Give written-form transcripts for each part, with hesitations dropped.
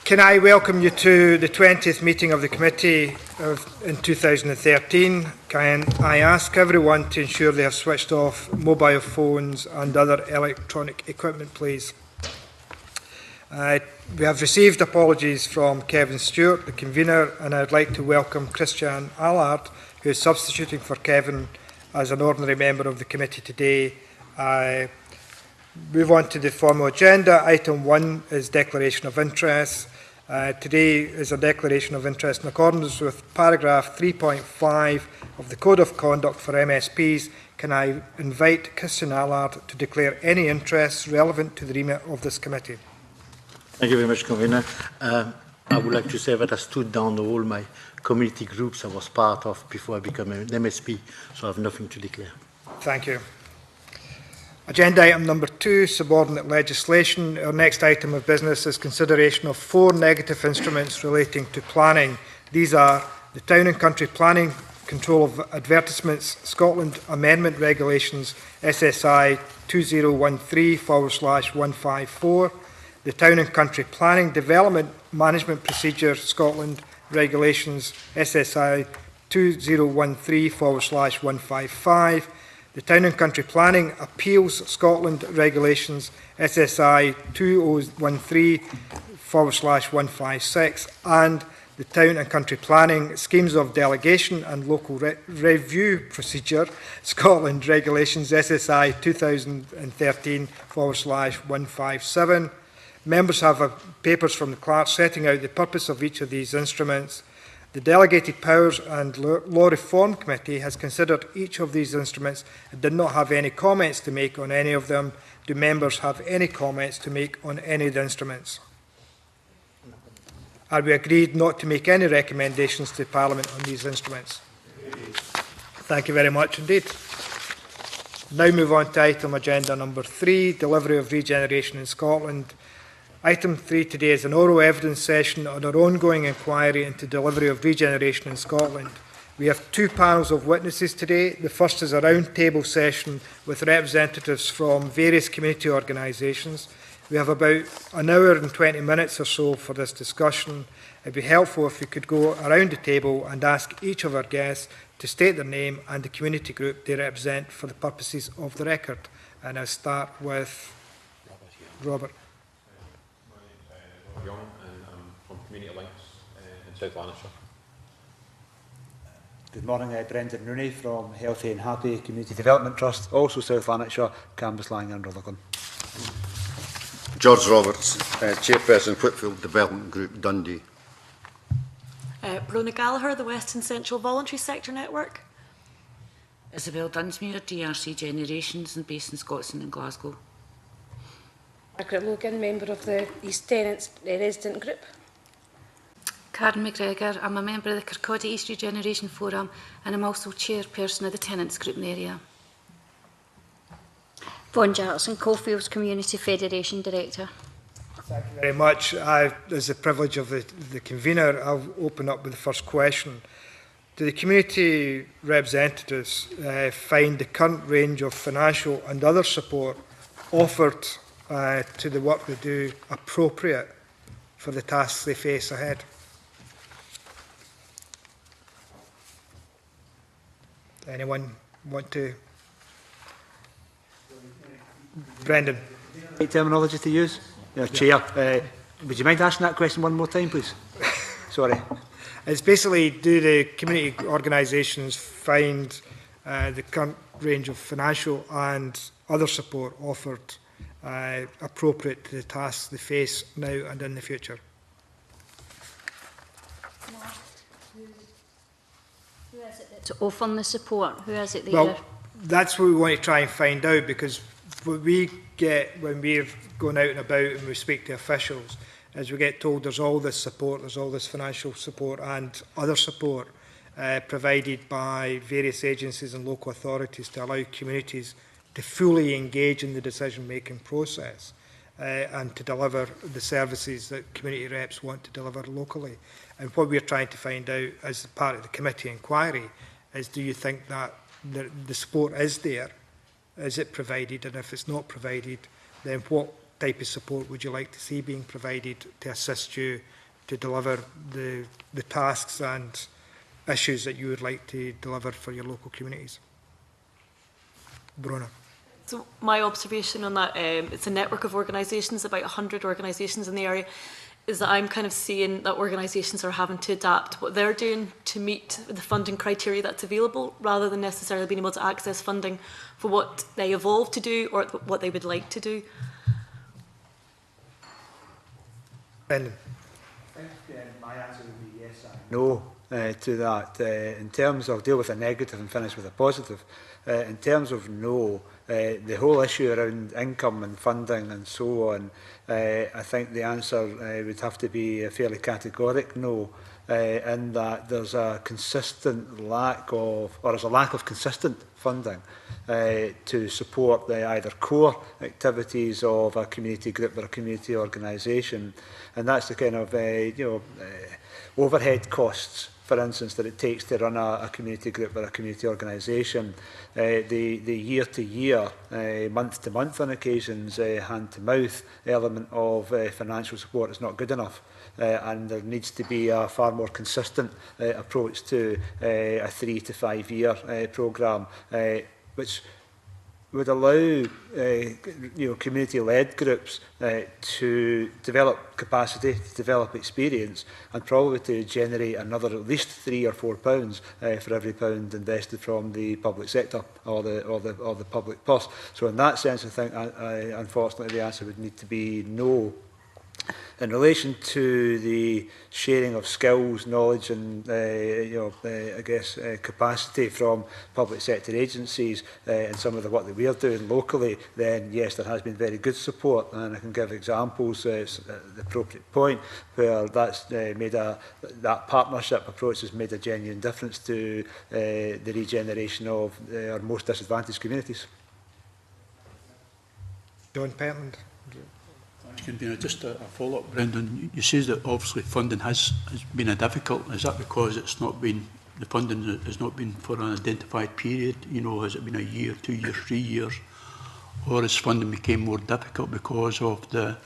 Can I welcome you to the 20th meeting of the committee in 2013? Can I ask everyone to ensure they have switched off mobile phones and other electronic equipment, please? We have received apologies from Kevin Stewart, the convener, and I'd like to welcome Christian Allard, who is substituting for Kevin as an ordinary member of the committee today. Move on to the formal agenda. Item 1 is declaration of interest. Today is a declaration of interest in accordance with paragraph 3.5 of the Code of Conduct for MSPs. Can I invite Christian Allard to declare any interests relevant to the remit of this committee? Thank you very much, Convener. I would like to say that I stood down all my community groups I was part of before I became an MSP, so I have nothing to declare. Thank you. Agenda item number 2, subordinate legislation. Our next item of business is consideration of 4 negative instruments relating to planning. These are the Town and Country Planning Control of Advertisements Scotland Amendment Regulations SSI 2013/154, the Town and Country Planning Development Management Procedure Scotland Regulations SSI 2013/155, the Town and Country Planning Appeals Scotland Regulations SSI 2013/156 and the Town and Country Planning Schemes of Delegation and Local Review Procedure Scotland Regulations SSI 2013/157. Members have papers from the clerk setting out the purpose of each of these instruments. The Delegated Powers and Law Reform Committee has considered each of these instruments and did not have any comments to make on any of them. Do members have any comments to make on any of the instruments? Are we agreed not to make any recommendations to Parliament on these instruments? Thank you very much indeed. Now move on to item agenda number 3, delivery of regeneration in Scotland. Item 3 today is an oral evidence session on our ongoing inquiry into delivery of regeneration in Scotland. We have 2 panels of witnesses today. The first is a round-table session with representatives from various community organisations. We have about an hour and 20 minutes or so for this discussion. It would be helpful if we could go around the table and ask each of our guests to state their name and the community group they represent for the purposes of the record. And I'll start with Robert. Young, and I'm from Community Links in South Lanarkshire. Good morning, Brendan Rooney from Healthy and Happy Community Development Trust, also South Lanarkshire, Cambuslang and Rutherglen. George Roberts, Chairperson, Whitfield Development Group, Dundee. Brona Gallagher, the Western Central Voluntary Sector Network. Isabel Dunsmuir, DRC Generations, and based in Scotland and Glasgow. Margaret Logan, member of the East Tenants Resident Group. Karen McGregor, I'm a member of the Kirkcaldy East Regeneration Forum and I'm also chairperson of the Tenants Group in the area. Vaughan Jackson, Coalfields Community Federation Director. Thank you very much. As the privilege of the convener, I'll open up with the first question. Do the community representatives find the current range of financial and other support offered to the work they do appropriate for the tasks they face ahead? Anyone want to? Brendan. Right terminology to use? Yeah, Chair. Would you mind asking that question one more time, please? Sorry. It's basically, do the community organisations find the current range of financial and other support offered appropriate to the tasks they face now and in the future? Who is it that's offering the support? Who is it that Well, that's what we want to try and find out, because what we get when we're going out and about and we speak to officials is we get told there's all this support, there's all this financial support and other support provided by various agencies and local authorities to allow communities to fully engage in the decision-making process and to deliver the services that community reps want to deliver locally. And what we're trying to find out as part of the committee inquiry is, do you think that the support is there? Is it provided? And if it's not provided, then what type of support would you like to see being provided to assist you to deliver the tasks and issues that you would like to deliver for your local communities? Brona. So my observation on that, it's a network of organisations, about 100 organisations in the area, is that I'm kind of seeing that organisations are having to adapt what they're doing to meet the funding criteria that's available, rather than necessarily being able to access funding for what they evolve to do or what they would like to do. Brendan. I think my answer would be yes and no to that. In terms of deal with a negative and finish with a positive, in terms of no, the whole issue around income and funding and so on, I think the answer would have to be a fairly categoric no, in that there's a consistent lack of, or there's a lack of consistent funding to support the either core activities of a community group or a community organisation, and that's the kind of overhead costs, for instance, that it takes to run a community group or a community organisation. The year-to-year, month-to-month on occasions, hand-to-mouth element of financial support is not good enough. And there needs to be a far more consistent approach to a 3 to 5 year programme, which would allow community-led groups to develop capacity, to develop experience, and probably to generate another at least £3 or £4 for every pound invested from the public sector or the public purse. So in that sense, I think, unfortunately, the answer would need to be no. In relation to the sharing of skills, knowledge and capacity from public sector agencies and some of the work that we are doing locally, then yes, there has been very good support, and I can give examples at the appropriate point where that's that partnership approach has made a genuine difference to the regeneration of our most disadvantaged communities. John Pentland. Just a follow-up, Brendan. You say that obviously funding has been a difficult. Is that because it's not been, the funding has not been for an identified period? Has it been a year, 2 years, 3 years? Or has funding become more difficult because of the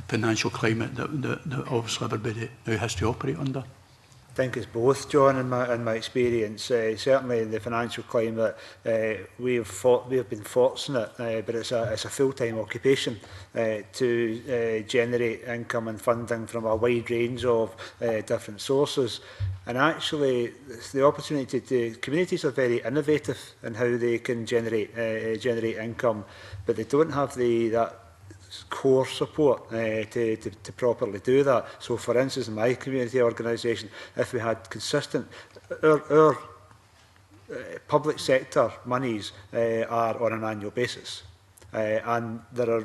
financial climate that obviously everybody now has to operate under? I think it's both, John, in my experience. Certainly in the financial climate, we have been fortunate, but it's a full-time occupation to generate income and funding from a wide range of different sources. And actually, the opportunity to communities are very innovative in how they can generate income, but they don't have that core support to properly do that. So for instance, in my community organisation, if we had consistent, our public sector monies are on an annual basis, and there are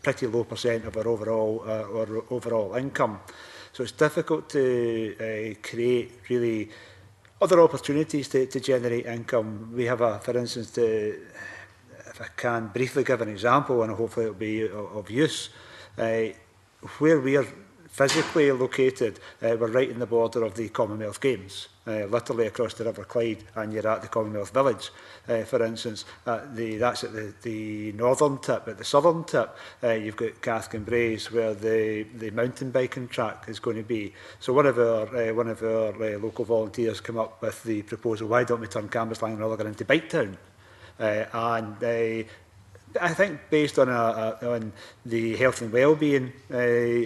pretty low percent of our overall income. So it's difficult to create really other opportunities to generate income. We have for instance, if I can briefly give an example, and hopefully it will be of use, where we are physically located, we're right in the border of the Commonwealth Games, literally across the River Clyde, and you're at the Commonwealth Village, for instance. That's at the northern tip. At the southern tip, you've got Cathkin Braes, where the mountain biking track is going to be. So one of our local volunteers came up with the proposal, why don't we turn Cambuslang and Rutherglen into Bike Town? I think based on the health and well-being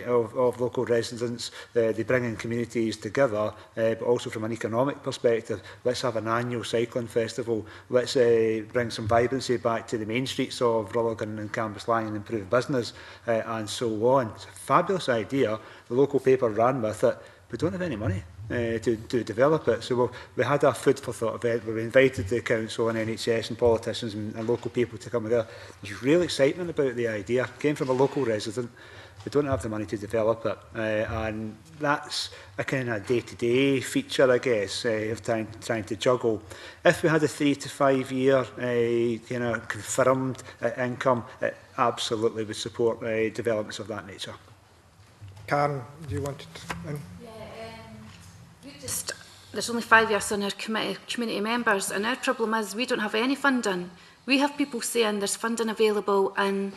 of local residents, they bring in communities together, but also from an economic perspective, let's have an annual cycling festival, let's bring some vibrancy back to the main streets of Rutherglen and Cambuslang and improve business and so on. It's a fabulous idea. The local paper ran with it. We don't have any money to develop it. So we had a food for thought event where we invited the council and NHS and politicians and local people to come together. There's real excitement about the idea. It came from a local resident. We don't have the money to develop it. And that's a kind of day-to-day feature, I guess, of trying to juggle. If we had a 3 to 5 year confirmed income, it absolutely would support developments of that nature. Karen, do you want to? There's only 5 years on our community members, and our problem is we don't have any funding. We have people saying there's funding available, and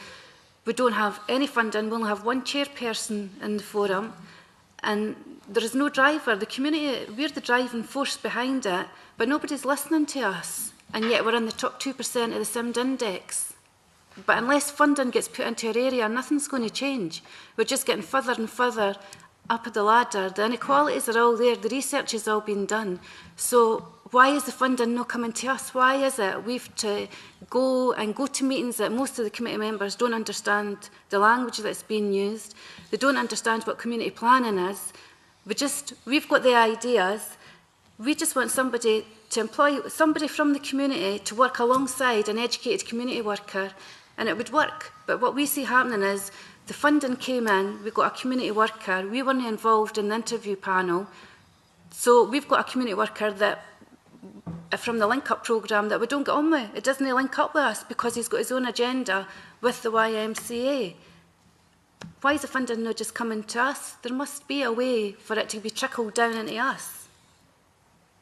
We don't have any funding. We only have one chairperson in the forum, and there is no driver. The community, we're the driving force behind it, but nobody's listening to us, and yet we're in the top 2% of the SIMD index. But unless funding gets put into our area, nothing's going to change. We're just getting further and further up the ladder. The inequalities are all there. The research has all been done. So why is the funding not coming to us? Why is it we've to go to meetings that most of the committee members don't understand the language that's being used. They don't understand what community planning is. We've got the ideas. We just want somebody to employ somebody from the community to work alongside an educated community worker, and it would work. But what we see happening is the funding came in, we got a community worker, we weren't involved in the interview panel, so we've got a community worker that from the Link Up programme that we don't get on with. It doesn't link up with us because he's got his own agenda with the YMCA. Why is the funding not just coming to us? There must be a way for it to be trickled down into us.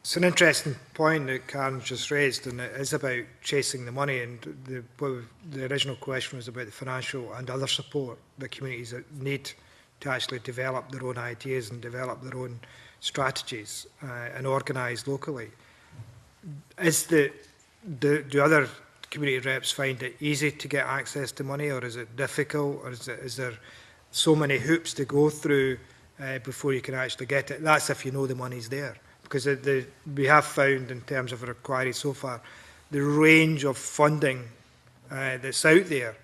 It's an interesting point that Karen's just raised, and it is about chasing the money. And the original question was about the financial and other support that communities need to actually develop their own ideas and develop their own strategies and organise locally. Do other community reps find it easy to get access to money, or is it difficult, or is there so many hoops to go through before you can actually get it? That's if you know the money's there. Because we have found, in terms of our inquiry so far, the range of funding that's out there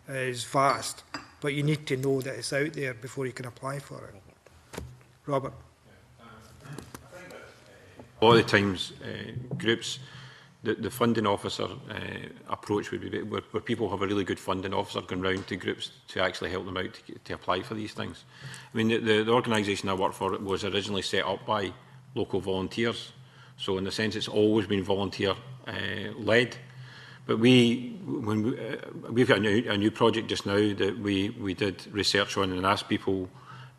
is vast, but you need to know that it's out there before you can apply for it. Robert? A lot of the times, groups, the funding officer approach would be where people have a really good funding officer going round to groups to actually help them out to apply for these things. I mean, the organisation I work for was originally set up by local volunteers, so in a sense it's always been volunteer led. But we've got a new project just now that we did research on and asked people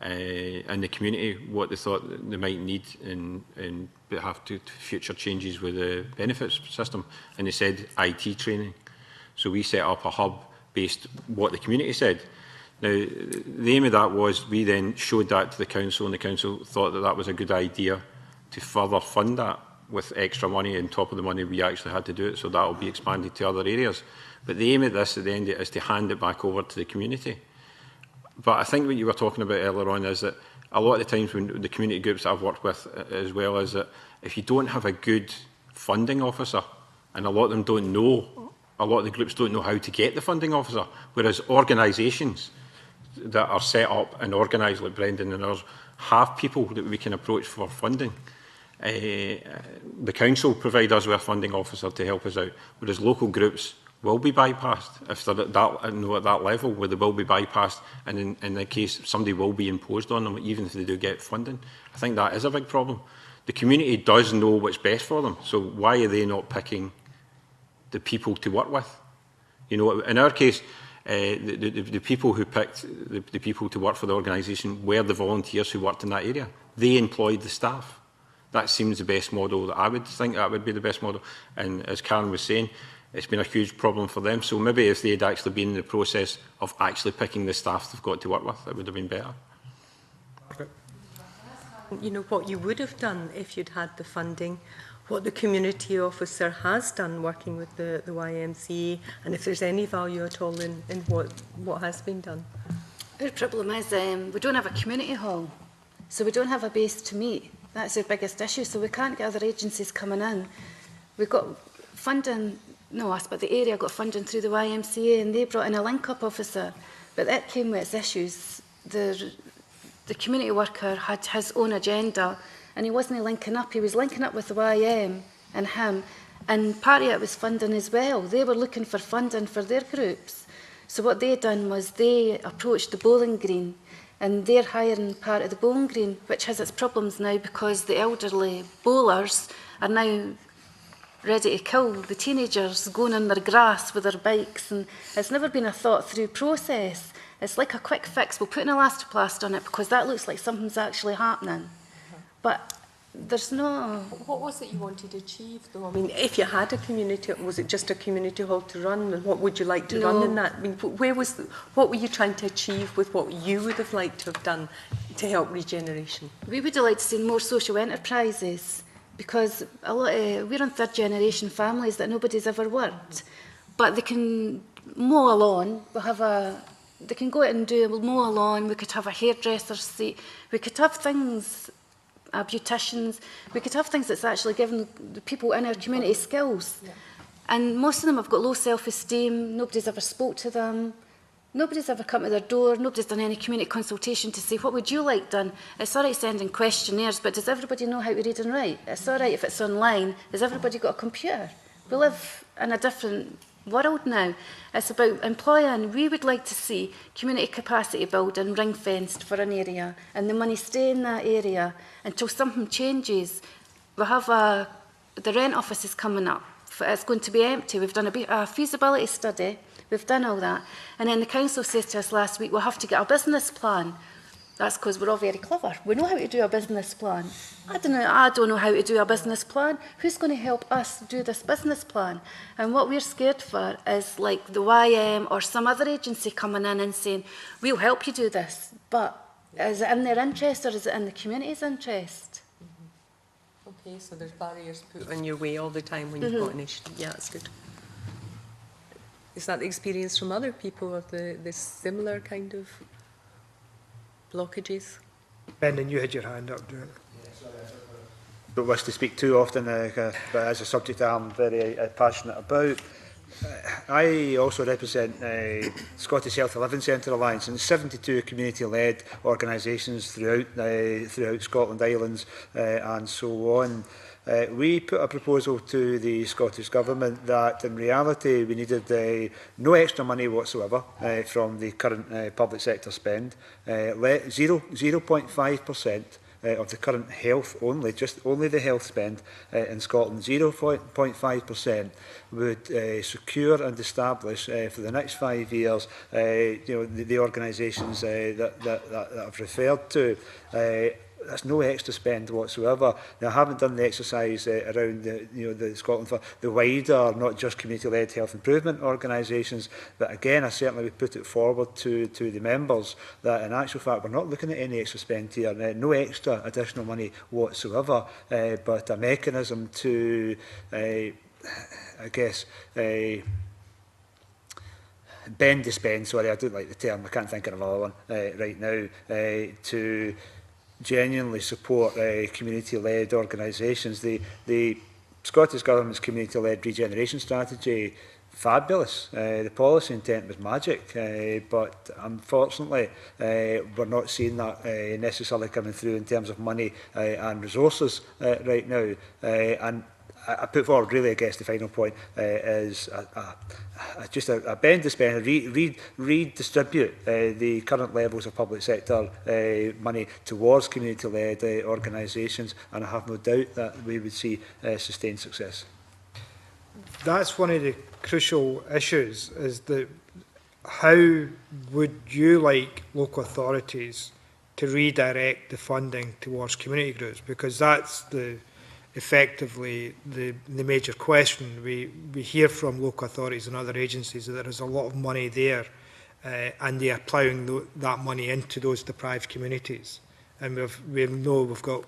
in the community what they thought they might need in behalf to future changes with the benefits system, and they said IT training. So we set up a hub based what the community said. Now, the aim of that was we then showed that to the council, and the council thought that that was a good idea to further fund that with extra money on top of the money we actually had to do it, so that will be expanded to other areas. But the aim of this at the end is to hand it back over to the community. But I think what you were talking about earlier on is that a lot of the times when the community groups I've worked with as well is that if you don't have a good funding officer, and a lot of them don't know, a lot of the groups don't know how to get the funding officer, whereas organisations that are set up and organised like Brendan and ours have people that we can approach for funding. The council provide us with a funding officer to help us out, whereas local groups will be bypassed if they're at that level where they will be bypassed, and in the case somebody will be imposed on them even if they do get funding. I think that is a big problem. The community does know what's best for them, so why are they not picking the people to work with? You know, in our case, the people who picked the people to work for the organisation were the volunteers who worked in that area. They employed the staff. That seems the best model. That I would think that would be the best model. And as Karen was saying, it's been a huge problem for them. So maybe if they had actually been in the process of actually picking the staff they've got to work with, it would have been better. You know, what you would have done if you'd had the funding, what the community officer has done working with the YMCA, and if there's any value at all in what has been done. Our problem is we don't have a community hall, so we don't have a base to meet. That's our biggest issue, so we can't get other agencies coming in. We've got funding, no us, but the area got funding through the YMCA, and they brought in a link-up officer, but that came with its issues. The community worker had his own agenda, and he wasn't linking up. He was linking up with the YM and him, and part of it was funding as well. They were looking for funding for their groups. So what they done was they approached the bowling green, and they're hiring part of the bowling green, which has its problems now because the elderly bowlers are now ready to kill the teenagers going on their grass with their bikes, and it's never been a thought-through process. It's like a quick fix. We'll put an elastoplast on it because that looks like something's actually happening. But there's no... What was it you wanted to achieve, though? I mean, if you had a community, was it just a community hall to run? And what would you like to run in that? I mean, what were you trying to achieve with what you would have liked to have done to help Regeneration? We would have liked to see more social enterprises, because a lot we're on third generation families that nobody's ever worked, but they can mow a lawn. They can go out and mow a lawn. We could have a hairdresser's seat. We could have things, beauticians. We could have things that's actually giving the people in our community skills. Yeah. And most of them have got low self-esteem. Nobody's ever spoke to them. Nobody's ever come to their door. Nobody's done any community consultation to say, what would you like done? It's all right sending questionnaires, but does everybody know how to read and write? It's all right if it's online. Has everybody got a computer? We live in a different world now. It's about employing. We would like to see community capacity building ring-fenced for an area, and the money stay in that area until something changes. We have the rent office is coming up. It's going to be empty. We've done a feasibility study. We've done all that. And then the council says to us last week, we'll have to get a business plan. That's because we're all very clever. We know how to do a business plan. I don't know how to do a business plan. Who's going to help us do this business plan? And what we're scared for is like the YM or some other agency coming in and saying, we'll help you do this. But is it in their interest or is it in the community's interest? Okay, so there's barriers put in your way all the time when you've got an issue. Yeah, that's good. Is that the experience from other people of the similar kind of blockages? Brendan, you had your hand up, Joanne. Don't wish to speak too often, but as a subject I'm very passionate about. I also represent Scottish Health and Living Centre Alliance, and 72 community-led organisations throughout Scotland, Islands and so on. We put a proposal to the Scottish Government that in reality we needed no extra money whatsoever from the current public sector spend, 0.5% of the current health only, only the health spend in Scotland, 0.5% would secure and establish for the next 5 years the organisations that I've referred to. There's no extra spend whatsoever. Now, I haven't done the exercise around the Scotland for the wider, not just community-led health improvement organisations, but again, I certainly would put it forward to the members that in actual fact we're not looking at any extra spend here, no extra additional money whatsoever, but a mechanism to, I guess, bend the spend, sorry, I don't like the term, I can't think of another one right now, to genuinely support community-led organisations. The Scottish Government's community-led regeneration strategy, fabulous. The policy intent was magic, but unfortunately we're not seeing that necessarily coming through in terms of money and resources right now. And I put forward really, I guess, the final point is just a bend to spend, redistribute the current levels of public sector money towards community-led organisations, and I have no doubt that we would see sustained success. That's one of the crucial issues, is that how would you like local authorities to redirect the funding towards community groups? Because that's effectively the major question. We hear from local authorities and other agencies that there is a lot of money there and they are ploughing that money into those deprived communities. And we know we've got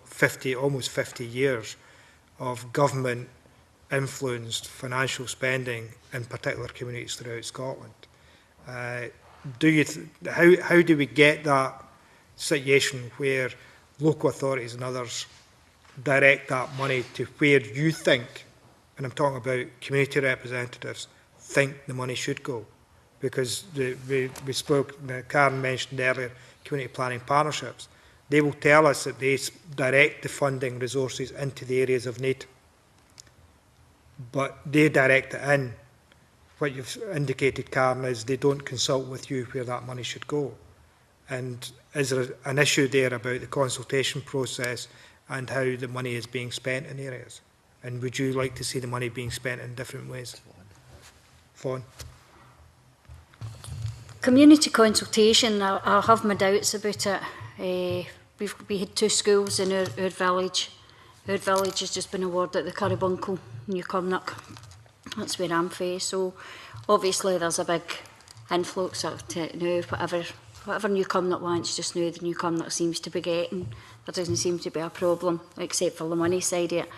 almost 50 years of government influenced financial spending in particular communities throughout Scotland. How do we get that situation where local authorities and others direct that money to where you think, and I'm talking about community representatives, think the money should go? Because we spoke, Karen mentioned earlier, community planning partnerships. They will tell us that they direct the funding resources into the areas of need, but they direct it in. What you've indicated, Karen, is they don't consult with you where that money should go. And is there an issue there about the consultation process and how the money is being spent in areas? And would you like to see the money being spent in different ways? Fawn? Community consultation, I'll have my doubts about it. We had 2 schools in our village. Our village has just been awarded the Currybuncle, New Cumnock. That's where I'm from. So obviously there's a big influx of now, whatever New Cumnock wants just now, the New Cumnock seems to be getting. There doesn't seem to be a problem, except for the money side of it.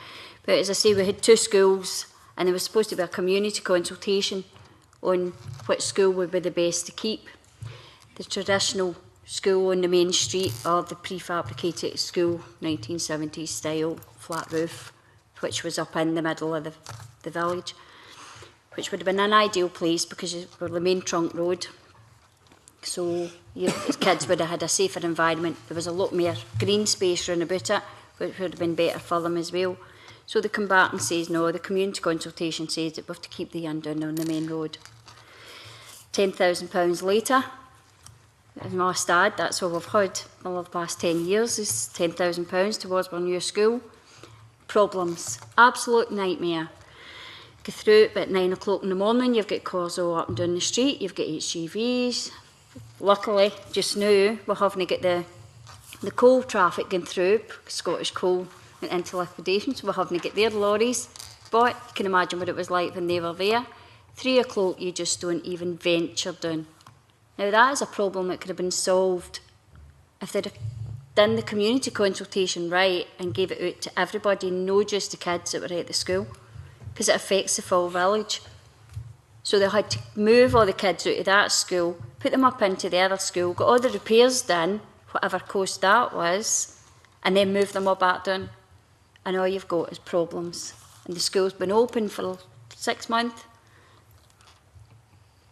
But as I say, we had 2 schools, and there was supposed to be a community consultation on which school would be the best to keep. The traditional school on the main street or the prefabricated school, 1970s style, flat roof, which was up in the middle of the village, which would have been an ideal place because you were the main trunk road. So your kids would have had a safer environment. There was a lot more green space round about it, which would have been better for them as well. So the combatant says no, the community consultation says that we have to keep the inn down on the main road. £10,000 later, I must add, that's all we've had in the past 10 years, is £10,000 towards our new school. Problems, absolute nightmare. Go through it at 9 o'clock in the morning, you've got cars all up and down the street, you've got HGVs. Luckily, just now, we're having to get the coal traffic going through, Scottish Coal and into liquidation, so we're having to get their lorries. But you can imagine what it was like when they were there. 3 o'clock, you just don't even venture down. Now, that is a problem that could have been solved if they'd have done the community consultation right and gave it out to everybody, not just the kids that were at the school, because it affects the full village. So they had to move all the kids out of that school, put them up into the other school, got all the repairs done, whatever cost that was, and then move them all back down. And all you've got is problems. And the school's been open for 6 months,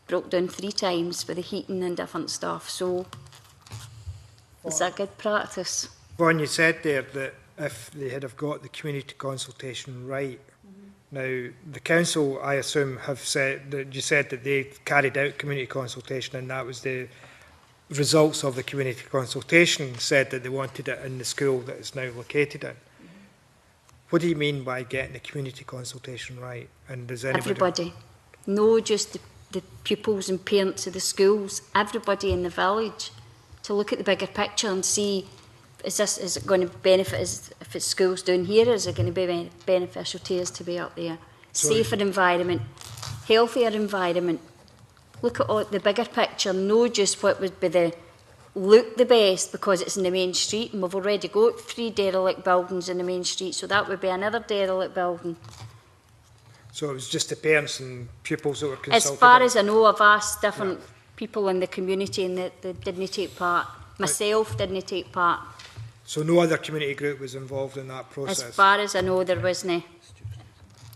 broke down 3 times with the heating and different stuff. So it's a good practice. Vaughan, you said there that if they had have got the community consultation right, now the council, I assume, have said that you said that they carried out community consultation, and that was the results of the community consultation said that they wanted it in the school that it's now located in. What do you mean by getting the community consultation right? And does anybody... Everybody, no just the pupils and parents of the schools, everybody in the village, to look at the bigger picture and see, is it going to benefit us if it's schools down here, is it going to be beneficial to us to be up there? Safer environment, healthier environment. Look at all the bigger picture, no just what would be look the best because it's in the main street, and we've already got 3 derelict buildings in the main street, so that would be another derelict building. So it was just the parents and pupils that were consulted? As far as I know, I've asked different people in the community and they didn't take part. Myself didn't take part. So no other community group was involved in that process? As far as I know, there wasn't.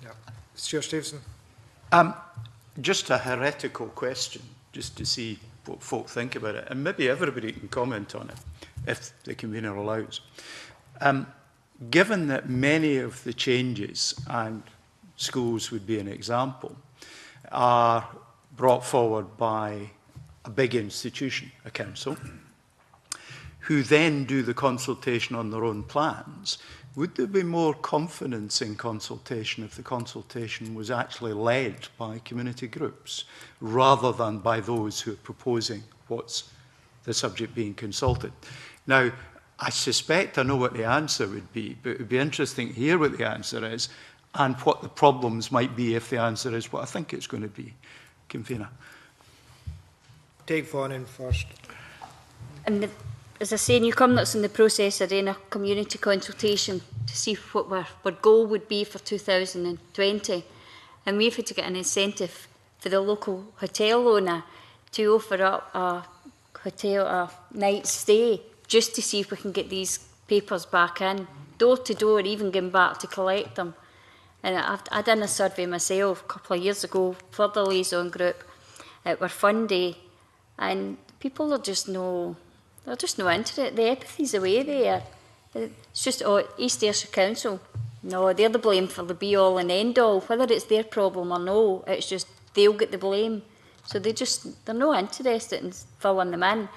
Yeah. Stuart Stevenson. Just a heretical question, just to see what folk think about it, and maybe everybody can comment on it, if the convener allows. Given that many of the changes, and schools would be an example, are brought forward by a big institution, a council, who then do the consultation on their own plans, would there be more confidence in consultation if the consultation was actually led by community groups rather than by those who are proposing what's the subject being consulted? Now, I suspect I know what the answer would be, but it would be interesting to hear what the answer is and what the problems might be if the answer is what I think it's going to be. Convener. Take Vaughan in first. And as I say, New Cumnock's in the process of doing a community consultation to see what our goal would be for 2020. And we've had to get an incentive for the local hotel owner to offer up a night stay just to see if we can get these papers back in, door to door, even going back to collect them. And I done a survey myself a couple of years ago for the liaison group at our fun day, and people are just they're just no into it. The apathy's away there. It's just, East Ayrshire Council, no, they're the blame for the be-all and end-all. Whether it's their problem or no, it's just they'll get the blame. So they're not interested in filling them in.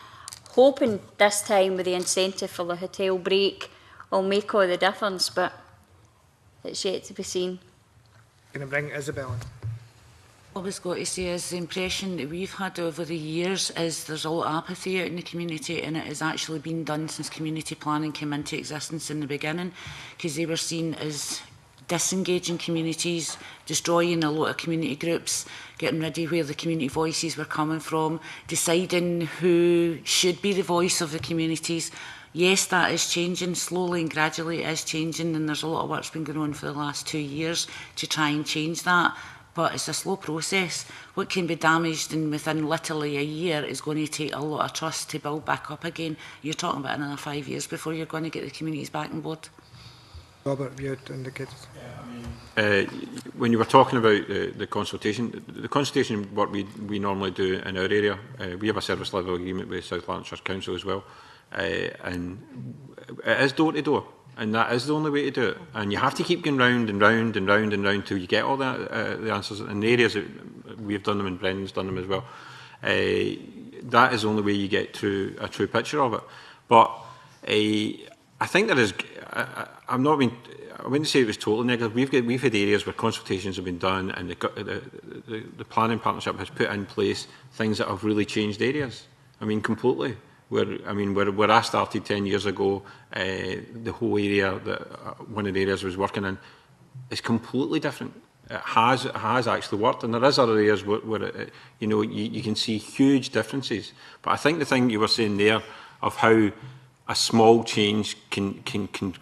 Hoping this time with the incentive for the hotel break will make all the difference, but it's yet to be seen. Going to bring Isabel in. All I was going to say is the impression that we've had over the years is there's a lot of apathy out in the community, and it has actually been done since community planning came into existence in the beginning, because they were seen as disengaging communities, destroying a lot of community groups, getting rid of where the community voices were coming from, deciding who should be the voice of the communities. Yes, that is changing, slowly and gradually it is changing, and there's a lot of work's been going on for the last 2 years to try and change that. But it's a slow process. What can be damaged and within literally a year is going to take a lot of trust to build back up again. You're talking about another 5 years before you're going to get the communities back on board. Robert, you had indicated. When you were talking about the consultation work we normally do in our area, we have a service level agreement with South Lanarkshire Council as well, and it is door to door. And that is the only way to do it. And you have to keep going round and round and round and round till you get all the answers. In the areas that we've done them and Brendan's done them as well, that is the only way you get to a true picture of it. But I think there is. I wouldn't say it was totally negative. We've had areas where consultations have been done, and the planning partnership has put in place things that have really changed areas. I mean, completely. Where I started 10 years ago, the whole area that one of the areas I was working in is completely different. It has actually worked, and there is other areas where you can see huge differences. But I think the thing you were saying there of how a small change can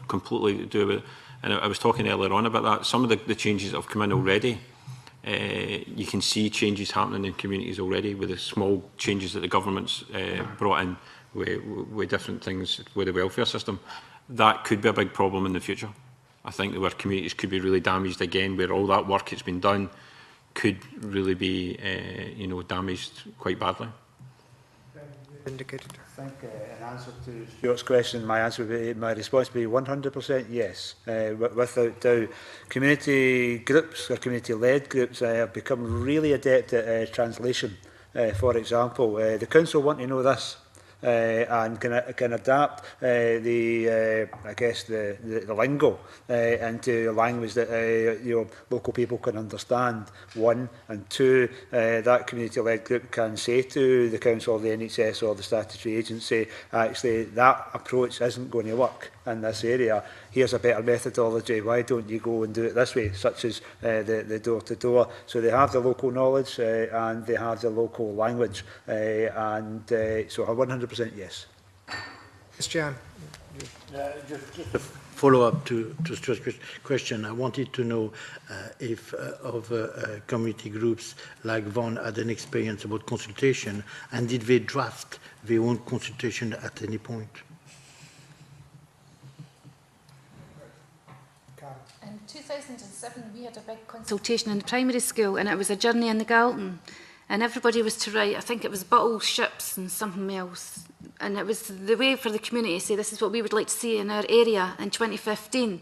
completely do with it, and I was talking earlier on about that. Some of the changes that have come in already. You can see changes happening in communities already with the small changes that the government's brought in with different things with the welfare system. That could be a big problem in the future. I think that where communities could be really damaged again, where all that work that's been done could really be damaged quite badly. Indicated. I think in answer to Stuart's question, my response would be 100% yes. Without doubt, community groups or community-led groups have become really adept at translation. For example, the council want to know this. And can adapt the lingo into a language that local people can understand. One, and two, that community-led group can say to the council, or the NHS, or the statutory agency, actually that approach isn't going to work in this area. Here's a better methodology. Why don't you go and do it this way, such as the door-to-door? So they have the local knowledge and they have the local language, and so 100% yes. Christian. Just a follow-up to Stuart's question. I wanted to know if community groups like Vaughan had an experience about consultation, and did they draft their own consultation at any point? In 2007, we had a big consultation in the primary school, and it was a journey in the Galton. And everybody was to write, I think it was bottles, ships and something else. And it was the way for the community to say, this is what we would like to see in our area in 2015.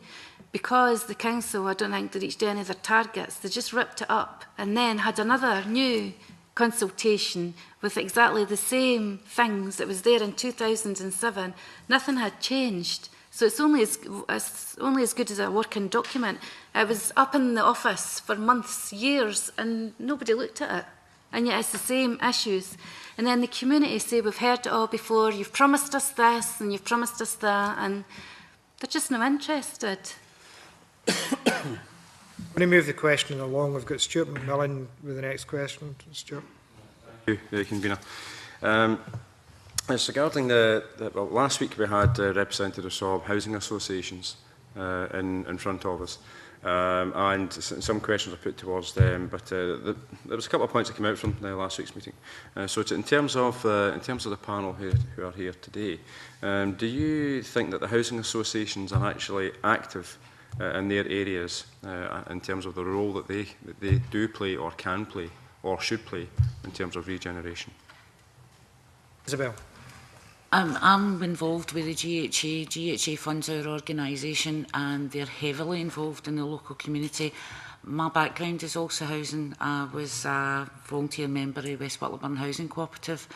Because the council, I don't think, they reached any of their targets, they just ripped it up and then had another new consultation with exactly the same things that was there in 2007. Nothing had changed. So it's only as good as a working document. It was up in the office for months, years, and nobody looked at it. And yet it's the same issues. And then the community say, we've heard it all before, you've promised us this and you've promised us that, and they're just not interested. I'm going to move the question along. We've got Stuart McMillan with the next question. Stuart. Thank you, Convener. It's regarding well, last week we had representatives of housing associations in front of us. And some questions are put towards them, but there was a couple of points that came out from last week's meeting. So in terms of the panel who are here today, do you think that the housing associations are actually active in their areas in terms of the role that they do play or can play or should play in terms of regeneration? Isabel. I'm involved with the GHA. GHA funds our organisation, and they're heavily involved in the local community. My background is also housing. I was a volunteer member of West Butlerburn Housing Cooperative,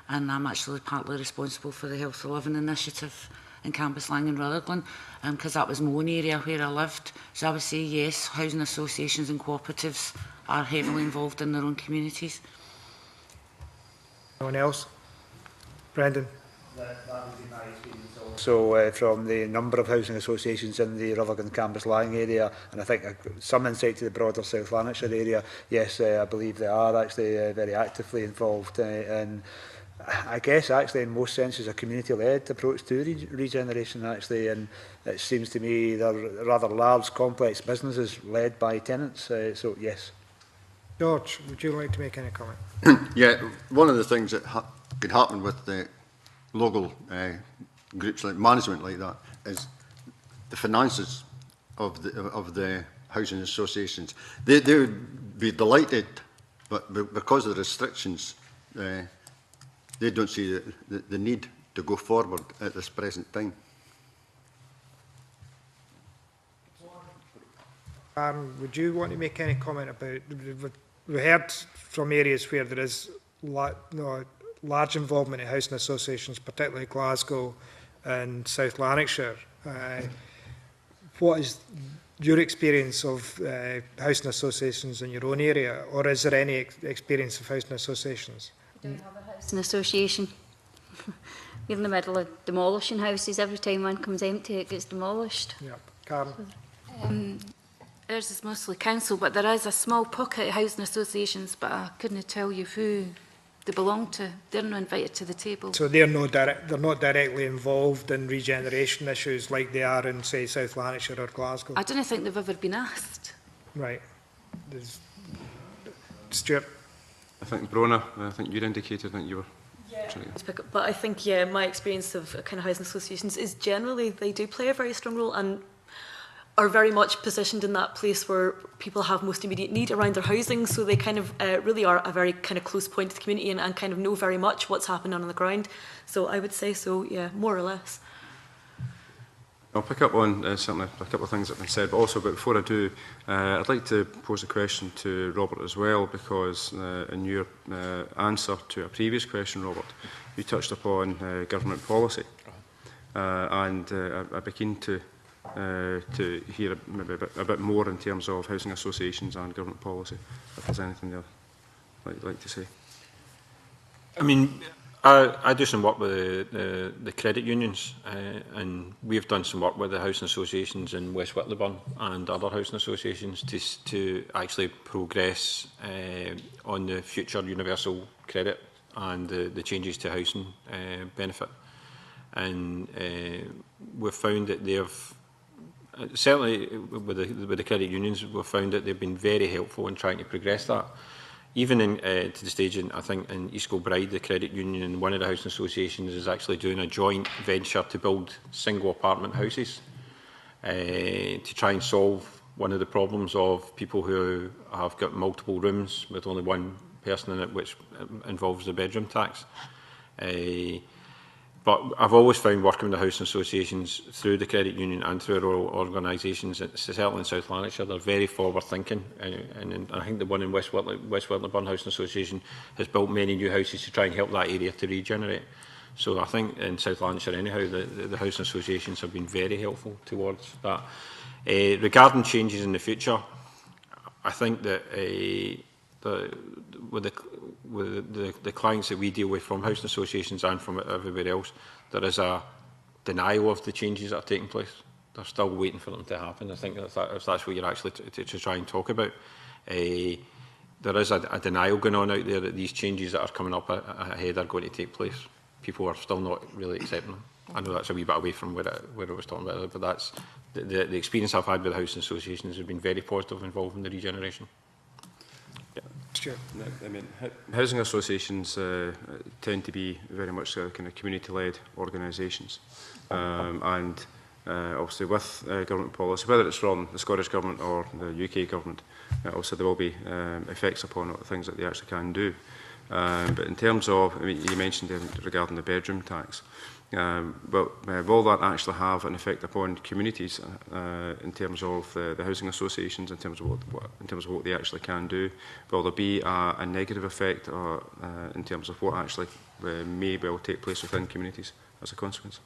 and I'm actually partly responsible for the Health of Living initiative in Cambuslang and Rutherglen, because that was my own area where I lived. So I would say yes, housing associations and cooperatives are heavily involved in their own communities. Anyone else? Brendan? That would be my experience also from the number of housing associations in the Rutherglen Cambus Lying area, and I think some insight to the broader South Lanarkshire area. Yes, I believe they are actually very actively involved and I guess actually in most senses a community-led approach to regeneration actually, and it seems to me they're rather large complex businesses led by tenants, so yes. George, would you like to make any comment? Yeah, one of the things that could happen with the local groups like management like that is the finances of the housing associations. They would be delighted, but because of the restrictions, they don't see the need to go forward at this present time. Would you want to make any comment about, we heard from areas where there is large involvement in housing associations, particularly Glasgow and South Lanarkshire. What is your experience of housing associations in your own area, or is there any experience of housing associations? We don't have a housing association. We're in the middle of demolishing houses. Every time one comes empty, it gets demolished. Yeah, Karen? Ours is mostly council, but there is a small pocket of housing associations, but I couldn't tell you who they belong to. They're not invited to the table. So they're not directly involved in regeneration issues like they are in, say, South Lanarkshire or Glasgow? I don't think they've ever been asked. Right. Stuart? I think Brona, I think you'd indicated that you were... Yeah. But I think, yeah, my experience of kind of housing associations is generally they do play a very strong role and are very much positioned in that place where people have most immediate need around their housing, so they kind of really are a very kind of close point to the community and kind of know very much what's happening on the ground. So I would say so, yeah, more or less. I'll pick up on certainly a couple of things that have been said, but also, but before I do, I'd like to pose a question to Robert as well, because in your answer to a previous question, Robert, you touched upon government policy, and I'd be keen to hear maybe a bit more in terms of housing associations and government policy, if there's anything there you'd like to say. I mean, I do some work with the credit unions, and we've done some work with the housing associations in West Whittleyburn and other housing associations to actually progress on the future universal credit and the changes to housing benefit. And we've found that they've, certainly with the credit unions, we've found that they've been very helpful in trying to progress that. Even to the stage, I think in East Kilbride, the credit union and one of the housing associations is actually doing a joint venture to build single apartment houses to try and solve one of the problems of people who have got multiple rooms with only one person in it, which involves the bedroom tax. But I've always found working with the housing associations through the credit union and through our organisations, certainly in South Lanarkshire, they're very forward-thinking. And I think the one in West Whittleyburn Housing Association has built many new houses to try and help that area to regenerate. So I think in South Lanarkshire anyhow, the housing associations have been very helpful towards that. Regarding changes in the future, I think that with the clients that we deal with from housing associations and from everywhere else, there is a denial of the changes that are taking place. They're still waiting for them to happen. I think if that's what you're actually to try and talk about. There is a denial going on out there that these changes that are coming up ahead are going to take place. People are still not really accepting them. I know that's a wee bit away from where I was talking about, but that's the experience I've had with the housing associations has been very positive involved in the regeneration. Stuart. I mean, housing associations tend to be very much kind of community-led organisations, and obviously with government policy, whether it's from the Scottish Government or the UK Government, also there will be effects upon things that they actually can do. But in terms of, I mean, you mentioned regarding the bedroom tax, will that actually have an effect upon communities in terms of the housing associations, in terms of what they actually can do? Will there be a negative effect in terms of what actually may well take place within communities as a consequence?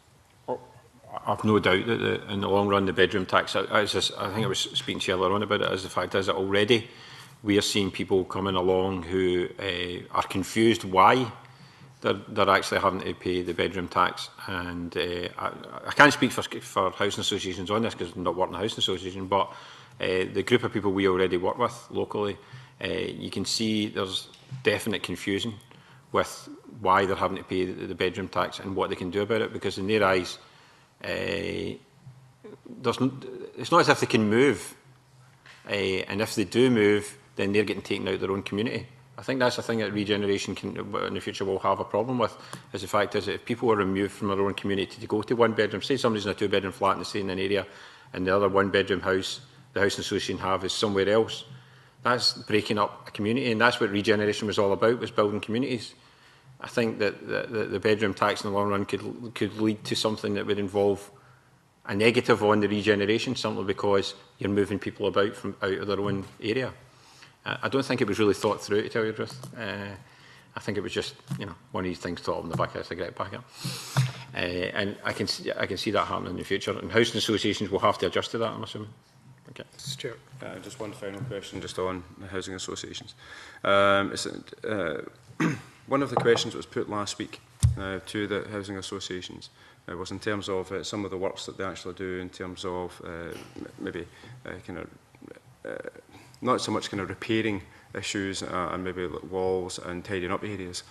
I've no doubt that in the long run, the bedroom tax, I think I was speaking to you earlier on about it, as the fact is that already we are seeing people coming along who are confused why they're actually having to pay the bedroom tax. And I can't speak for housing associations on this because I'm not working in a housing association, but the group of people we already work with locally, you can see there's definite confusion with why they're having to pay the bedroom tax and what they can do about it, because in their eyes, it's not as if they can move, and if they do move, then they're getting taken out of their own community. I think that's the thing that Regeneration can, in the future, will have a problem with, is the fact is that if people are removed from their own community to go to one bedroom, say somebody's in a 2-bedroom flat and they stay in an area, and the other 1-bedroom house the housing association have is somewhere else, that's breaking up a community, and that's what Regeneration was all about, was building communities. I think that the bedroom tax in the long run could lead to something that would involve a negative on the regeneration, simply because you're moving people about from out of their own area. I don't think it was really thought through, to tell you the truth. I think it was just, one of these things thought in the back of a cigarette packet. And I can see that happening in the future. And housing associations will have to adjust to that, I'm assuming. Okay. Stuart. Just one final question, just on the housing associations. One of the questions that was put last week to the housing associations was in terms of some of the works that they actually do, in terms of maybe not so much kind of repairing issues and maybe walls and tidying up areas.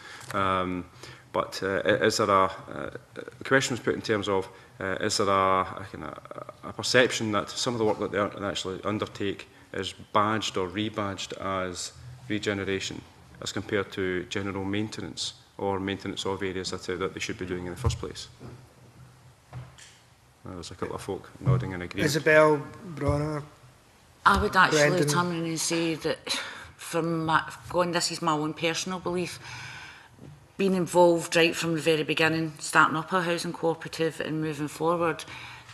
But is there the question was put in terms of, is there a perception that some of the work that they actually undertake is badged or rebadged as regeneration, as compared to general maintenance or maintenance of areas that they should be doing in the first place? There's a couple of folk nodding in agreement. Isabel, Bronner. I would actually Brendan. turn around and say that, this is my own personal belief, being involved right from the very beginning, starting up a housing cooperative and moving forward,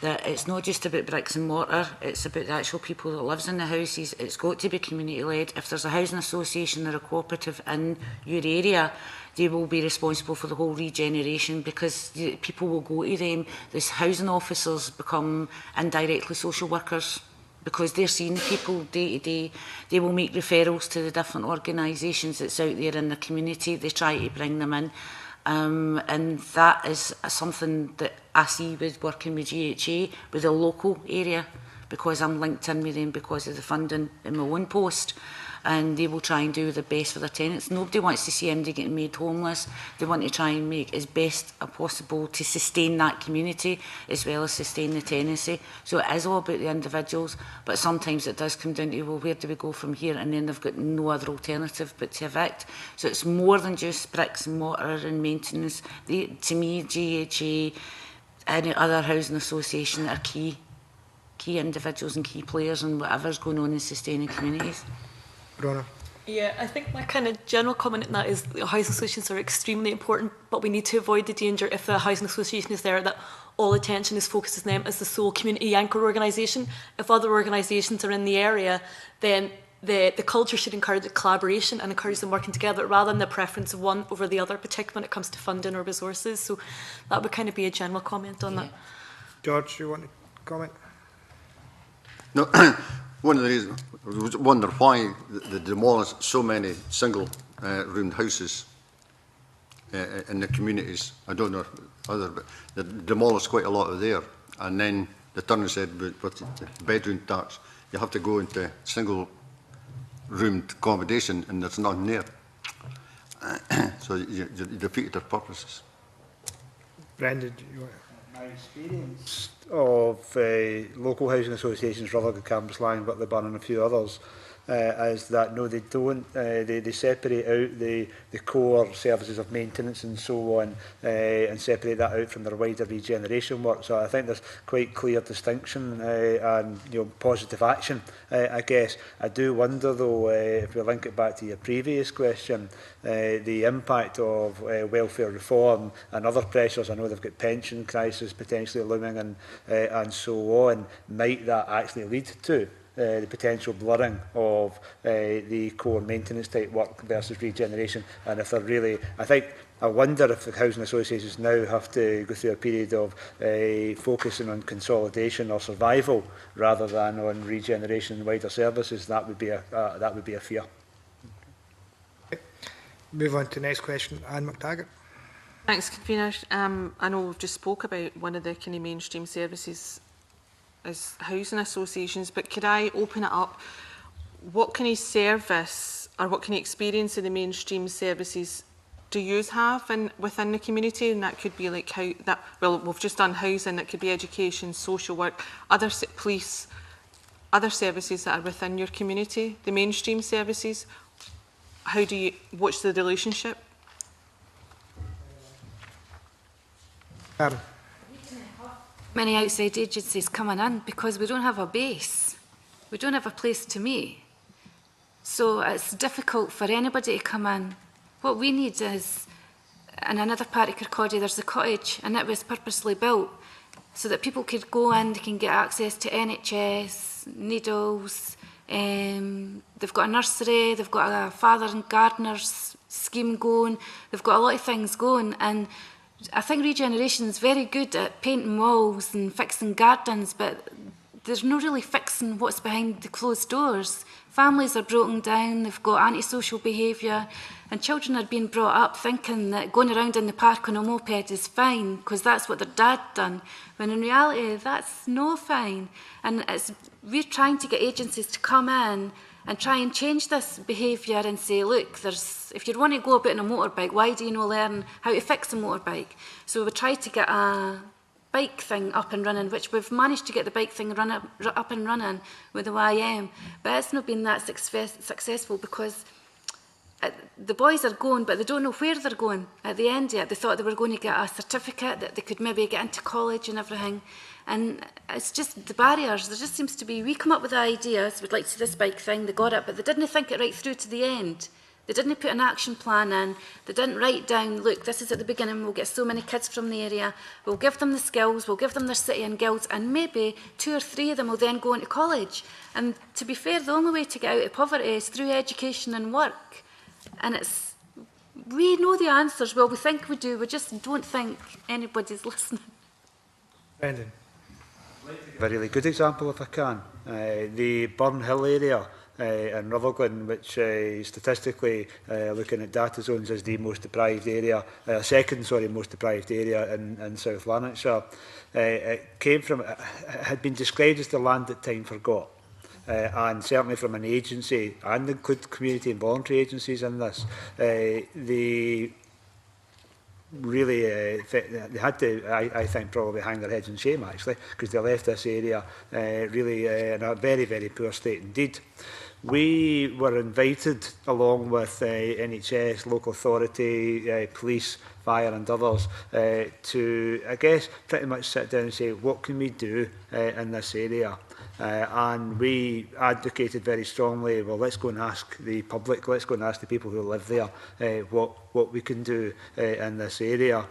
that it's not just about bricks and mortar, it's about the actual people that lives in the houses. It's got to be community led. If there's a housing association or a cooperative in your area, they will be responsible for the whole regeneration, because people will go to them. These housing officers become indirectly social workers, because they're seeing people day to day. They will make referrals to the different organisations that's out there in the community. They try to bring them in. And that is something that I see with working with GHA, with the local area, because I'm linked in with them because of the funding in my own post. And they will try and do the best for their tenants. Nobody wants to see anybody getting made homeless. They want to try and make as best as possible to sustain that community as well as sustain the tenancy. So it is all about the individuals, but sometimes it does come down to, well, where do we go from here? And then they've got no other alternative but to evict. So it's more than just bricks and mortar and maintenance. To me, GHA, any other housing association are key individuals and key players in whatever's going on in sustaining communities. Bronner. Yeah, I think my kind of general comment on that is housing associations are extremely important, but we need to avoid the danger, if the housing association is there, that all attention is focused on them as the sole community anchor organisation. If other organisations are in the area, then the culture should encourage collaboration and encourage them working together, rather than the preference of one over the other, particularly when it comes to funding or resources. So that would kind of be a general comment on that. George, you want to comment? No, one of the reasons I wonder why they demolish so many single roomed houses in the communities. I don't know but they demolish quite a lot of there, and then they turn and said with the bedroom tax, you have to go into single roomed accommodation, and there's nothing there. So you defeated their purposes. Brendan, do you want My experience of local housing associations, Rutherglen, Cambuslang, but the Bun and a few others, is that no, they don't. They separate out the core services of maintenance and so on, and separate that out from their wider regeneration work. So I think there's quite clear distinction and positive action. I guess I do wonder though, if we link it back to your previous question, the impact of welfare reform and other pressures. I know they've got pension crisis potentially looming and so on. Might that actually lead to the potential blurring of the core maintenance type work versus regeneration? And if they're really, I think I wonder if the housing associations now have to go through a period of focusing on consolidation or survival rather than on regeneration and wider services. That would be a fear. Move on to the next question. Anne McTaggart. Thanks, Convener. I know we've just spoke about one of the kind of mainstream services as housing associations, but could I open it up? What kind of service or what kind of experience of the mainstream services do you have within the community? And that could be like how that. Well, we've just done housing. That could be education, social work, other police, other services that are within your community. The mainstream services. How do you? What's the relationship? Karen. Many outside agencies coming in because we don't have a base. We don't have a place to meet. So it's difficult for anybody to come in. What we need is, in another part of Kirkcaldy, there's a cottage, and it was purposely built so that people could go in, they can get access to NHS, needles, they've got a nursery, they've got a father and gardeners scheme going, they've got a lot of things going, and I think Regeneration is very good at painting walls and fixing gardens, but there's no really fixing what's behind the closed doors. Families are broken down, they've got antisocial behaviour, and children are being brought up thinking that going around in the park on a moped is fine because that's what their dad done, when in reality that's no fine. And we're trying to get agencies to come in and try and change this behaviour and say, look, if you want to go about in a motorbike, why do you not learn how to fix a motorbike? So we tried to get a bike thing up and running, which we've managed to get the bike thing up and running with the YM, but it's not been that successful because the boys are going, but they don't know where they're going at the end yet. They thought they were going to get a certificate that they could maybe get into college and everything. And it's just the barriers. There just seems to be, we come up with ideas, we'd like to see this bike thing, they got it, but they didn't think it right through to the end. They didn't put an action plan in. They didn't write down, look, this is at the beginning, we'll get so many kids from the area, we'll give them the skills, we'll give them their city and guilds, and maybe 2 or 3 of them will then go into college. And to be fair, the only way to get out of poverty is through education and work. And we know the answers, well, we think we do, we just don't think anybody's listening. Brendan. A really good example, if I can. The Burn Hill area in Rutherglen, which statistically, looking at data zones, is the most deprived area, second most deprived area in South Lanarkshire. It came from, it had been described as the land that time forgot. And certainly from an agency, and include community and voluntary agencies in this, they really, they had to, I think, probably hang their heads in shame, actually, because they left this area really in a very, very poor state indeed. We were invited, along with NHS, local authority, police, fire and others, to, I guess, pretty much sit down and say, what can we do in this area? And we advocated very strongly, well, let's go and ask the public, let's go and ask the people who live there what we can do in this area,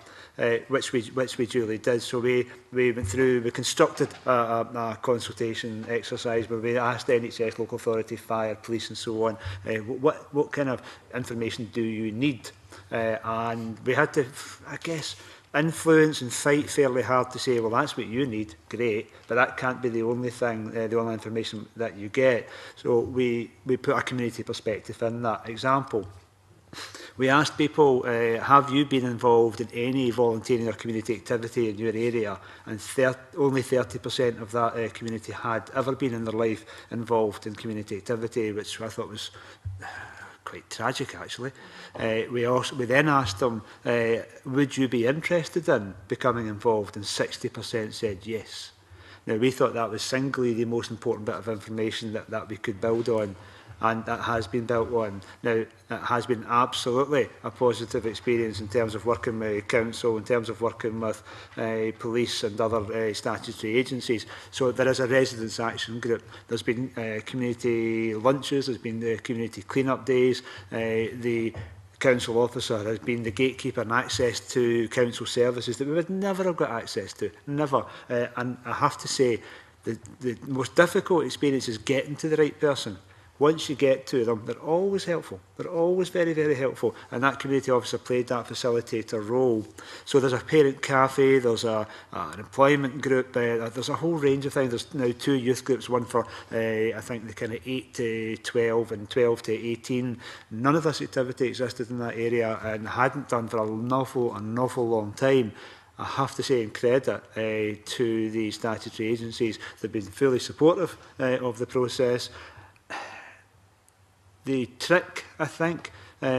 which we duly did. So we went through, we constructed a consultation exercise where we asked NHS, local authority, fire, police and so on, what kind of information do you need? And we had to, I guess, influence and fight fairly hard to say, well, that's what you need, great, but that can't be the only thing, the only information that you get. So we put a community perspective in that example. We asked people, have you been involved in any volunteering or community activity in your area? And only 30% of that community had ever been in their life involved in community activity, which I thought was quite tragic, actually. We then asked them, would you be interested in becoming involved? And 60% said yes. Now, we thought that was singly the most important bit of information that we could build on, and that has been built on. Now, it has been absolutely a positive experience in terms of working with council, in terms of working with police and other statutory agencies. So there is a residents' action group. There's been community lunches, there's been the community clean-up days, the council officer has been the gatekeeper and access to council services that we would never have got access to, never. And I have to say, the most difficult experience is getting to the right person. once you get to them, they're always helpful. They're always very, very helpful. And that community officer played that facilitator role. So there's a parent cafe, there's an employment group, there's a whole range of things. There's now 2 youth groups, one for, I think, the kind of 8 to 12 and 12 to 18. None of this activity existed in that area and hadn't done for an awful long time. I have to say in credit to the statutory agencies. They've been fully supportive of the process. The trick, I think,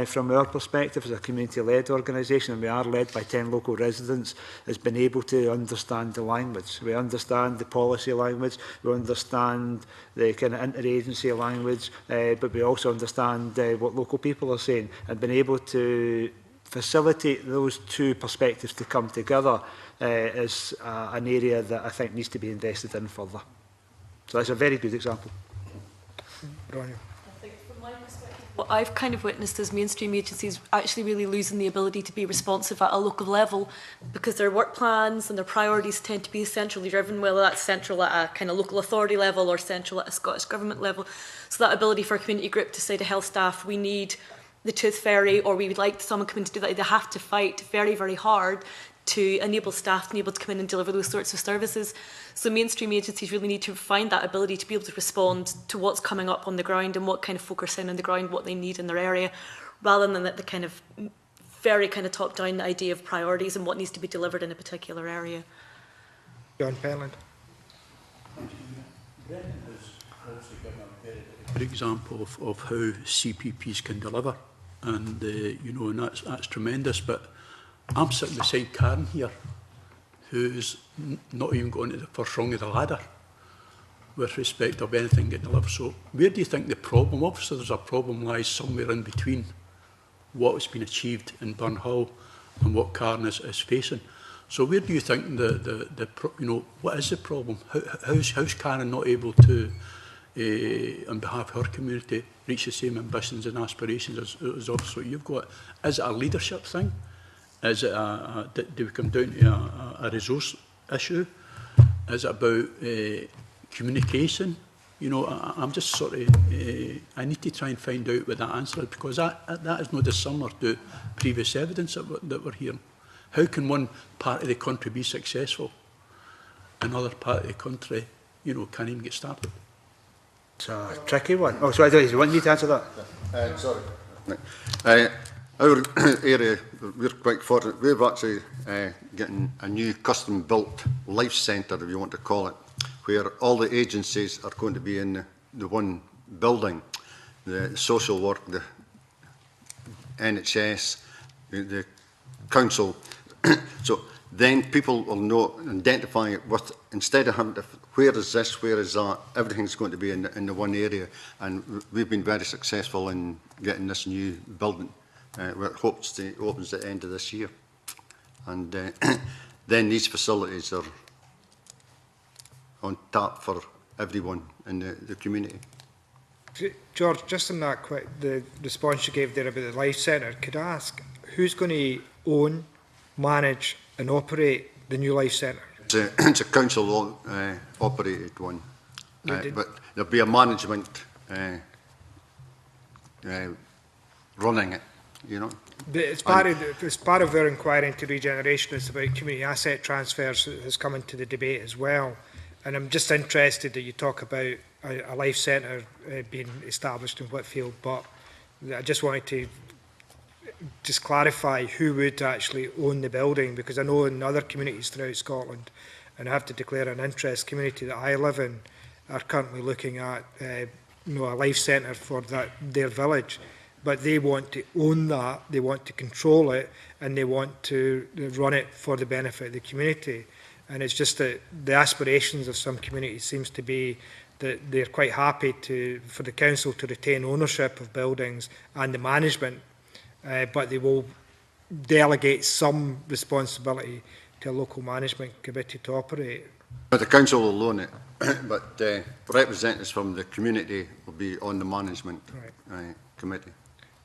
from our perspective as a community-led organisation, and we are led by 10 local residents, has been able to understand the language. We understand the policy language, we understand the kind of interagency language, but we also understand what local people are saying, and been able to facilitate those 2 perspectives to come together is an area that I think needs to be invested in further. So that's a very good example. Ronnie. What I've kind of witnessed is mainstream agencies actually really losing the ability to be responsive at a local level because their work plans and their priorities tend to be centrally driven, whether that's central at a kind of local authority level or central at a Scottish Government level. So that ability for a community group to say to health staff, we need the tooth fairy, or we would like someone come in to do that, they have to fight very, very hard to enable staff to be able to come in and deliver those sorts of services. So mainstream agencies really need to find that ability to be able to respond to what's coming up on the ground and what kind of focus in on the ground, what they need in their area, rather than the kind of very kind of top-down idea of priorities and what needs to be delivered in a particular area. John Penland. Brendan has also given a very good example of how CPPs can deliver, and you know, and that's tremendous. But I'm sitting beside Karen here, who's not even going to the first rung of the ladder with respect of anything getting delivered. So where do you think the problem, obviously there's a problem, lies somewhere in between what has been achieved in Burnhall and what Karen is facing? So where do you think you know, what is the problem? How's Karen not able to, on behalf of her community, reach the same ambitions and aspirations as obviously you've got? Is it a leadership thing? Is it do we come down to a resource issue? Is it about communication? You know, I'm just sort of, I need to try and find out what that answer is, because that is not dissimilar to previous evidence that we're hearing. How can one part of the country be successful? Another part of the country, you know, can't even get started. It's a tricky one. Oh, sorry, do you want me to answer that? Sorry. Our area, we're quite fortunate. We've actually getting a new custom-built life centre, if you want to call it, where all the agencies are going to be in the one building. The social work, the NHS, the council. So then people will know, identify it with, instead of having to, where is this, where is that, everything's going to be in the one area. And we've been very successful in getting this new building. Where it hopes to opens at the end of this year. And then these facilities are on tap for everyone in the community. George, just on that quick, the response you gave there about the Life Centre, could I ask, who's going to own, manage and operate the new Life Centre? It's a council operated one, but there'll be a management running it. You know, it's part of our inquiry into regeneration. It's about community asset transfers that has come into the debate as well. And I'm just interested that you talk about a life centre being established in Whitfield, but I just wanted to just clarify who would actually own the building, because I know in other communities throughout Scotland, and I have to declare an interest, community that I live in are currently looking at a life centre for their village. But they want to own that, they want to control it, and they want to run it for the benefit of the community. And it's just that the aspirations of some communities seems to be that they're quite happy for the council to retain ownership of buildings and the management, but they will delegate some responsibility to a local management committee to operate. But the council will own it, but representatives from the community will be on the management committee.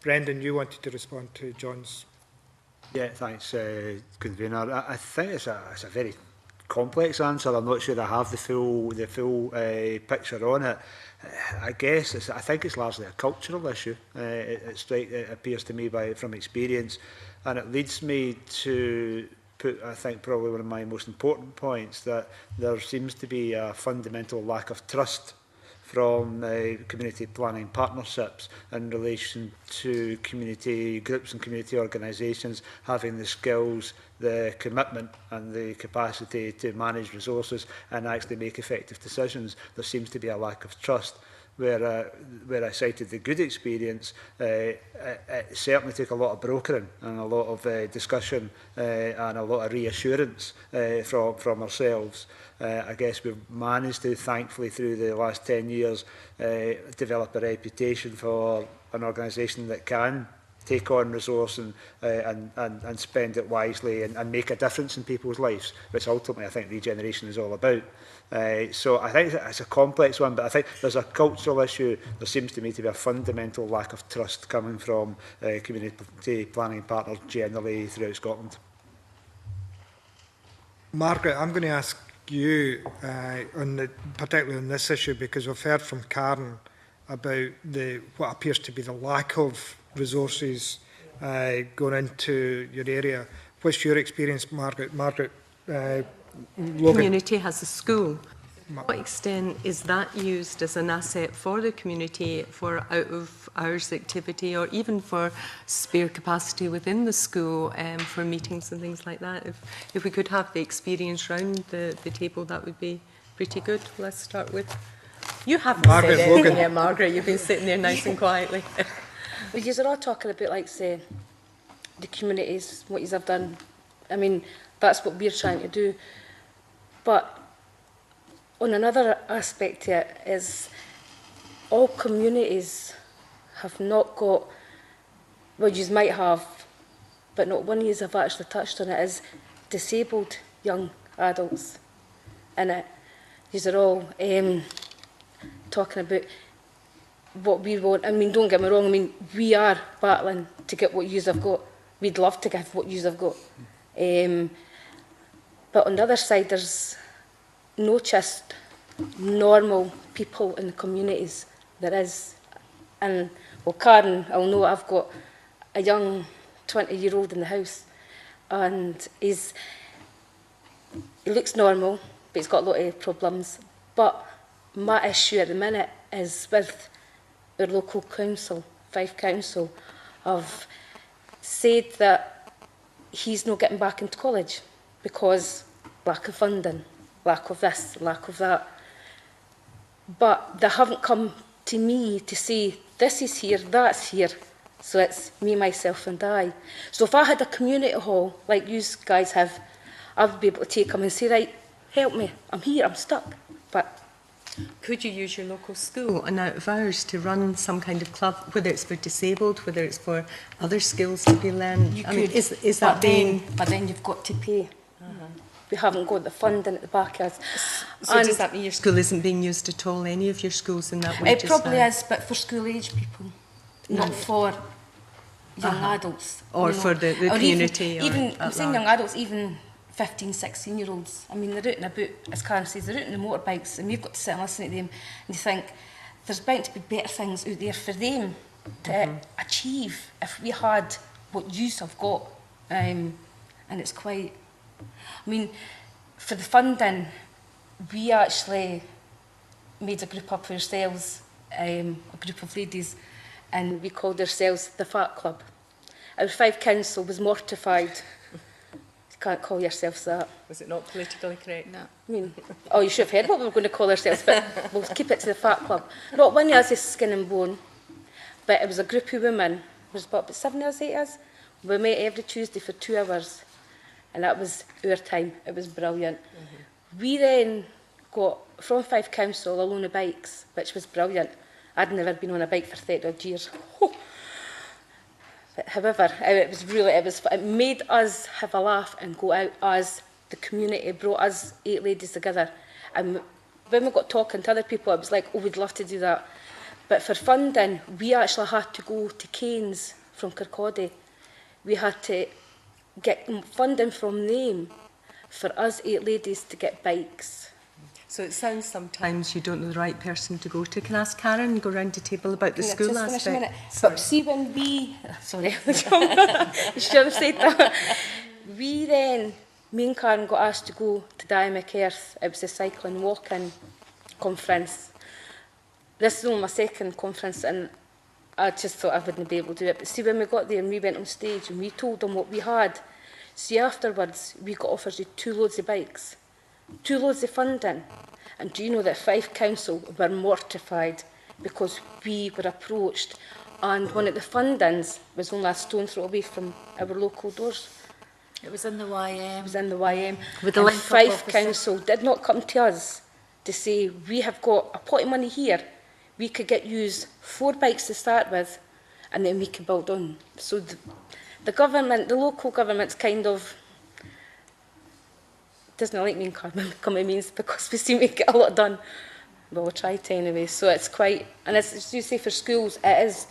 Brendan, you wanted to respond to John's. Yeah, thanks, convener. I think it's a very complex answer. I'm not sure I have the full picture on it. I guess I think it's largely a cultural issue. It appears to me from experience, and it leads me to put, I think, probably one of my most important points, that there seems to be a fundamental lack of trust from community planning partnerships in relation to community groups and community organisations having the skills, the commitment and the capacity to manage resources and actually make effective decisions. There seems to be a lack of trust. Where I cited the good experience, it certainly took a lot of brokering and a lot of discussion and a lot of reassurance from ourselves. I guess we've managed to, thankfully, through the last 10 years, develop a reputation for an organisation that can take on resource and spend it wisely and make a difference in people's lives, which ultimately I think regeneration is all about. So I think it's a complex one, but I think there's a cultural issue. There seems to me to be a fundamental lack of trust coming from community planning partners generally throughout Scotland. Margaret, I'm going to ask you, particularly on this issue, because we've heard from Karen about what appears to be the lack of resources going into your area. What's your experience, Margaret? Logan. Community has a school. To what extent is that used as an asset for the community for out-of-hours activity, or even for spare capacity within the school for meetings and things like that? If we could have the experience round the table, that would be pretty good. Let's start with... You haven't Margaret, said anything Logan. yet, Margaret. You've been sitting there nice and quietly. Well, you're all talking about, like, say, the communities, what you've done. I mean, that's what we're trying to do. But on another aspect here is all communities have not got, well, you might have, but not one of you have actually touched on it, is disabled young adults in it. These are all talking about what we want. I mean, don't get me wrong, I mean, we are battling to get what yous have got. We'd love to give what yous have got. But on the other side, there's no just normal people in the communities. There is. And, well, Karen, I'll know I've got a young 20-year-old in the house, and he looks normal, but he's got a lot of problems. But my issue at the minute is with our local council, Fife Council, have said that he's not getting back into college because lack of funding, lack of this, lack of that. But they haven't come to me to say, this is here, that's here. So it's me, myself and I. So if I had a community hall like you guys have, I'd be able to take them and say, right, help me, I'm here, I'm stuck. But could you use your local school and out of hours to run some kind of club, whether it's for disabled, whether it's for other skills to be learned? You I mean, could, is that being... But then you've got to pay. We haven't got the funding at the back of us. So does that mean your school isn't being used at all, any of your schools in that way? It probably is, but for school-age people, not for young adults. Or for the community. Even I'm saying young adults, even 15, 16-year-olds. I mean, they're out and about, as Karen says, they're out on the motorbikes, and we've got to sit and listen to them, and you think, there's bound to be better things out there for them to achieve if we had what yous have got. And it's quite... I mean, for the funding, we actually made a group up ourselves, a group of ladies, and we called ourselves the Fat Club. Our Fife Council was mortified. You can't call yourselves that. Was it not politically correct? No. I mean, oh, you should have heard what we were going to call ourselves, but we'll keep it to the Fat Club. Not one of us is skin and bone, but it was a group of women. There was about 7 of us, 8 of us. We met every Tuesday for 2 hours. And that was our time. It was brilliant. We then got, from Fife Council, a loan of bikes, which was brilliant. I'd never been on a bike for 30 odd years. But however, it made us have a laugh and go out as the community, brought us 8 ladies together. And when we got talking to other people, it was like, oh, we'd love to do that. But for funding, we actually had to go to Keynes from Kirkcaldy. We had to get funding from them for us 8 ladies to get bikes. So it sounds sometimes you don't know the right person to go to. Can I ask Karen, go round the table about the school just finish a aspect? minute. Sorry. But see when we, sorry, I should have said that. We then, me and Karen got asked to go to Diamond-Earth. It was a cycling walk-in conference. This is only my second conference, and I just thought I wouldn't be able to do it. But see, when we got there and we went on stage and we told them what we had, see, afterwards, we got offered 2 loads of bikes, 2 loads of funding. And do you know that Fife Council were mortified because we were approached, and one of the fundings was only a stone's throw away from our local doors. It was in the YM. It was in the YM. With the and link-up Fife officer. Council did not come to us to say, we have got a pot of money here, we could get used 4 bikes to start with, and then we can build on. So the government, the local government's kind of doesn't like me in coming means because we seem to get a lot done. But we'll try to anyway. So it's quite, and as you say, for schools, it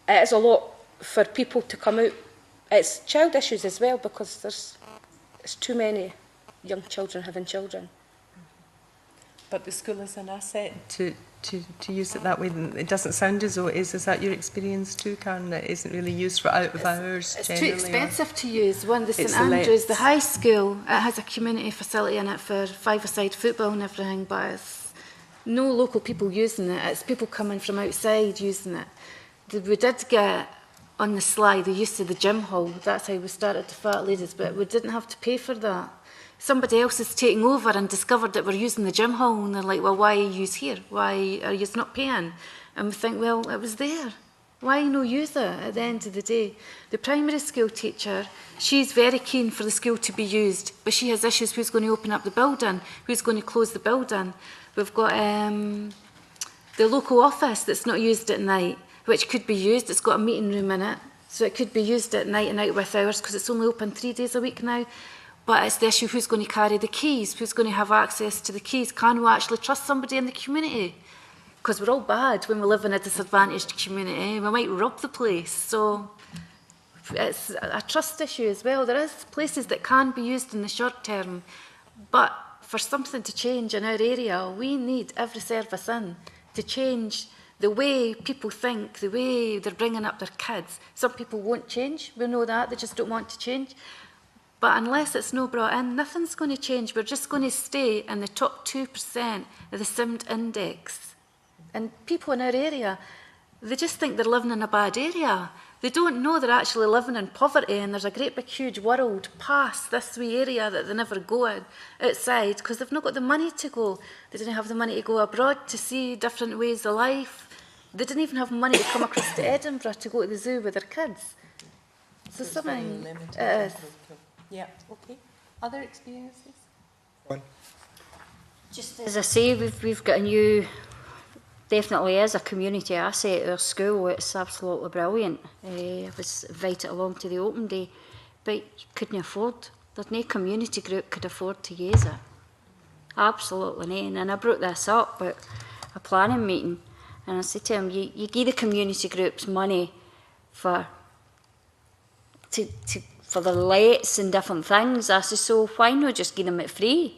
is a lot for people to come out. It's child issues as well, because there's too many young children having children. But the school is an asset to use it that way. It doesn't sound as though it is. Is that your experience too, Karen? That isn't really used for out of hours It's generally? too expensive to use. One, the It's St the Andrews, lets. the high school, it has a community facility in it for 5-a-side football and everything, but it's no local people using it. It's people coming from outside using it. We did get on the slide the use of the gym hall. That's how we started the Fat Ladies, but we didn't have to pay for that. Somebody else is taking over and discovered that we're using the gym hall, and they're like, well, why are you here? Why are you not paying? And we think, well, it was there. Why no use it at the end of the day? The primary school teacher, she's very keen for the school to be used, but she has issues who's going to open up the building, who's going to close the building. We've got the local office that's not used at night, which could be used. It's got a meeting room in it, so it could be used at night and out with hours because it's only open 3 days a week now. But it's the issue, who's going to carry the keys? Who's going to have access to the keys? Can we actually trust somebody in the community? Because we're all bad when we live in a disadvantaged community. We might rob the place. So it's a trust issue as well. There is places that can be used in the short term, but for something to change in our area, we need every service in to change the way people think, the way they're bringing up their kids. Some people won't change. We know that. They just don't want to change. But unless it's not brought in, nothing's going to change. We're just going to stay in the top 2% of the SIMD index. And people in our area, they just think they're living in a bad area. They don't know they're actually living in poverty, and there's a great big huge world past this wee area that they never go in, outside, because they've not got the money to go. They didn't have the money to go abroad to see different ways of life. They didn't even have money to come across to Edinburgh to go to the zoo with their kids. So something it is. Yeah, okay. Other experiences? Just as I say, we've got a new, definitely is a community asset at our school. It's absolutely brilliant. I was invited along to the open day, but you couldn't afford. There's no community group could afford to use it. Absolutely no. And I brought this up at a planning meeting, and I said to him, you give the community groups money for the lights and different things. I said, so why not just give them it free?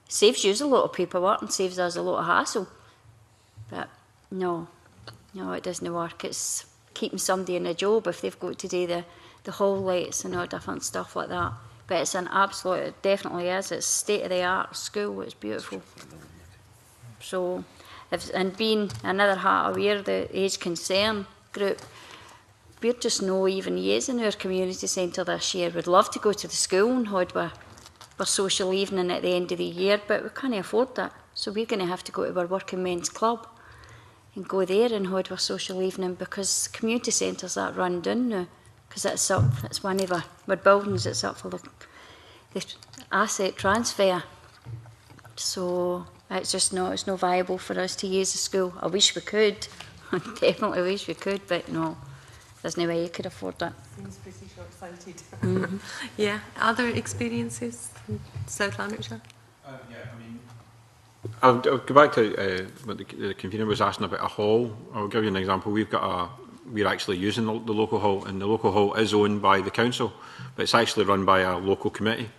Saves you a lot of paperwork and saves us a lot of hassle. But no, it doesn't work. It's keeping somebody in a job if they've got to do the hall lights and all different stuff like that. But it's an absolute, it definitely is. It's state-of-the-art school. It's beautiful. So, and being another hat aware, the age concern group, we're just not even using our community centre this year. We'd love to go to the school and have our social evening at the end of the year, but we can't afford that. So we're going to have to go to our working men's club and go there and have our social evening, because community centres that run down now, because it's one of our buildings that's up for the asset transfer. So it's just it's not viable for us to use the school. I wish we could. I definitely wish we could, but no. There's no way you could afford that. Seems pretty short-sighted. Yeah. Other experiences in South Lanarkshire? I'll go back to what the convener was asking about a hall. I'll give you an example. We're actually using the local hall, and the local hall is owned by the council, but it's actually run by a local committee.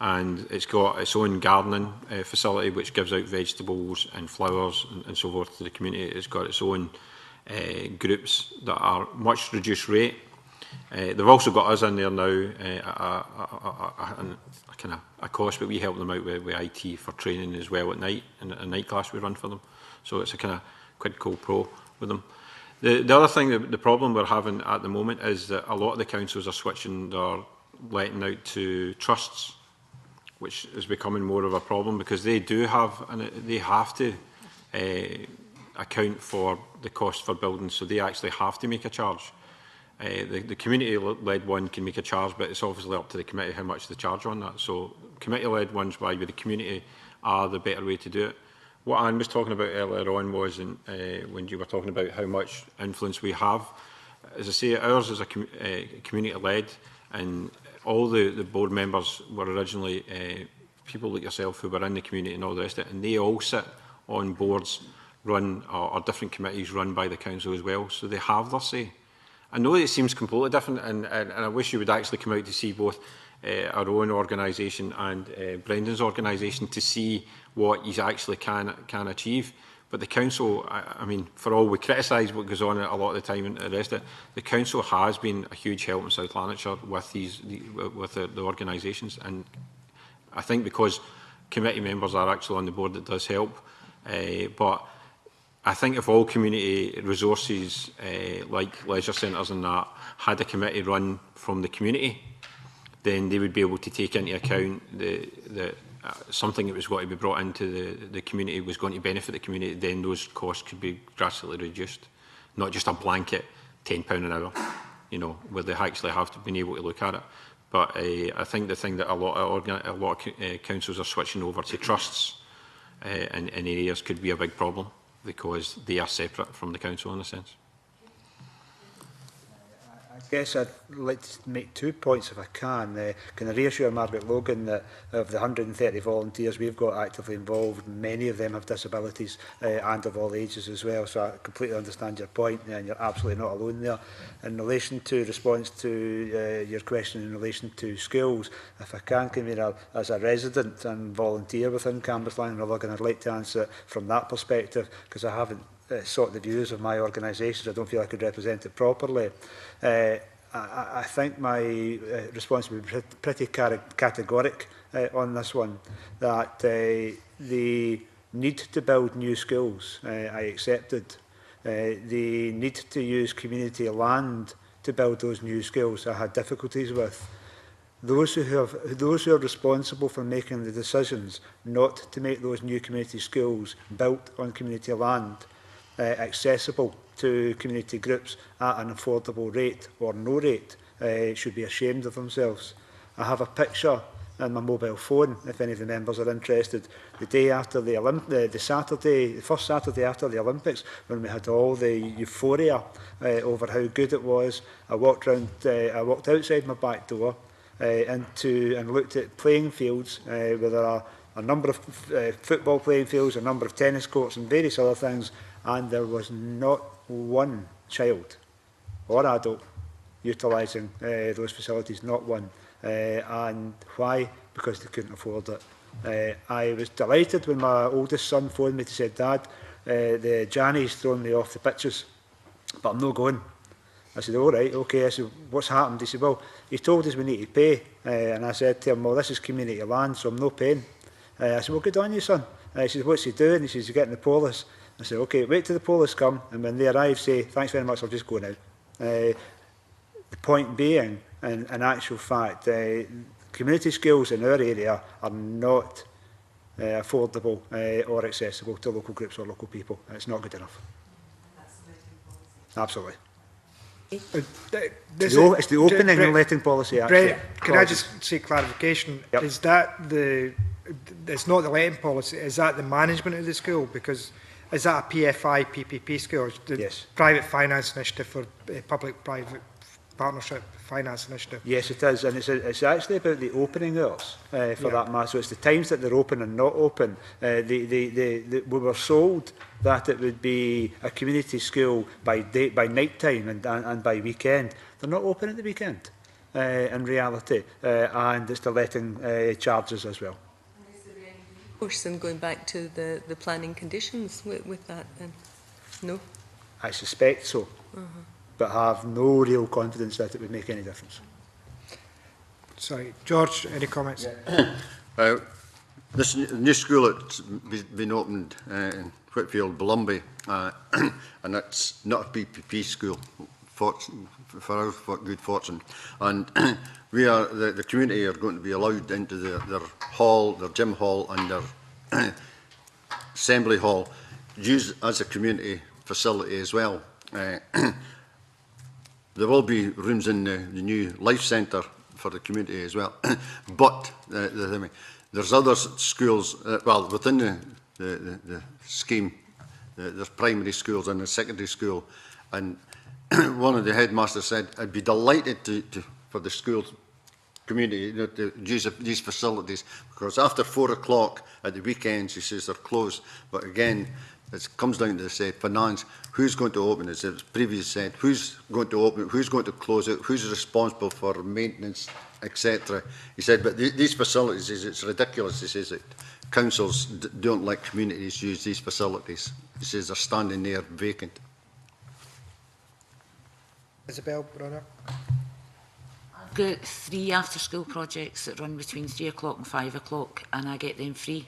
and it's got its own gardening facility which gives out vegetables and flowers and so forth to the community. It's got its own groups that are much reduced rate. They've also got us in there now a cost, but we help them out with IT for training as well at night, and a night class we run for them. So it's a kind of quid pro quo with them. The other thing, the problem we're having at the moment is that a lot of the councils are switching their letting out to trusts, which is becoming more of a problem because they do have, and they have to account for the cost for buildings, so they actually have to make a charge. The community-led one can make a charge, but it's obviously up to the committee how much they charge on that. So committee-led ones, where the community are the better way to do it. What Anne was talking about earlier on was when you were talking about how much influence we have. As I say, ours is a community-led, and all the board members were originally people like yourself who were in the community and all the rest of it, and they all sit on boards run or different committees run by the council as well, so they have their say. I know it seems completely different, and I wish you would actually come out to see both our own organisation and Brendan's organisation to see what you actually can achieve. But the council, I mean, for all we criticise what goes on a lot of the time and the rest of it, the council has been a huge help in South Lanarkshire with the organisations, and I think because committee members are actually on the board, that does help. But I think if all community resources, like leisure centres and that, had a committee run from the community, then they would be able to take into account something that was going to be brought into the community was going to benefit the community, then those costs could be drastically reduced. Not just a blanket £10 an hour, you know, where they actually have to be able to look at it. But I think the thing that a lot of councils are switching over to trusts in areas could be a big problem, because they are separate from the council in a sense. I guess I'd like to make 2 points if I can. Can I reassure Margaret Logan that of the 130 volunteers we've got actively involved, many of them have disabilities and of all ages as well, so I completely understand your point, and you're absolutely not alone there. In relation to response to your question in relation to schools, if I can come in as a resident and volunteer within Cambuslang and Logan, I'd like to answer it from that perspective, because I haven't sought the views of my organisation, so I don't feel I could represent it properly. I think my response would be pretty categoric on this one, that the need to build new schools, I accepted. The need to use community land to build those new schools, I had difficulties with. Those who are responsible for making the decisions not to make those new community schools built on community land accessible to community groups at an affordable rate or no rate should be ashamed of themselves. I have a picture on my mobile phone, if any of the members are interested, the day after the first Saturday after the Olympics, when we had all the euphoria over how good it was. I walked outside my back door and looked at playing fields where there are a number of football playing fields, a number of tennis courts and various other things, and there was not one child or adult utilising those facilities, not one. And why? Because they couldn't afford it. I was delighted when my oldest son phoned me to say, "Dad, the Janny's thrown me off the pitches, but I'm not going." I said, "All right, okay." I said, "What's happened?" He said, "Well, he told us we need to pay." And I said to him, "Well, this is community land, so I'm not paying." I said, "Well, good on you, son." He said, "What's he doing?" He says, "He's getting the police." I said, "Okay, wait till the police come, and when they arrive, say, 'Thanks very much, I'll just go now.'" The point being, in actual fact, community schools in our area are not affordable or accessible to local groups or local people. It's not good enough. Absolutely. It's the opening and letting policy act. Can I just say clarification? Yep. Is that it's not the letting policy, is that the management of the school? Because is that a PFI, PPP school? Yes. Private Finance Initiative for Public-Private Partnership Finance Initiative? Yes, it is. And it's actually about the opening hours for that matter. So it's the times that they're open and not open. We were sold that it would be a community school by night time and by weekend. They're not open at the weekend. in reality, and it's the letting charges as well. Of course, and going back to the planning conditions with that, then no. I suspect so, but I have no real confidence that it would make any difference. Sorry, George, any comments? Yeah. This new school that's been opened in Whitfield, Blumby, and it's not a PPP school, for our good fortune. And we are the community are going to be allowed into their hall, their gym hall, and their assembly hall, used as a community facility as well. There will be rooms in the new life centre for the community as well, but there's other schools, well, within the scheme, there's primary schools and a secondary school, and one of the headmasters said, I'd be delighted for the school community to use these facilities, because after 4 o'clock at the weekends, he says they're closed. But again, it comes down to say finance. Who's going to open it? As it previously said, who's going to open it? Who's going to close it? Who's responsible for maintenance, etc. He said, but these facilities, it's ridiculous. He says that councils don't let communities use these facilities. He says they're standing there vacant. Isabel, brother. I've got 3 after-school projects that run between 3 o'clock and 5 o'clock, and I get them free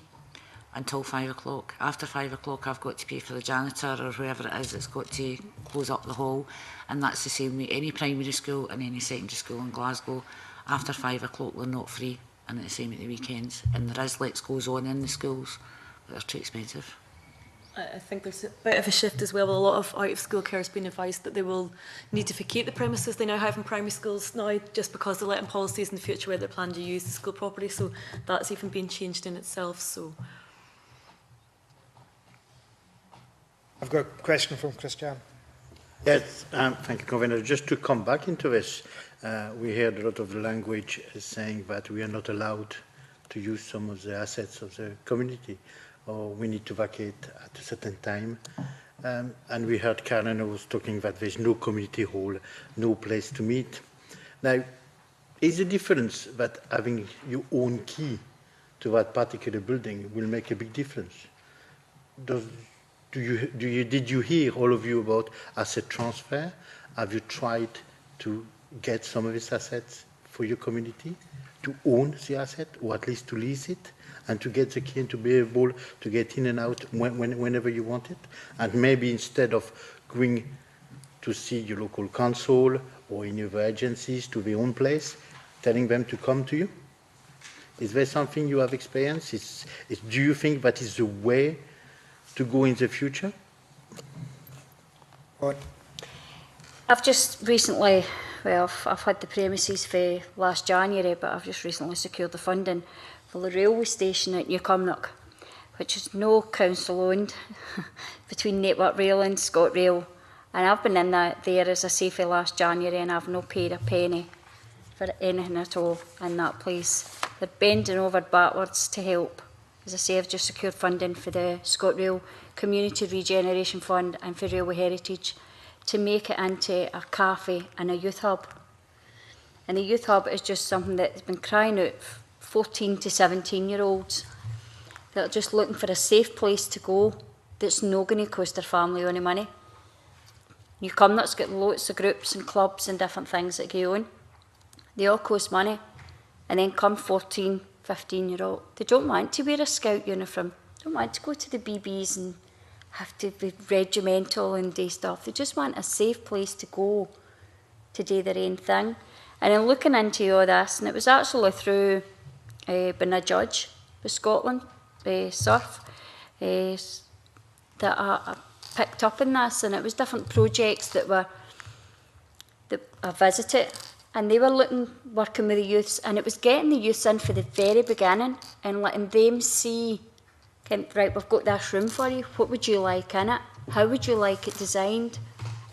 until 5 o'clock. After 5 o'clock, I've got to pay for the janitor or whoever it is that's got to close up the hall, and that's the same with any primary school and any secondary school in Glasgow. After 5 o'clock, they're not free, and it's the same at the weekends. And there is Let's Goes on in the schools, but they're too expensive. I think there's a bit of a shift as well. A lot of out-of-school care has been advised that they will need to vacate the premises they now have in primary schools now, just because they're letting policies in the future where they're planning to use the school property. So that's even been changed in itself. So I've got a question from Christian. Yes, thank you, Convener. Just to come back into this, we heard a lot of the language saying that we are not allowed to use some of the assets of the community, or we need to vacate at a certain time. And we heard Karen was talking that there's no community hall, no place to meet. Now, is the difference that having your own key to that particular building will make a big difference? Did you hear, all of you, about asset transfer? Have you tried to get some of these assets for your community, to own the asset, or at least to lease it, and to get the key and to be able to get in and out whenever you want it? And maybe instead of going to see your local council or any other agencies to their own place, telling them to come to you? Is there something you have experienced? Do you think that is the way to go in the future? I've just recently, well, I've had the premises for last January, but I've just recently secured the funding for the railway station at New Cumnock, which is no council owned, between Network Rail and ScotRail. And I've been in there, as I say, for last January, and I've not paid a penny for anything at all in that place. They're bending over backwards to help. As I say, I've just secured funding for the ScotRail Community Regeneration Fund and for Railway Heritage to make it into a cafe and a youth hub. And the youth hub is just something that's been crying out, 14 to 17-year-olds that are just looking for a safe place to go that's not going to cost their family any money. New Cumnock's got lots of groups and clubs and different things that go on. They all cost money. And then come 14, 15-year-old, they don't want to wear a scout uniform, don't want to go to the BBs and have to be regimental and do stuff. They just want a safe place to go to do their own thing. And in looking into all this, and it was actually through being a judge with Scotland, Surf, that I picked up in this, and it was different projects that I visited. And they were working with the youths, and it was getting the youths in for the very beginning and letting them see, right, we've got this room for you, what would you like in it? How would you like it designed?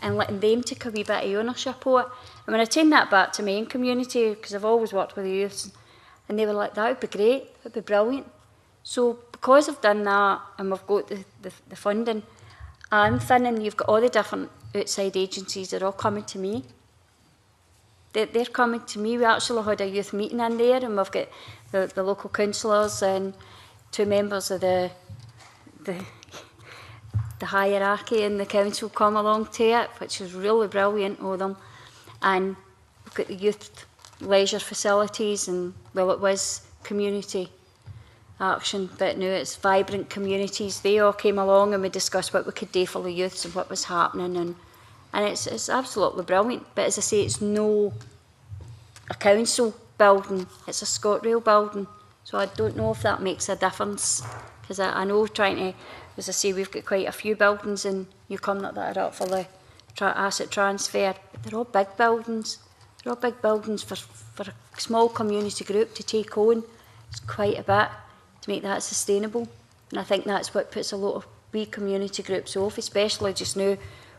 And letting them take a wee bit of ownership of it. And when I turned that back to my own community, because I've always worked with the youths, and they were like, that would be great, that would be brilliant. So because I've done that, and we've got the funding, I'm thinking you've got all the different outside agencies that are all coming to me. they're coming to me. We actually had a youth meeting in there, and we've got the local councillors and 2 members of the hierarchy in the council come along to it, which is really brilliant of them. And we've got the youth leisure facilities, and well, it was community action, but now it's vibrant communities. They all came along and we discussed what we could do for the youths and what was happening, and it's absolutely brilliant. But as I say, it's no a council building, it's a ScotRail building, so I don't know if that makes a difference, because I know trying to, as I say, we've got quite a few buildings in Newcombe that are up for the asset transfer, but they're all big buildings. They're all big buildings for a small community group to take on. It's quite a bit to make that sustainable, and I think that's what puts a lot of wee community groups off, especially just now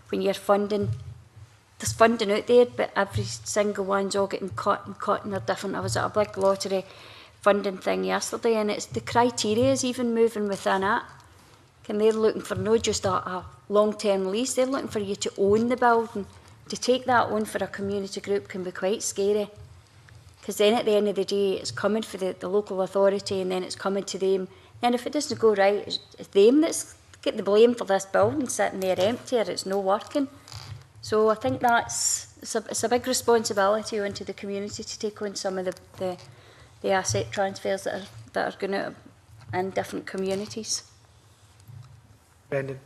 when you're funding. There's funding out there, but every single one's all getting cut, and they're different. I was at a big lottery funding thing yesterday, and it's the criteria is even moving within it. And they're looking for not just a long-term lease, they're looking for you to own the building. To take that on for a community group can be quite scary, because then at the end of the day it's coming for the local authority, and then it's coming to them, and if it doesn't go right, it's them that's get the blame for this building sitting there empty or it's not working. So I think it's a big responsibility onto the community to take on some of the asset transfers that are going out in different communities. Brendan.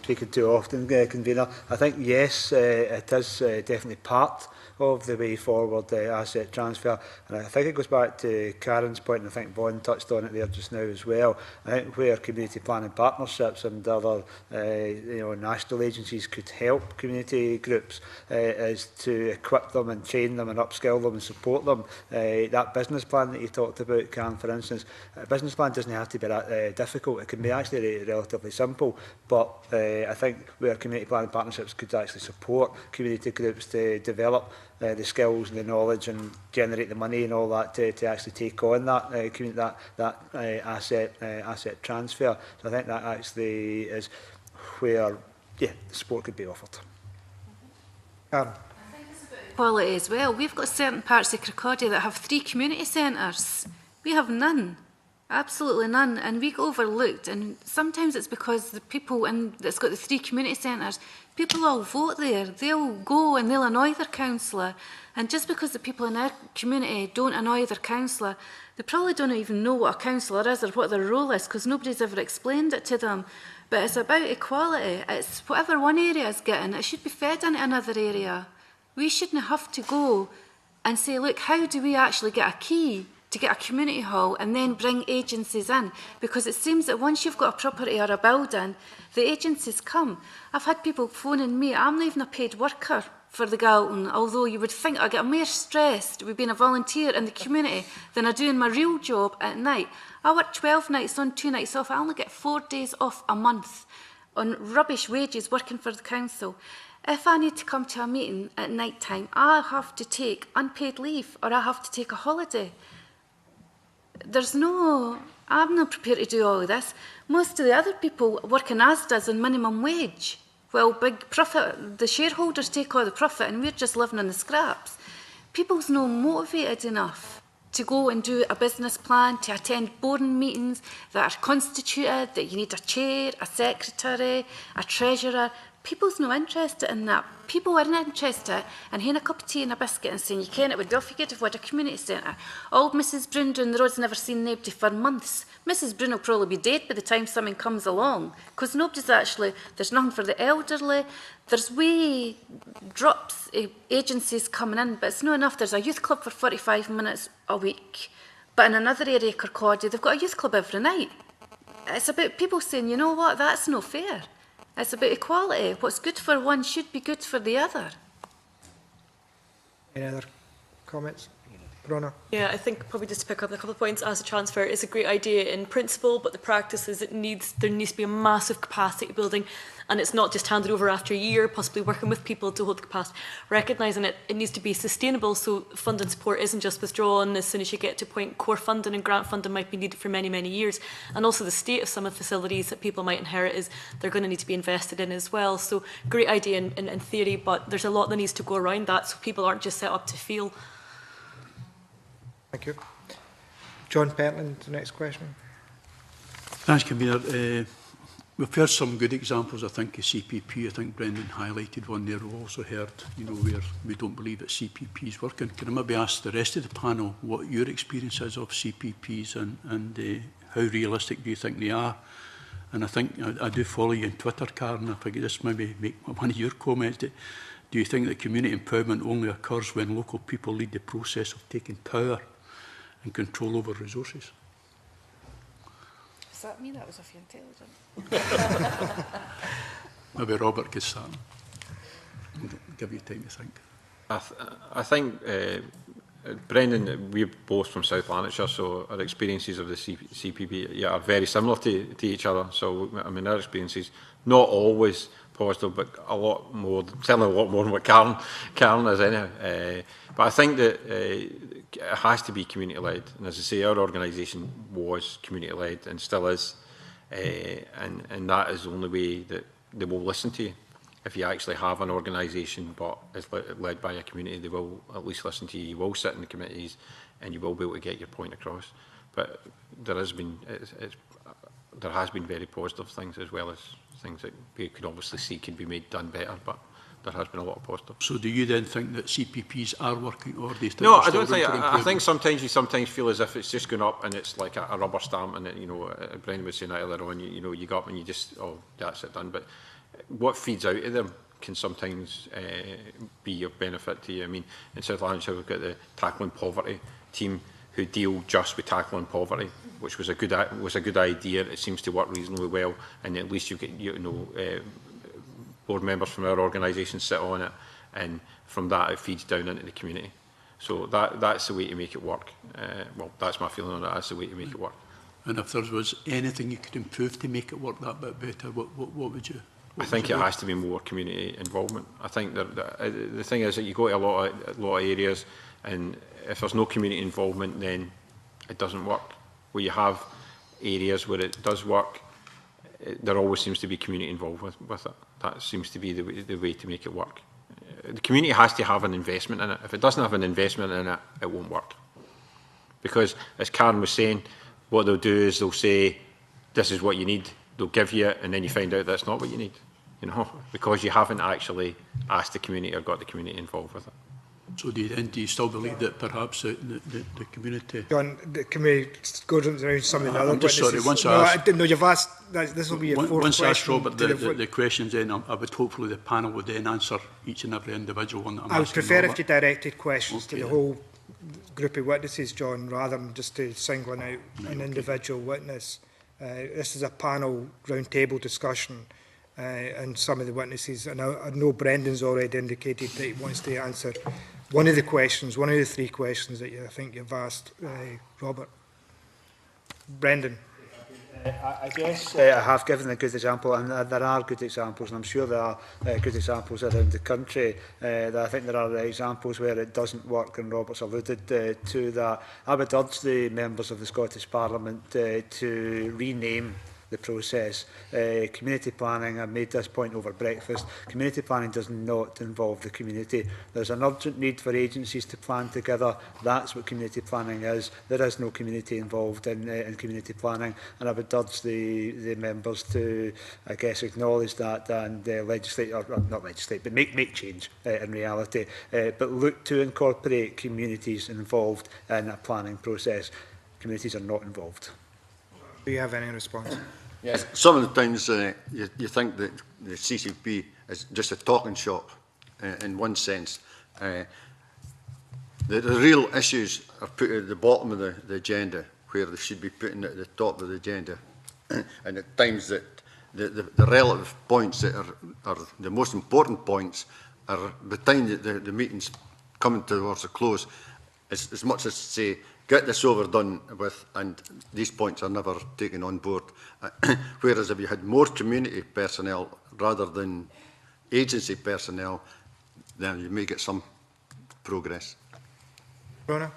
Speaking too often, convener. I think yes, it is definitely part of the way forward, asset transfer, and I think it goes back to Karen's point, and I think Vaughan touched on it there just now as well. I think where community planning partnerships and other national agencies could help community groups is to equip them and train them and upskill them and support them. That business plan that you talked about, Karen, for instance, a business plan doesn't have to be that difficult. It can be actually relatively simple, but I think where community planning partnerships could actually support community groups to develop the skills and the knowledge and generate the money and all that to actually take on that asset transfer. So I think that actually is where the support could be offered. Karen. Quality as well. We've got certain parts of Kirkcaldy that have 3 community centres. We have none. Absolutely none, and we get overlooked, and sometimes it's because the people that's got the 3 community centres, people all vote there. They'll go and they'll annoy their councillor, and just because the people in our community don't annoy their councillor, they probably don't even know what a councillor is or what their role is, because nobody's ever explained it to them. But it's about equality. It's whatever one area is getting, it should be fed into another area. We shouldn't have to go and say, look, how do we actually get a key to get a community hall and then bring agencies in? Because it seems that once you've got a property or a building, the agencies come. I've had people phoning me, I'm not even a paid worker for the Galton, although you would think I get more stressed with being a volunteer in the community than I do in my real job at night. I work 12 nights on, 2 nights off. I only get 4 days off a month on rubbish wages working for the council. If I need to come to a meeting at night time, I have to take unpaid leave or I have to take a holiday. I'm not prepared to do all of this. Most of the other people work in Asda's on minimum wage. Well, big profit, the shareholders take all the profit and we're just living on the scraps. People's not motivated enough to go and do a business plan, to attend board meetings that are constituted, that you need a chair, a secretary, a treasurer. People's not interested in that. People aren't interested in having a cup of tea and a biscuit and saying, you ken it would be off you get if we had a community centre. Old Mrs Brune down the road's never seen nobody for months. Mrs Brune will probably be dead by the time something comes along, because there's nothing for the elderly. There's wee drops of agencies coming in, but it's not enough. There's a youth club for 45 minutes a week, but in another area of Kirkcaldy, they've got a youth club every night. It's about people saying, you know what, that's no fair. It's about equality. What's good for one should be good for the other. Any other comments? Rona? Yeah, I think probably just to pick up a couple of points, asset transfer is a great idea in principle, but the practice is there needs to be a massive capacity building, and it's not just handed over after a year, possibly working with people to hold the capacity, recognising it needs to be sustainable, so funding support isn't just withdrawn as soon as you get to a point. Core funding and grant funding might be needed for many, many years, and also the state of some of the facilities that people might inherit is they're going to need to be invested in as well. So great idea in theory, but there's a lot that needs to go around that, so people aren't just set up to fail. Thank you. John Pentland, the next question. Thanks, Convener. We've heard some good examples, I think, of CPP. I think Brendan highlighted one there. We've also heard, where we don't believe that CPP is working. Can I maybe ask the rest of the panel what your experience is of CPPs and how realistic do you think they are? And I think, I do follow you on Twitter, Karen. If I could just maybe make one of your comments. Do you think that community empowerment only occurs when local people lead the process of taking power and control over resources? Is that me? That was if you're intelligent. Maybe Robert could start. Give you time to think. I think, Brendan, we're both from South Lanarkshire, so our experiences of the CPP are very similar to each other. So, I mean, our experiences, not always positive, but a lot more, certainly a lot more than what Karen is anyhow. But I think that it has to be community-led. And as I say, our organisation was community-led and still is. And that is the only way that they will listen to you. If you actually have an organisation but is led by a community, they will at least listen to you. You will sit in the committees and you will be able to get your point across. But there has been very positive things as well as things that we could obviously see could be done better, but there has been a lot of positive. So do you then think that CPPs are working, or do you think? No, I don't think. I think sometimes you feel as if it's just going up and it's like a rubber stamp, and Brendan was saying that earlier on. You go up and you just, oh, that's it done. But what feeds out of them can sometimes be of benefit to you. I mean, in South Lanarkshire we've got the Tackling Poverty team who deal just with tackling poverty, which was a good idea. It seems to work reasonably well, and at least you get board members from our organisation sit on it, and from that it feeds down into the community. So that's the way to make it work. Well, that's my feeling on it. That's the way to make it work. And if there was anything you could improve to make it work that bit better, what would you? I think it has to be more community involvement. I think that the thing is that you go to a lot of areas, and if there's no community involvement, then it doesn't work. Where you have areas where it does work, there always seems to be community involved with it. That seems to be the way to make it work. The community has to have an investment in it. If it doesn't have an investment in it, it won't work. Because, as Karen was saying, what they'll do is they'll say, this is what you need, they'll give you it, and then you find out that's not what you need, because you haven't actually asked the community or got the community involved with it. So do you still believe that perhaps the community... John, can we go around some of the other I'm just witnesses? sorry, No, you've asked, this will be your fourth question. question. Once I ask Robert the questions, then I would hopefully the panel would then answer each and every individual one that I'm asking. I would prefer Robert. if you directed questions to the whole group of witnesses, John, rather than just to singling out an individual witness. This is a panel round-table discussion, and some of the witnesses, and I know Brendan's already indicated that he wants to answer one of the three questions that I think you've asked, Robert. Brendan. I guess I have given a good example, and there are good examples, and I'm sure there are good examples around the country. I think there are examples where it doesn't work, and Robert's alluded to that. I would urge the members of the Scottish Parliament to rename the process. Community planning, I made this point over breakfast, community planning does not involve the community. There's an urgent need for agencies to plan together. That's what community planning is. There is no community involved in community planning, and I would urge the members to, I guess, acknowledge that and legislate, or not legislate, but make change in reality. But look to incorporate communities involved in a planning process. Communities are not involved. Do you have any response? Yes. Some of the times you think that the CCP is just a talking shop in one sense. The real issues are put at the bottom of the agenda, where they should be put at the top of the agenda. And at times that the relative points that are the most important points are the time that the meeting's coming towards a close. as much as say, get this overdone with, and these points are never taken on board. Whereas if you had more community personnel rather than agency personnel, then you may get some progress. Rona?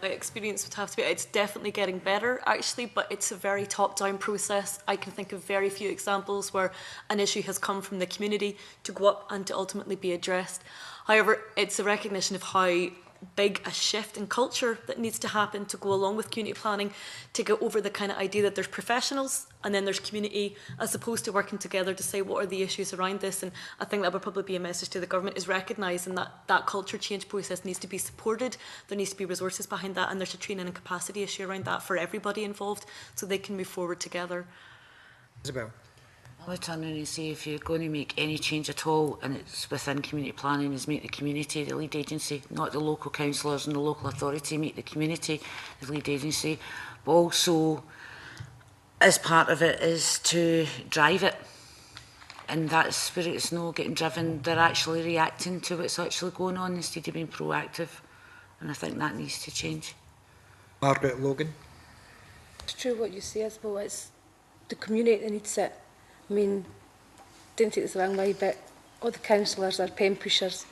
My experience would have to be, it's definitely getting better actually, but it's a very top-down process. I can think of very few examples where an issue has come from the community to go up and to ultimately be addressed. However, it's a recognition of how big a shift in culture that needs to happen to go along with community planning, to get over the kind of idea that there's professionals and then there's community, as opposed to working together to say what are the issues around this. And I think that would probably be a message to the government, is recognising that that culture change process needs to be supported, there needs to be resources behind that, and there's a training and capacity issue around that for everybody involved so they can move forward together. Isabel? I would turn around and say, if you're going to make any change at all and it's within community planning, is make the community the lead agency, not the local councillors and the local authority, make the community the lead agency. But also, as part of it, is to drive it. And that's where it's not getting driven, they're actually reacting to what's actually going on instead of being proactive. And I think that needs to change. Margaret Logan? It's true what you say, Isabel, it's the community that needs it. I mean, don't take this the wrong way, but all the councillors are pen pushers.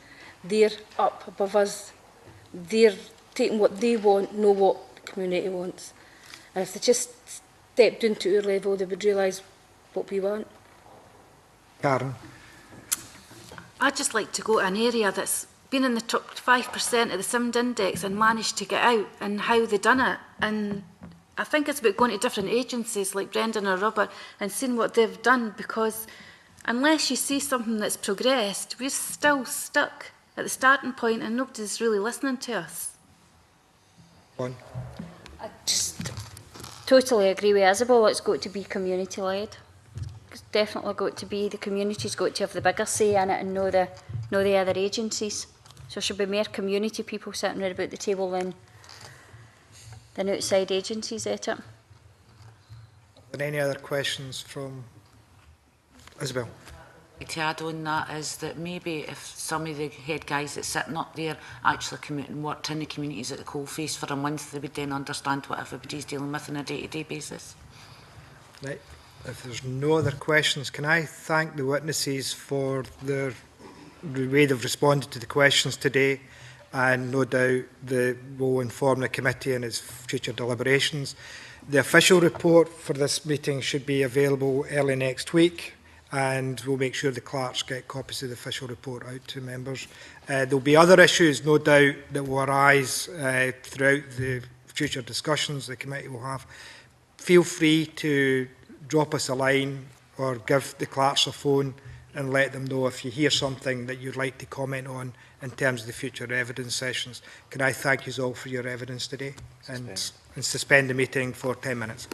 They're up above us. They're taking what they want, know what the community wants. And if they just stepped into our level, they would realise what we want. Karen? I'd just like to go to an area that's been in the top 5% of the SIMD index and managed to get out, and how they done it. And I think it's about going to different agencies like Brendan or Robert and seeing what they've done, because unless you see something that's progressed, we're still stuck at the starting point and nobody's really listening to us. I just totally agree with Isabel. It's got to be community led. It's definitely got to be, the community's got to have the bigger say in it and know the other agencies. So there should be more community people sitting around about the table than outside agencies at it. Are there any other questions from Isabel? To add on that is that maybe if some of the head guys that's sitting up there actually come out and worked in the communities at the coalface for a month, they would then understand what everybody's dealing with on a day-to-day basis. Right. If there's no other questions, can I thank the witnesses for the way they've responded to the questions today, and no doubt will inform the committee in its future deliberations. The official report for this meeting should be available early next week, and we'll make sure the clerks get copies of the official report out to members. There'll be other issues, no doubt, that will arise throughout the future discussions the committee will have. Feel free to drop us a line or give the clerks a phone and let them know if you hear something that you'd like to comment on in terms of the future evidence sessions. Can I thank you all for your evidence today and suspend the meeting for 10 minutes.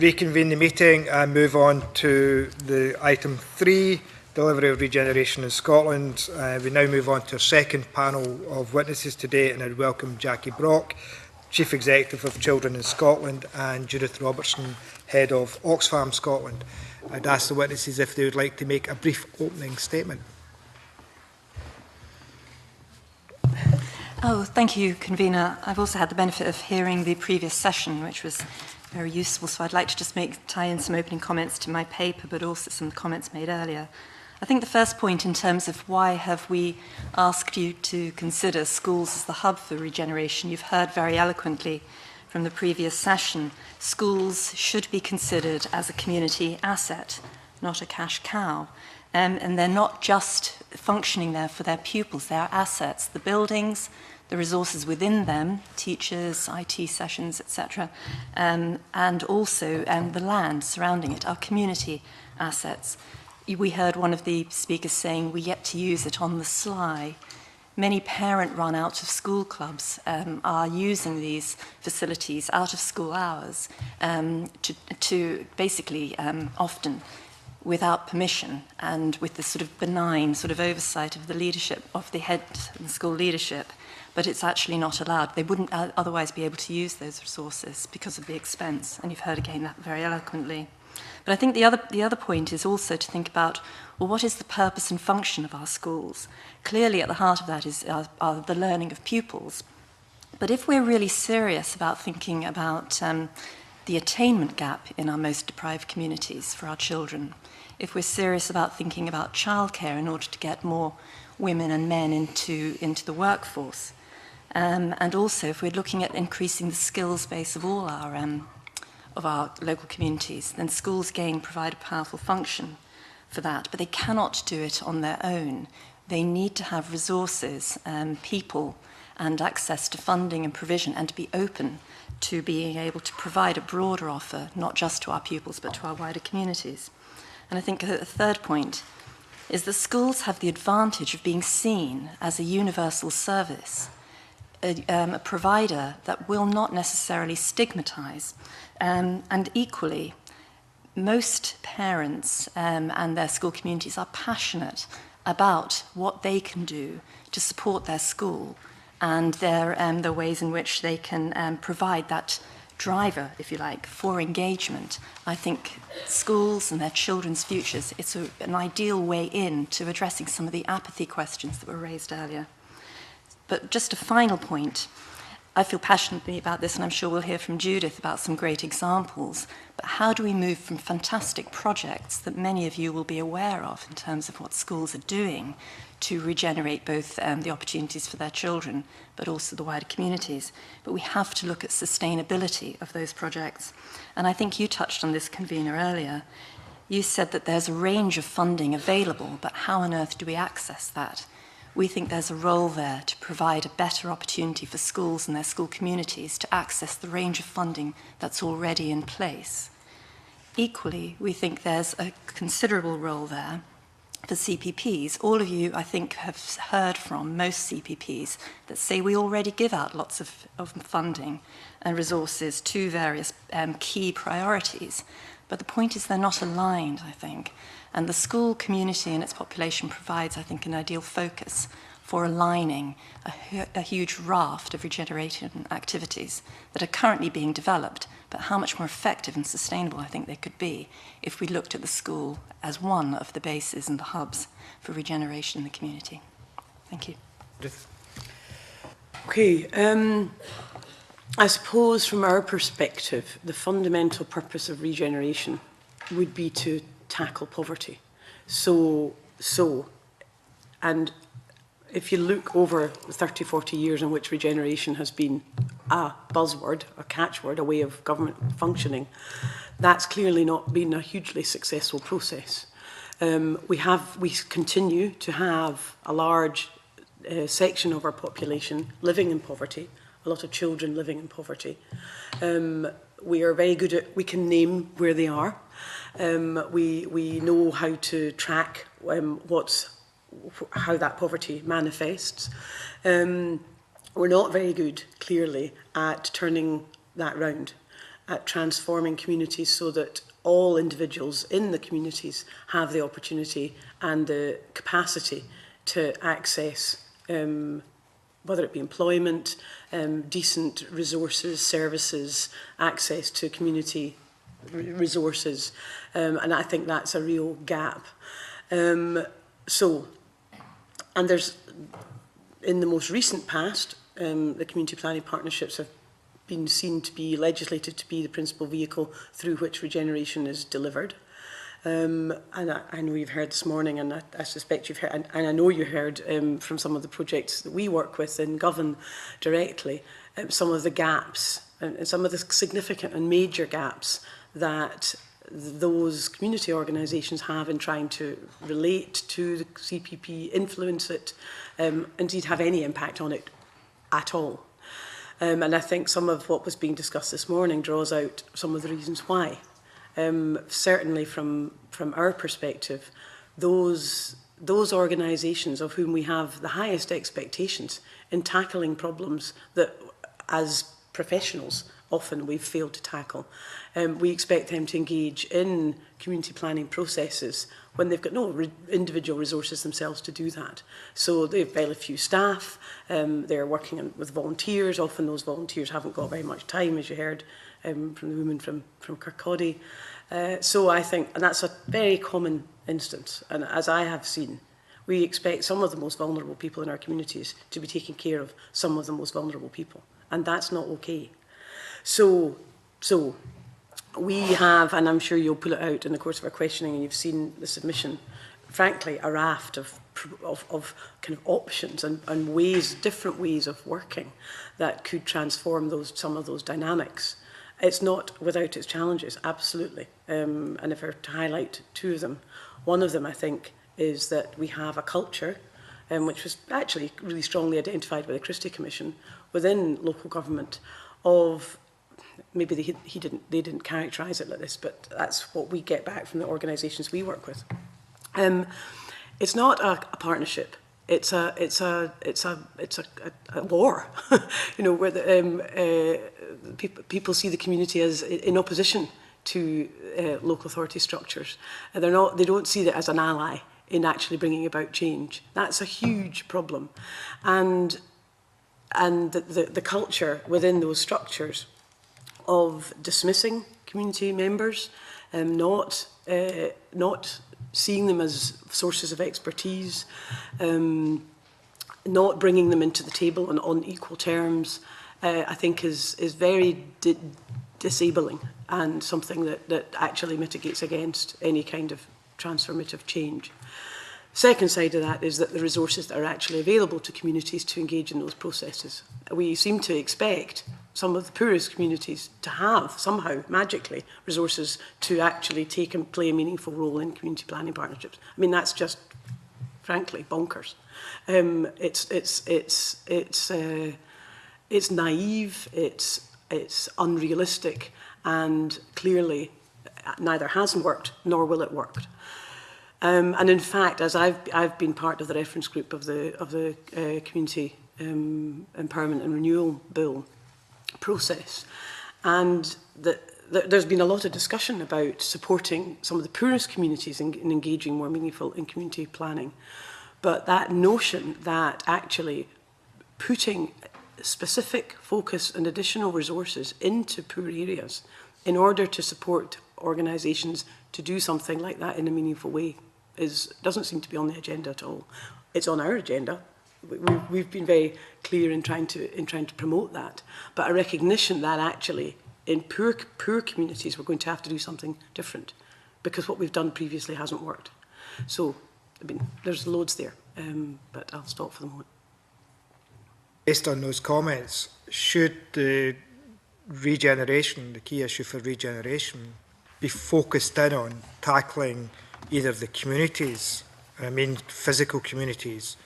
Reconvene the meeting and move on to the item 3, delivery of regeneration in Scotland. We now move on to our second panel of witnesses today, and I'd welcome Jackie Brock, Chief Executive of Children in Scotland, and Judith Robertson, Head of Oxfam Scotland. I'd ask the witnesses if they would like to make a brief opening statement. Oh, thank you, Convener. I've also had the benefit of hearing the previous session, which was very useful, so I'd like to just tie in some opening comments to my paper, but also some comments made earlier. I think the first point in terms of why have we asked you to consider schools as the hub for regeneration, you've heard very eloquently from the previous session. Schools should be considered as a community asset, not a cash cow. And they're not just functioning there for their pupils, they are assets. The buildings, the resources within them, teachers, IT sessions, etc., and also the land surrounding it, are community assets. We heard one of the speakers saying we yet to use it on the sly. Many parent-run out-of-school clubs are using these facilities out of school hours to basically often without permission and with the sort of benign sort of oversight of the leadership, of the head and school leadership, but it's actually not allowed. They wouldn't otherwise be able to use those resources because of the expense, and you've heard again that very eloquently. But I think the other point is also to think about, well, what is the purpose and function of our schools? Clearly at the heart of that is are the learning of pupils. But if we're really serious about thinking about the attainment gap in our most deprived communities for our children, if we're serious about thinking about childcare in order to get more women and men into the workforce, and also if we're looking at increasing the skills base of all our local communities, then schools again provide a powerful function for that, but they cannot do it on their own. They need to have resources, people, and access to funding and provision, and to be open to being able to provide a broader offer, not just to our pupils, but to our wider communities. And I think a third point is that schools have the advantage of being seen as a universal service, a provider that will not necessarily stigmatise. And equally, most parents and their school communities are passionate about what they can do to support their school and the ways in which they can provide that driver, if you like, for engagement. I think schools and their children's futures, it's an ideal way in to addressing some of the apathy questions that were raised earlier. But just a final point, I feel passionately about this, and I'm sure we'll hear from Judith about some great examples, but how do we move from fantastic projects that many of you will be aware of in terms of what schools are doing to regenerate both the opportunities for their children, but also the wider communities. But we have to look at sustainability of those projects. And I think you touched on this, Convener, earlier. You said that there's a range of funding available, but how on earth do we access that? We think there's a role there to provide a better opportunity for schools and their school communities to access the range of funding that's already in place. Equally, we think there's a considerable role there for CPPs. All of you, I think, have heard from most CPPs that say we already give out lots of funding and resources to various key priorities. But the point is they're not aligned, I think. And the school community and its population provides, I think, an ideal focus for aligning a huge raft of regeneration activities that are currently being developed, but how much more effective and sustainable I think they could be if we looked at the school as one of the bases and the hubs for regeneration in the community. Thank you. Okay, I suppose from our perspective, the fundamental purpose of regeneration would be to tackle poverty. And if you look over the 30, 40 years in which regeneration has been a buzzword, a catchword, a way of government functioning, that's clearly not been a hugely successful process. We continue to have a large section of our population living in poverty, a lot of children living in poverty. We are very good at, we can name where they are. We know how to track how that poverty manifests. We're not very good, clearly, at turning that round. at transforming communities so that all individuals in the communities have the opportunity and the capacity to access whether it be employment, decent resources, services, access to community resources. And I think that's a real gap. And there's, in the most recent past, the community planning partnerships have been seen to be legislated to be the principal vehicle through which regeneration is delivered. And I know you've heard this morning, and I suspect you've heard, and I know you heard from some of the projects that we work with in Govan directly, some of the gaps and some of the significant and major gaps that those community organisations have in trying to relate to the CPP, influence it, indeed have any impact on it at all. And I think some of what was being discussed this morning draws out some of the reasons why. Certainly from our perspective, those organisations of whom we have the highest expectations in tackling problems that as professionals often we've failed to tackle, we expect them to engage in community planning processes when they've got no individual resources themselves to do that. So they have very few staff, they're working with volunteers, often those volunteers haven't got very much time, as you heard from the woman from Kirkcaldy. So I think, and that's a very common instance, and as I have seen, we expect some of the most vulnerable people in our communities to be taking care of some of the most vulnerable people, and that's not okay. So we have, and I'm sure you'll pull it out in the course of our questioning, and you've seen the submission, frankly, a raft of kind of options and ways, different ways of working that could transform some of those dynamics. It's not without its challenges, absolutely. And if I were to highlight two of them, one of them, I think, is that we have a culture, which was actually really strongly identified by the Christie Commission within local government, of maybe they didn't characterise it like this, but that's what we get back from the organisations we work with. It's not a partnership. It's a war, you know, where the, people see the community as in opposition to local authority structures. And they don't see it as an ally in actually bringing about change. That's a huge problem, and the culture within those structures of dismissing community members, not seeing them as sources of expertise, not bringing them into the table on equal terms, I think is very disabling, and something that actually mitigates against any kind of transformative change. Second side of that is that the resources that are actually available to communities to engage in those processes. We seem to expect some of the poorest communities to have, somehow, magically, resources to actually take and play a meaningful role in community planning partnerships. I mean, that's just, frankly, bonkers. It's naive, it's unrealistic, and clearly neither hasn't worked nor will it work. And in fact, as I've been part of the reference group of the Community Empowerment and Renewal Bill process, and there's been a lot of discussion about supporting some of the poorest communities in engaging more meaningful in community planning. But that notion that actually putting specific focus and additional resources into poor areas in order to support organisations to do something like that in a meaningful way doesn't seem to be on the agenda at all. It's on our agenda. We've been very clear in trying to promote that, but a recognition that actually in poor communities we're going to have to do something different, because what we've done previously hasn't worked. So, I mean, there's loads there, but I'll stop for the moment. Based on those comments, should the regeneration, the key issue for regeneration, be focused in on tackling either the communities, I mean physical communities,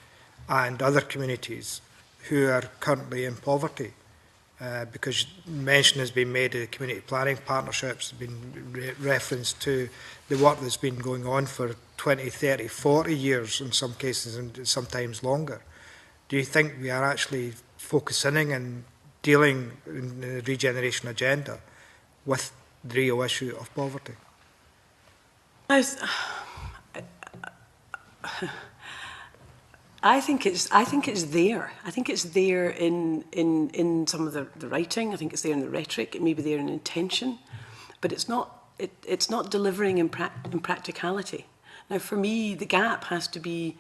and other communities who are currently in poverty? Because mention has been made of community planning partnerships, has been reference to the work that's been going on for 20, 30, 40 years in some cases, and sometimes longer. Do you think we are actually focusing and dealing in the regeneration agenda with the real issue of poverty? I think it's there. I think it's there in some of the writing. I think it's there in the rhetoric. It may be there in intention, but it's not delivering in practicality. Now, for me, the gap has to be,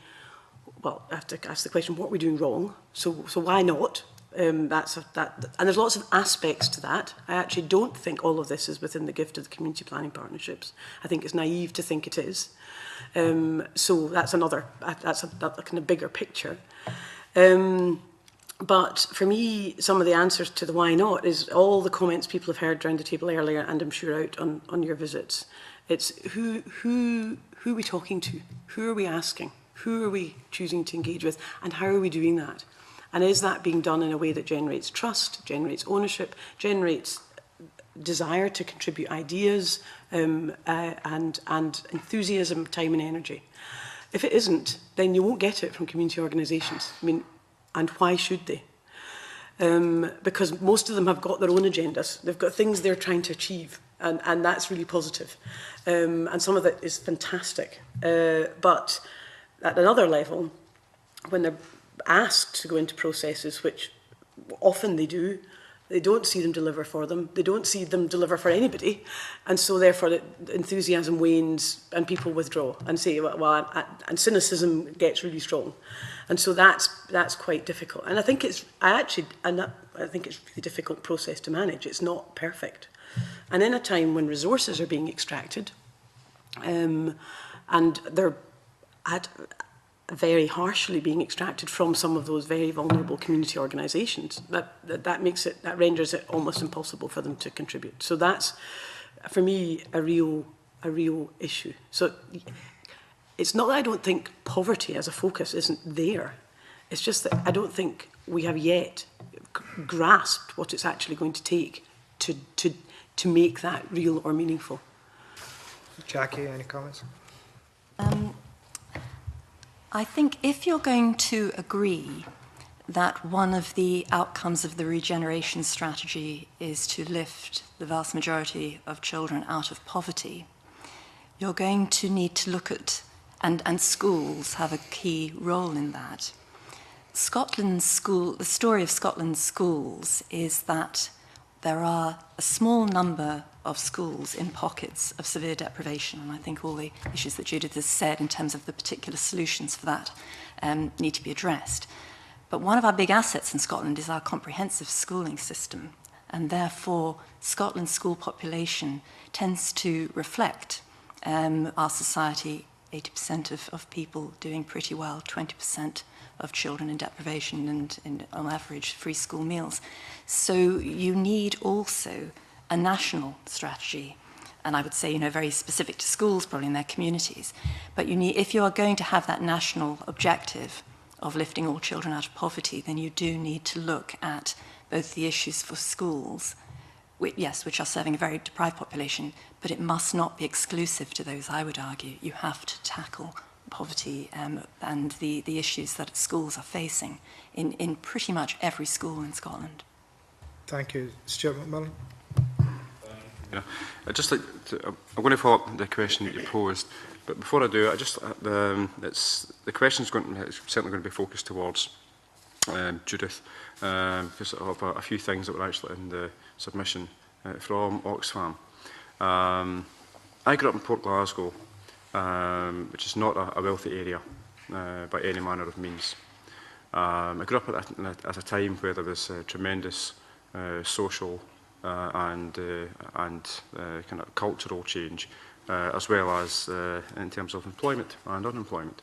well, I have to ask the question: what are we doing wrong? So why not? And there's lots of aspects to that. I actually don't think all of this is within the gift of the community planning partnerships. I think it's naive to think it is. So that's a kind of bigger picture. But for me, some of the answers to the why not is all the comments people have heard around the table earlier, and I'm sure out on your visits. It's who are we talking to? Who are we asking? Who are we choosing to engage with? And how are we doing that? And is that being done in a way that generates trust, generates ownership, generates desire to contribute ideas and enthusiasm, time and energy? If it isn't, then you won't get it from community organisations. I mean, and why should they? Because most of them have got their own agendas. They've got things they're trying to achieve, and that's really positive. And some of it is fantastic. But at another level, when they're asked to go into processes, which often they do, they don't see them deliver for them. They don't see them deliver for anybody. And so therefore the enthusiasm wanes and people withdraw and say, and cynicism gets really strong. And so that's quite difficult. And I think it's a really difficult process to manage. It's not perfect. And in a time when resources are being extracted, and they're very harshly being extracted from some of those very vulnerable community organisations, that renders it almost impossible for them to contribute. So that's, for me, a real issue. So it's not that I don't think poverty as a focus isn't there. It's just that I don't think we have yet grasped what it's actually going to take to make that real or meaningful. Jackie, any comments? I think if you're going to agree that one of the outcomes of the regeneration strategy is to lift the vast majority of children out of poverty, you're going to need to look at, and schools have a key role in that. The story of Scotland's schools is that there are a small number of schools in pockets of severe deprivation, and I think all the issues that Judith has said in terms of the particular solutions for that need to be addressed. But one of our big assets in Scotland is our comprehensive schooling system, and therefore Scotland's school population tends to reflect our society. 80% of people doing pretty well, 20% of children in deprivation and on average free school meals. So you need also a national strategy, and I would say, very specific to schools, probably in their communities. But you need, if you are going to have that national objective of lifting all children out of poverty, then you do need to look at both the issues for schools, which are serving a very deprived population, but it must not be exclusive to those, I would argue. You have to tackle poverty and the issues that schools are facing in pretty much every school in Scotland. Thank you. Stuart McMillan. Yeah, I'd just like to, I'm going to follow up the question that you posed, but before I do, the question's certainly going to be focused towards Judith, because of a few things that were actually in the submission from Oxfam. I grew up in Port Glasgow, which is not a wealthy area by any manner of means. I grew up at a time where there was tremendous social and kind of cultural change, as well as in terms of employment and unemployment.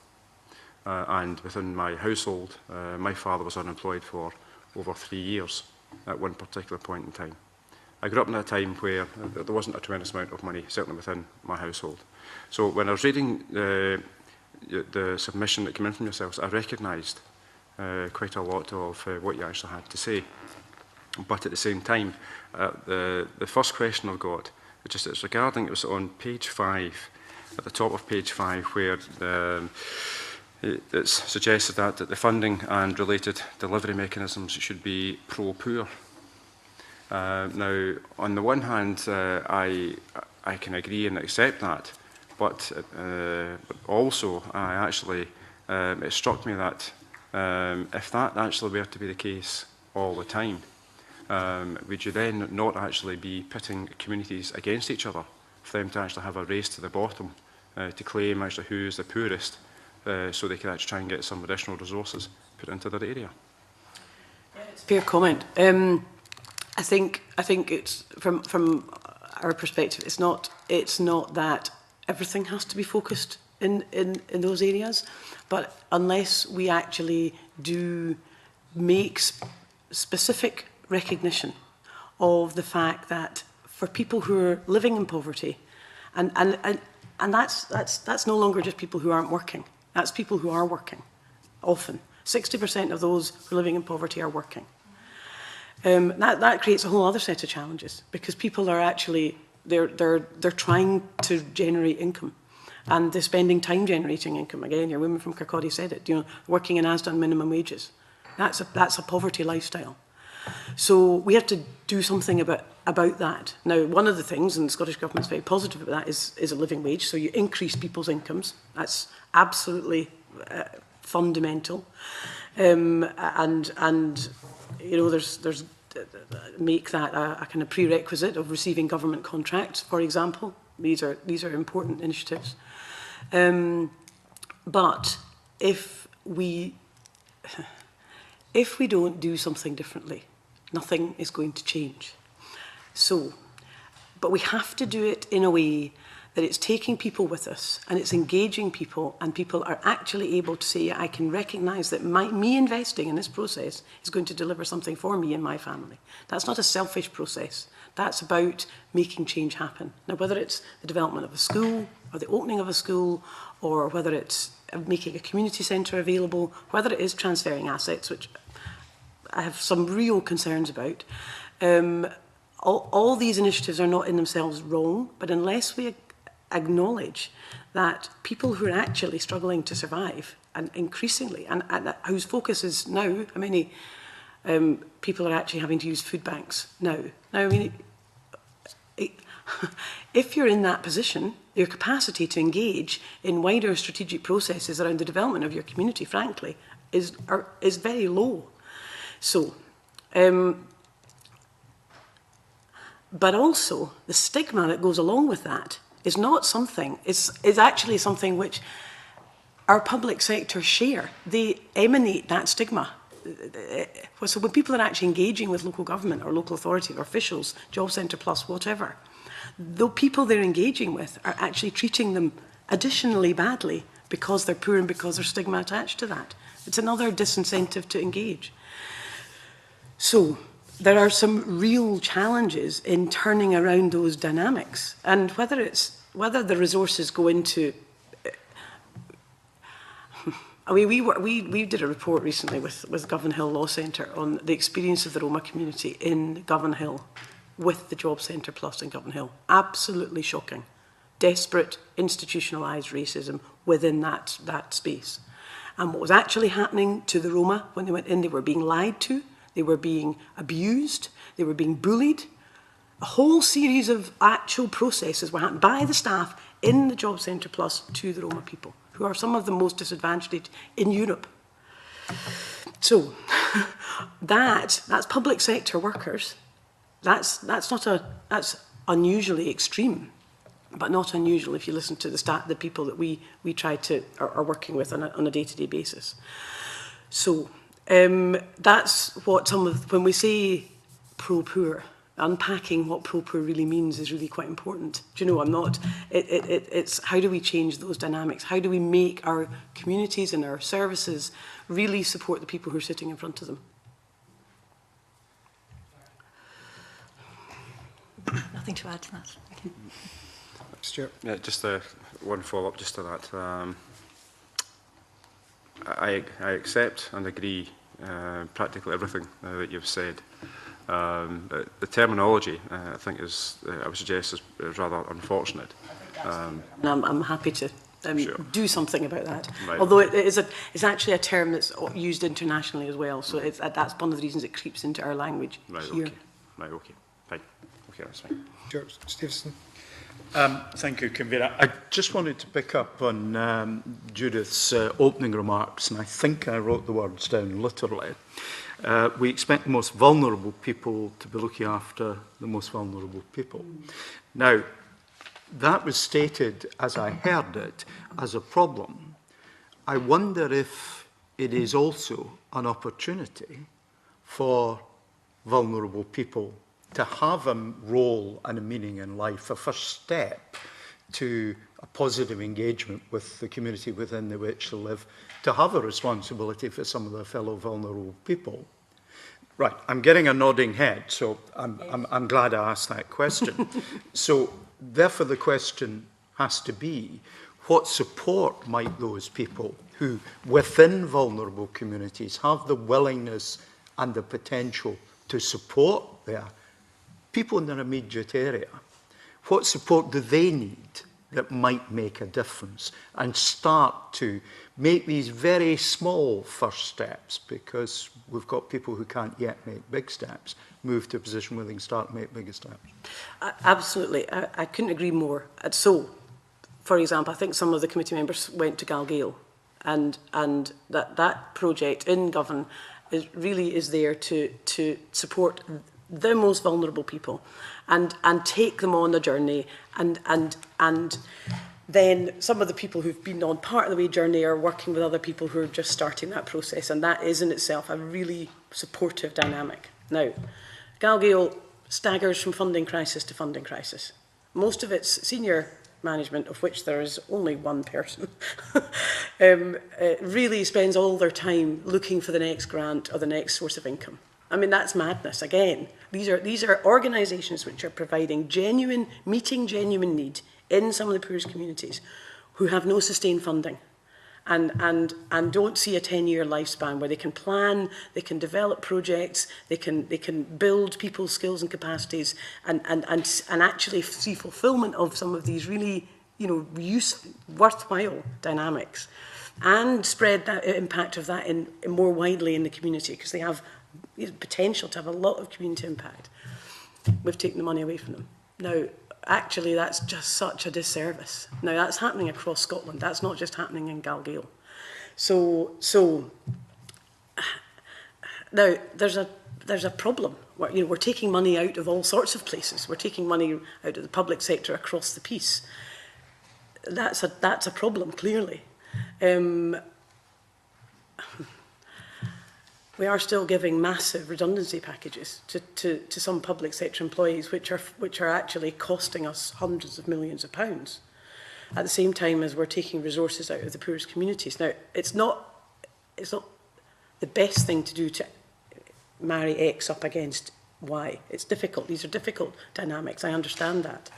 And within my household, my father was unemployed for over 3 years at one particular point in time. I grew up in a time where there wasn't a tremendous amount of money, certainly within my household. So when I was reading the submission that came in from yourselves, I recognised quite a lot of what you actually had to say. But at the same time, the first question I've got, it's regarding, it was on page 5, at the top of page 5, where it's suggested that the funding and related delivery mechanisms should be pro-poor. Now, on the one hand, I can agree and accept that, but also I actually, it struck me that if that actually were to be the case all the time, would you then not actually be pitting communities against each other for them to actually have a race to the bottom to claim actually who is the poorest so they can actually try and get some additional resources put into their area? Fair comment. I think it's from our perspective, it's not that everything has to be focused in those areas, but unless we actually do make specific recognition of the fact that for people who are living in poverty, and that's no longer just people who aren't working, that's people who are working. Often 60% of those who are living in poverty are working. That creates a whole other set of challenges, because people are actually they're trying to generate income, and they're spending time generating income. Again, your woman from Kirkcaldy said it. You know, working in ASDA on minimum wages. That's a poverty lifestyle. So we have to do something about that. Now, one of the things, and the Scottish Government's very positive about that, is a living wage. So you increase people's incomes. That's absolutely fundamental. And you know, there's make that a kind of prerequisite of receiving government contracts, for example. These are important initiatives. But if we don't do something differently, nothing is going to change. So, but we have to do it in a way that it's taking people with us, and it's engaging people, and people are actually able to say, I can recognise that me investing in this process is going to deliver something for me and my family. That's not a selfish process. That's about making change happen. Now, whether it's the development of a school, or the opening of a school, or whether it's making a community centre available, whether it is transferring assets, which I have some real concerns about, all these initiatives are not in themselves wrong, but unless we acknowledge that people who are actually struggling to survive, and increasingly, and whose focus is now, how many people are actually having to use food banks now? Now, I mean, if you're in that position, your capacity to engage in wider strategic processes around the development of your community, frankly, is very low. So, but also the stigma that goes along with that is not something, is actually something which our public sector share. They emanate that stigma. So when people are actually engaging with local government or local authority or officials, Job Centre Plus, whatever, the people they're engaging with are actually treating them additionally badly because they're poor and because there's stigma attached to that. It's another disincentive to engage. So there are some real challenges in turning around those dynamics, and whether the resources go into. I mean, we did a report recently with Govan Hill Law Centre on the experience of the Roma community in Govan Hill with the Job Centre Plus in Govan Hill. Absolutely shocking. Desperate, institutionalised racism within that space. And what was actually happening to the Roma when they went in, they were being lied to, they were being abused, they were being bullied. A whole series of actual processes were happening by the staff in the Job Centre Plus to the Roma people, who are some of the most disadvantaged in Europe. So that's public sector workers. That's unusually extreme, but not unusual if you listen to the people that we try to are working with on a day-to-day basis. So that's what when we say pro-poor, unpacking what pro-poor really means is really quite important. Do you know, it's how do we change those dynamics? How do we make our communities and our services really support the people who are sitting in front of them? Nothing to add to that. Okay. Stuart. Yeah, just one follow-up just to that. I accept and agree practically everything that you've said. The terminology, I think, I would suggest, is rather unfortunate. And I'm happy to sure. do something about that. Right, Although okay. it's actually a term that's used internationally as well. So that's one of the reasons it creeps into our language right, here. Okay. Right, okay, fine. Okay, that's fine. George Stevenson. Thank you, Convener. I just wanted to pick up on Judith's opening remarks, and I think I wrote the words down literally. We expect the most vulnerable people to be looking after the most vulnerable people. Now, that was stated, as I heard it, as a problem. I wonder if it is also an opportunity for vulnerable people to have a role and a meaning in life, a first step to a positive engagement with the community within which they live, to have a responsibility for some of their fellow vulnerable people. Right, I'm getting a nodding head, so I'm glad I asked that question. So therefore the question has to be, what support might those people who within vulnerable communities have the willingness and the potential to support their people in their immediate area, what support do they need that might make a difference and start to make these very small first steps, because we've got people who can't yet make big steps, move to a position where they can start to make bigger steps? Absolutely. I couldn't agree more. So, for example, I think some of the committee members went to Galgale, and that project in Govan really is there to support the most vulnerable people and take them on a journey, and then some of the people who've been on part of the way journey are working with other people who are just starting that process, and that is in itself a really supportive dynamic. Now, Galgale staggers from funding crisis to funding crisis. Most of its senior management, of which there is only one person, really spends all their time looking for the next grant or the next source of income. I mean, that's madness. Again, these are organisations which are providing meeting genuine need in some of the poorest communities who have no sustained funding and don't see a 10-year lifespan where they can plan, they can develop projects, they can build people's skills and capacities and actually see fulfilment of some of these really, worthwhile dynamics, and spread that impact of that in more widely in the community, because they have potential to have a lot of community impact. We've taken the money away from them. Now, actually, that's just such a disservice. Now, that's happening across Scotland. That's not just happening in Galgale. So now there's a problem. We're taking money out of all sorts of places. We're taking money out of the public sector across the piece. That's a problem, clearly. We are still giving massive redundancy packages to some public sector employees, which are actually costing us hundreds of millions of pounds, at the same time as we're taking resources out of the poorest communities. Now, it's not the best thing to do to marry X up against Y. It's difficult. These are difficult dynamics. I understand that.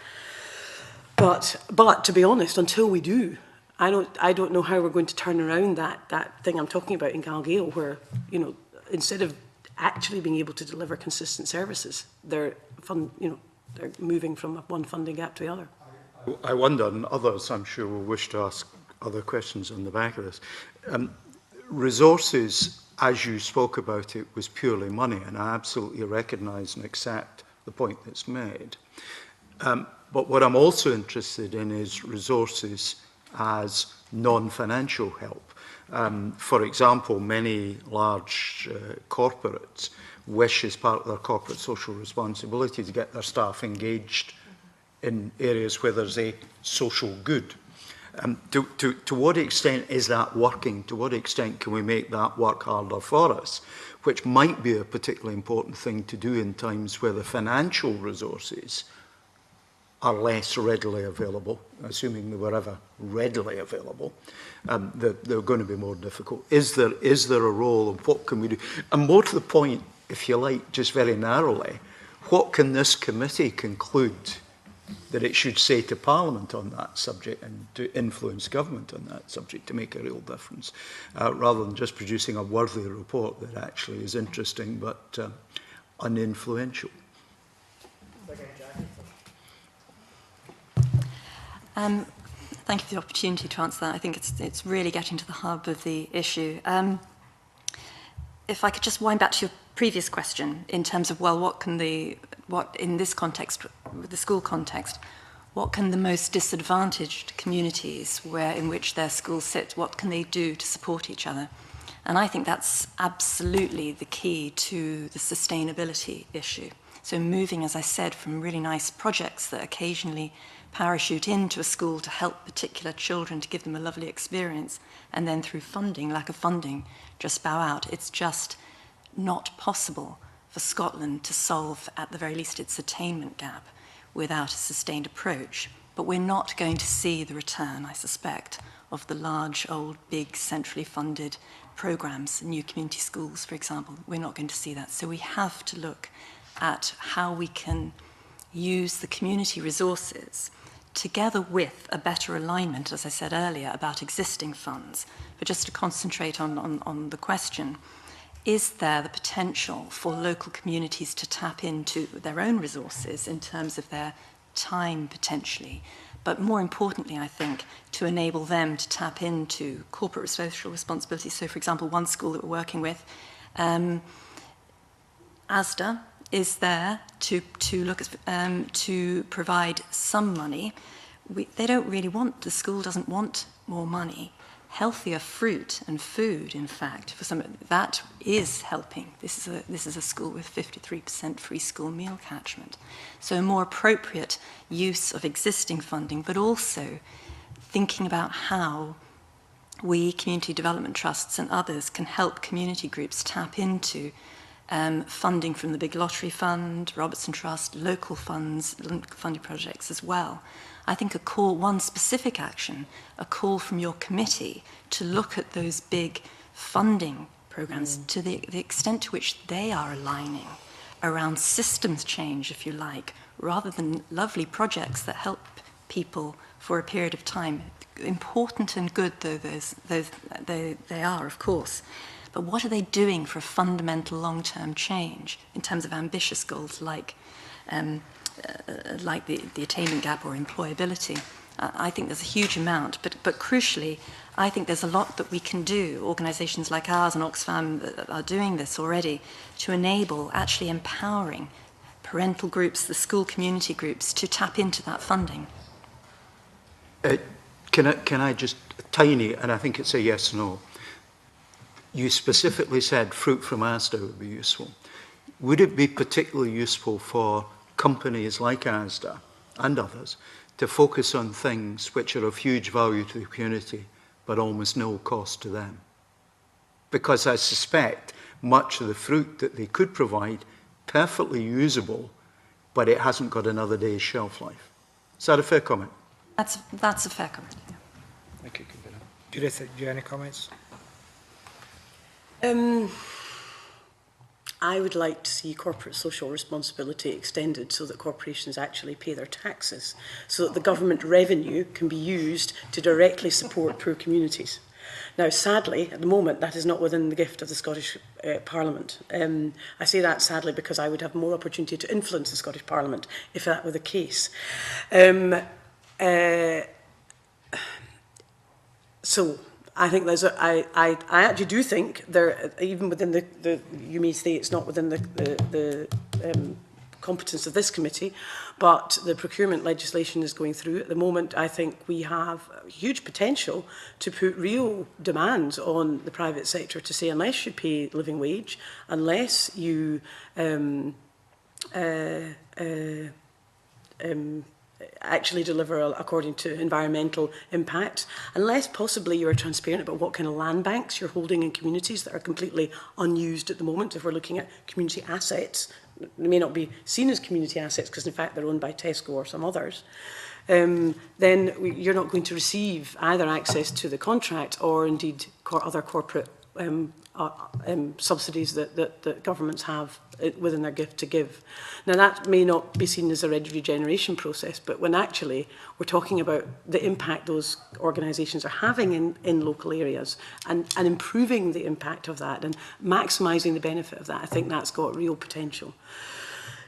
But to be honest, until we do, I don't know how we're going to turn around that thing I'm talking about in Galgale, where instead of actually being able to deliver consistent services, they're moving from one funding gap to the other. I wonder, and others I'm sure will wish to ask other questions on the back of this. Resources, as you spoke about it, was purely money, and I absolutely recognise and accept the point that's made. But what I'm also interested in is resources as non-financial help. For example, many large corporates wish, as part of their corporate social responsibility, to get their staff engaged in areas where there's a social good. To what extent is that working? To what extent can we make that work harder for us? Which might be a particularly important thing to do in times where the financial resources are less readily available, assuming they were ever readily available. They're going to be more difficult. Is there a role, and what can we do? And more to the point, if you like, just very narrowly, what can this committee conclude that it should say to Parliament on that subject and to influence government on that subject to make a real difference, rather than just producing a worthy report that actually is interesting but uninfluential? Thank you for the opportunity to answer that. I think it's really getting to the hub of the issue. If I could just wind back to your previous question in terms of, well, what in this context, the school context, what can the most disadvantaged communities in which their schools sit, what can they do to support each other? And I think that's absolutely the key to the sustainability issue. So moving, as I said, from really nice projects that occasionally parachute into a school to help particular children, to give them a lovely experience, and then through funding, lack of funding, just bow out. It's just not possible for Scotland to solve, at the very least, its attainment gap without a sustained approach. But we're not going to see the return, I suspect, of the large, old, big, centrally funded programs, new community schools, for example. We're not going to see that. So we have to look at how we can use the community resources together with a better alignment, as I said earlier, about existing funds. But just to concentrate on the question, is there the potential for local communities to tap into their own resources in terms of their time potentially, but more importantly, I think, to enable them to tap into corporate social responsibility? So, for example, one school that we're working with, ASDA, is there to look at, to provide some money. They don't really want, the school doesn't want more money. Healthier fruit and food, in fact, for some, that is helping. This is a school with 53% free school meal catchment. So a more appropriate use of existing funding, but also thinking about how we, community development trusts and others, can help community groups tap into funding from the Big Lottery Fund, Robertson Trust, local funds, funding projects as well. I think one specific action, a call from your committee to look at those big funding programs to the extent to which they are aligning around systems change, if you like, rather than lovely projects that help people for a period of time. Important and good though they are, of course. But what are they doing for a fundamental long-term change in terms of ambitious goals like the attainment gap or employability? I think there's a huge amount, but crucially, I think there's a lot that we can do. Organisations like ours and Oxfam are doing this already to enable actually empowering parental groups, the school community groups, to tap into that funding. Can I just, tiny, and I think it's a yes/no. You specifically said fruit from ASDA would be useful. Would it be particularly useful for companies like ASDA and others to focus on things which are of huge value to the community but almost no cost to them? Because I suspect much of the fruit that they could provide, perfectly usable, but it hasn't got another day's shelf life. Is that a fair comment? That's a fair comment. Yeah. Thank you. Judith, do you have any comments? I would like to see corporate social responsibility extended so that corporations actually pay their taxes, so that the government revenue can be used to directly support poor communities. Now, sadly, at the moment, that is not within the gift of the Scottish Parliament. I say that sadly because I would have more opportunity to influence the Scottish Parliament if that were the case. So, I think I actually do think there, even within the you may say it's not within the competence of this committee, but the procurement legislation is going through at the moment. I think we have huge potential to put real demands on the private sector to say, unless you pay living wage, unless you actually deliver according to environmental impact, unless possibly you are transparent about what kind of land banks you're holding in communities that are completely unused at the moment. If we're looking at community assets, they may not be seen as community assets because in fact they're owned by Tesco or some others, then you're not going to receive either access to the contract or indeed other corporate subsidies that governments have within their gift to give. Now that may not be seen as a regeneration process, but when actually we're talking about the impact those organisations are having in local areas and improving the impact of that and maximising the benefit of that, I think that's got real potential.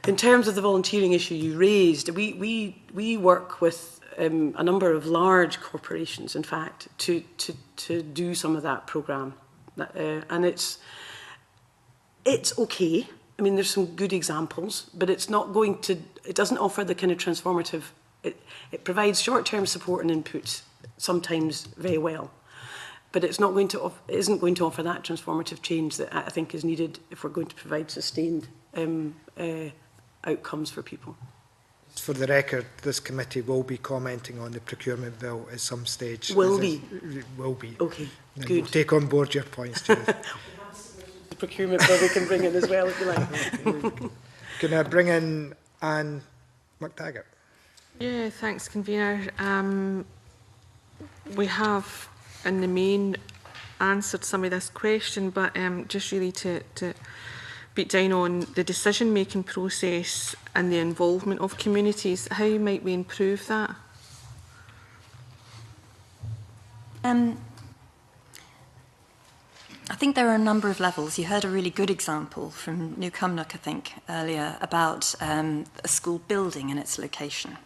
In terms of the volunteering issue you raised, we work with a number of large corporations, in fact, to do some of that programme. And it's okay. I mean, there's some good examples, but it's not going to, it doesn't offer the kind of transformative, it provides short-term support and input, sometimes very well. But it's not going to, it isn't going to offer that transformative change that I think is needed if we're going to provide sustained outcomes for people. For the record, this committee will be commenting on the procurement bill at some stage. Will be? Will be. Okay, and good. We'll take on board your points, Judith. The procurement bill we can bring in as well, if you like. Can I bring in Anne McTaggart? Yeah, thanks, convener. We have, in the main, answered some of this question, but just really to beat down on the decision-making process and the involvement of communities, how might we improve that? I think there are a number of levels. You heard a really good example from New Cumnock, I think, earlier about a school building and its location.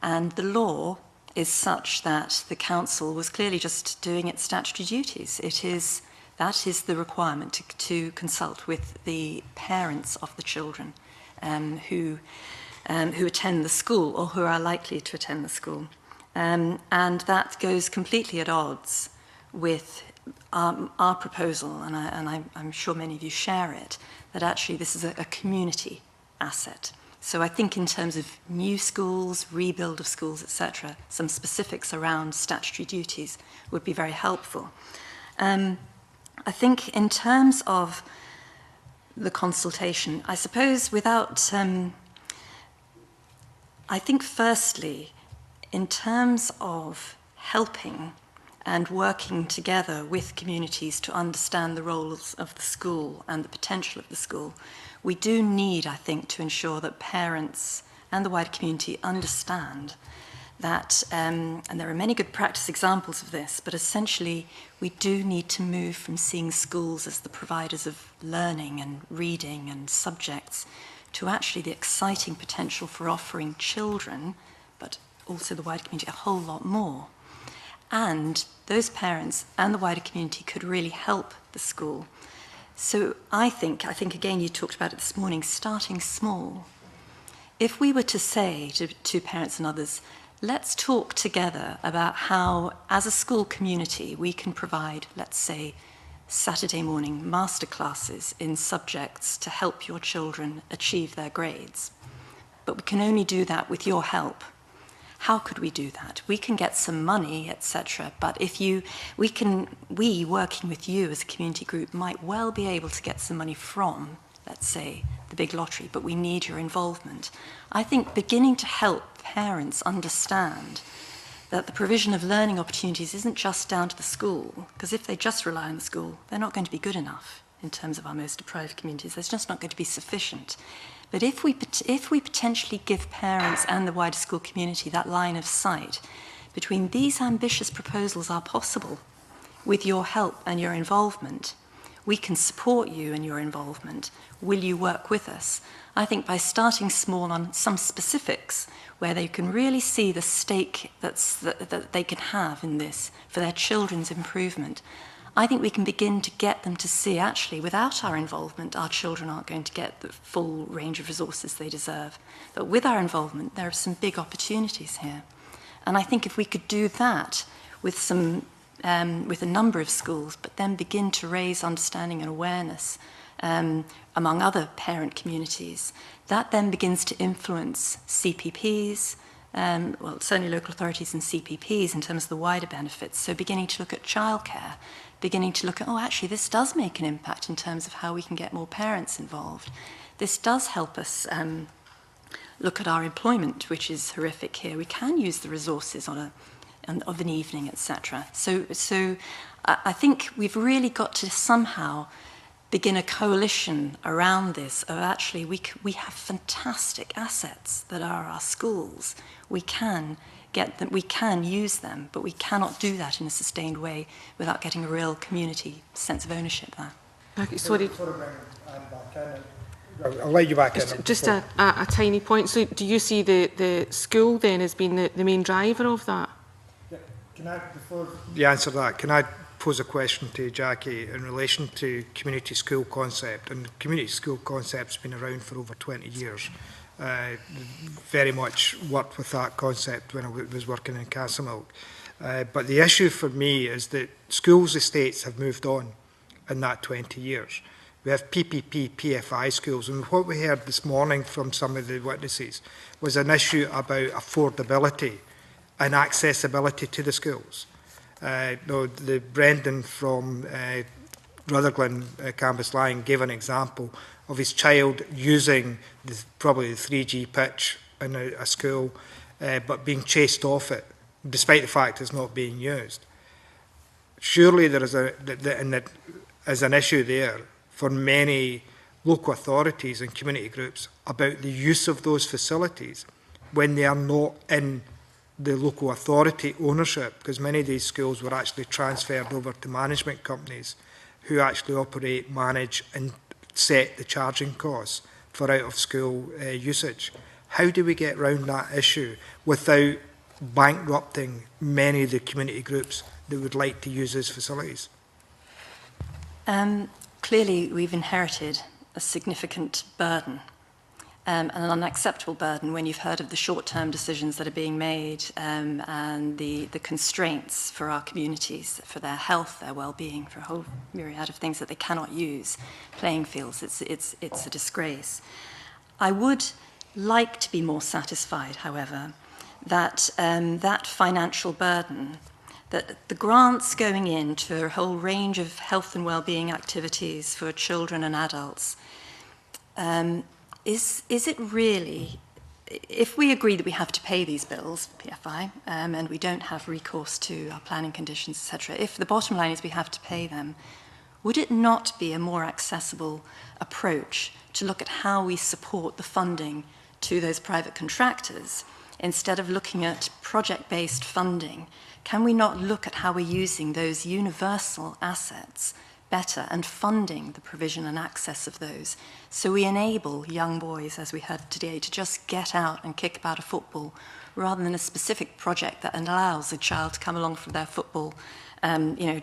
And the law is such that the council was clearly just doing its statutory duties. That is the requirement to consult with the parents of the children who attend the school or who are likely to attend the school. And that goes completely at odds with our proposal, and I'm sure many of you share it, that actually this is a community asset. So I think in terms of new schools, rebuild of schools, etc., some specifics around statutory duties would be very helpful. I think in terms of the consultation, I suppose without, I think firstly, in terms of helping and working together with communities to understand the roles of the school and the potential of the school, we do need, I think, to ensure that parents and the wider community understand that, and there are many good practice examples of this, but essentially we do need to move from seeing schools as the providers of learning and reading and subjects to actually the exciting potential for offering children, but also the wider community, a whole lot more. And those parents and the wider community could really help the school. So I think again, you talked about it this morning, starting small. If we were to say to parents and others, let's talk together about how, as a school community, we can provide, let's say, Saturday morning masterclasses in subjects to help your children achieve their grades. But we can only do that with your help. How could we do that? We can get some money, etc. But if we working with you as a community group might well be able to get some money from, let's say, the big lottery, but we need your involvement. I think beginning to help parents understand that the provision of learning opportunities isn't just down to the school, because if they just rely on the school, they're not going to be good enough in terms of our most deprived communities. There's just not going to be sufficient. But if we potentially give parents and the wider school community that line of sight between these ambitious proposals are possible with your help and your involvement, we can support you and your involvement. Will you work with us? I think by starting small on some specifics where they can really see the stake that they can have in this for their children's improvement, I think we can begin to get them to see, actually, without our involvement, our children aren't going to get the full range of resources they deserve. But with our involvement, there are some big opportunities here. And I think if we could do that with a number of schools, but then begin to raise understanding and awareness among other parent communities, that then begins to influence CPPs, well, certainly local authorities and CPPs in terms of the wider benefits. So beginning to look at childcare, beginning to look at, oh, actually, this does make an impact in terms of how we can get more parents involved. This does help us look at our employment, which is horrific here. We can use the resources of an evening, etc. So I think we've really got to somehow begin a coalition around this of actually we have fantastic assets that are our schools. We can get them, we can use them, but we cannot do that in a sustained way without getting a real community sense of ownership there. Okay, sorry. I'll let you back in. Just a tiny point. So do you see the school then as being the main driver of that? Can I, before you answer that, can I pose a question to Jackie in relation to community school concept. And the community school concept's been around for over 20 years. Very much worked with that concept when I was working in Castlemilk. But the issue for me is that schools' estates have moved on in that 20 years. We have PPP, PFI schools, and what we heard this morning from some of the witnesses was an issue about affordability and accessibility to the schools. The Brendan from Rutherglen, Cambuslang, gave an example of his child using probably the 3G pitch in a school, but being chased off it, despite the fact it's not being used. Surely there is an issue there for many local authorities and community groups about the use of those facilities when they are not in the local authority ownership, because many of these schools were actually transferred over to management companies who actually operate, manage and set the charging costs for out-of-school usage. How do we get around that issue without bankrupting many of the community groups that would like to use those facilities? Clearly, we've inherited a significant burden, and an unacceptable burden when you've heard of the short-term decisions that are being made and the constraints for our communities, for their health, their well-being, for a whole myriad of things that they cannot use, playing fields. It's a disgrace. I would like to be more satisfied, however, that that financial burden, that the grants going into a whole range of health and well-being activities for children and adults, is it really, if we agree that we have to pay these bills, PFI, and we don't have recourse to our planning conditions, etc., if the bottom line is we have to pay them, would it not be a more accessible approach to look at how we support the funding to those private contractors instead of looking at project-based funding? Can we not look at how we're using those universal assets better and funding the provision and access of those, so we enable young boys, as we heard today, to just get out and kick about a football rather than a specific project that allows a child to come along for their football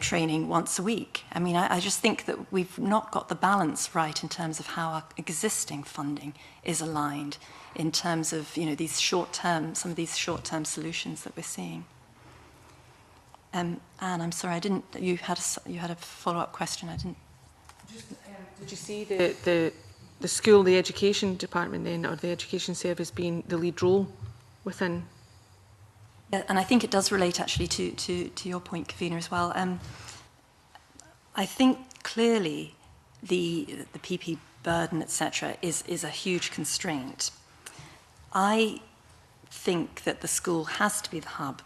training once a week? I mean, I just think that we've not got the balance right in terms of how our existing funding is aligned in terms of these some of these short-term solutions that we're seeing. Anne, I'm sorry, you had a follow-up question. I didn't. Did you see the school, the education department then, or the education service being the lead role within? Yeah, and I think it does relate actually to your point, Kavina, as well. I think clearly the PP burden, etc., is a huge constraint. I think that the school has to be the hub,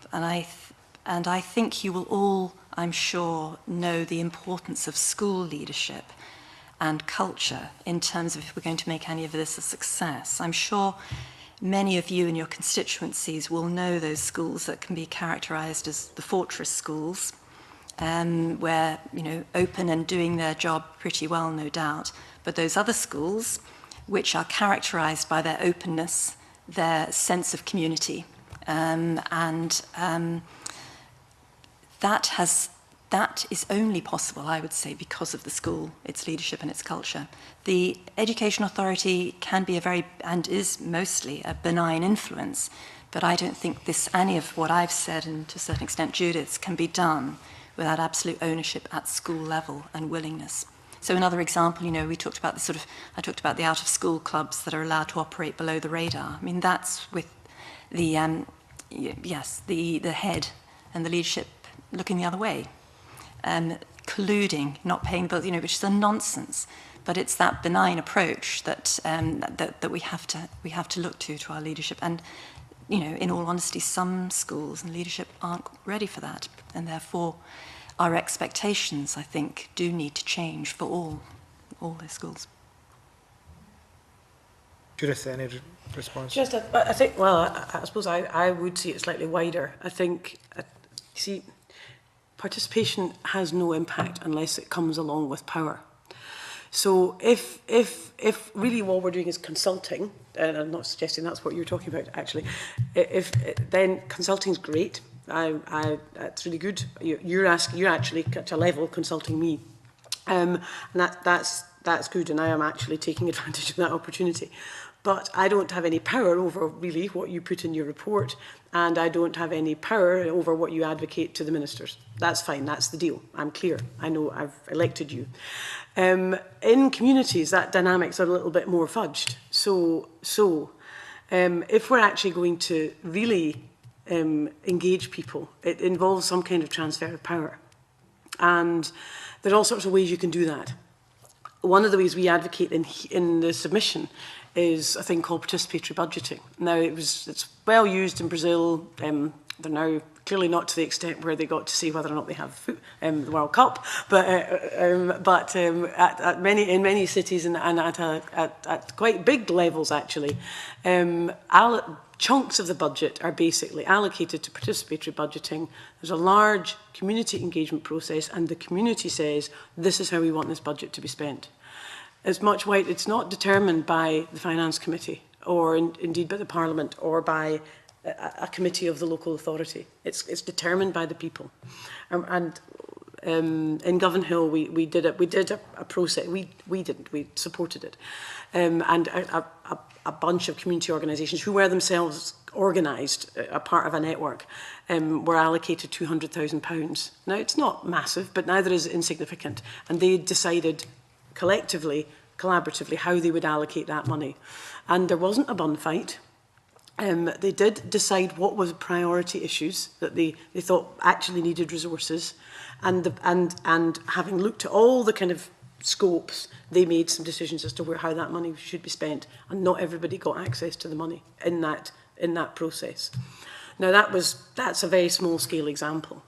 and I think you will all, I'm sure, know the importance of school leadership and culture in terms of if we're going to make any of this a success. I'm sure many of you in your constituencies will know those schools that can be characterised as the fortress schools, where, open and doing their job pretty well, no doubt. But those other schools, which are characterised by their openness, their sense of community, that is only possible, I would say, because of the school, its leadership and its culture. The Education Authority can be and is mostly a benign influence, but I don't think any of what I've said, and to a certain extent Judith's, can be done without absolute ownership at school level and willingness. So another example, we talked about I talked about the out-of-school clubs that are allowed to operate below the radar. I mean, that's with the head and the leadership looking the other way, colluding, not paying bills, which is a nonsense. But it's that benign approach that we have to look to our leadership. And in all honesty, some schools and leadership aren't ready for that, and therefore our expectations, I think, do need to change for all the schools. Judith, any response? Just, I think, well, I suppose I would see it slightly wider. I think, participation has no impact unless it comes along with power. So if really what we're doing is consulting, and I'm not suggesting that's what you're talking about actually, then consulting is great, That's really good. You're actually at a level consulting me, and that's good, and I am actually taking advantage of that opportunity. But I don't have any power over really what you put in your report, and I don't have any power over what you advocate to the ministers. That's fine, that's the deal. I'm clear. I know I've elected you. In communities, that dynamics are a little bit more fudged. If we're actually going to really engage people, it involves some kind of transfer of power. And there are all sorts of ways you can do that. One of the ways we advocate in the submission is a thing called participatory budgeting. Now, it's well used in Brazil. They're now clearly not to the extent where they got to see whether or not they have the World Cup, but in many cities and at quite big levels actually, chunks of the budget are basically allocated to participatory budgeting. There's a large community engagement process, and the community says, this is how we want this budget to be spent. It's not determined by the Finance Committee, or indeed by the Parliament, or by a committee of the local authority. It's determined by the people. In Govanhill, we did a process. We didn't. We supported it, and a bunch of community organisations who were themselves organised, a part of a network, were allocated £200,000. Now, it's not massive, but neither is it insignificant. And they decided collectively, collaboratively, how they would allocate that money. And there wasn't a bun fight. They did decide what was priority issues that they thought actually needed resources. And having looked at all the kind of scopes, they made some decisions as to how that money should be spent. And not everybody got access to the money in that process. Now, that's a very small scale example.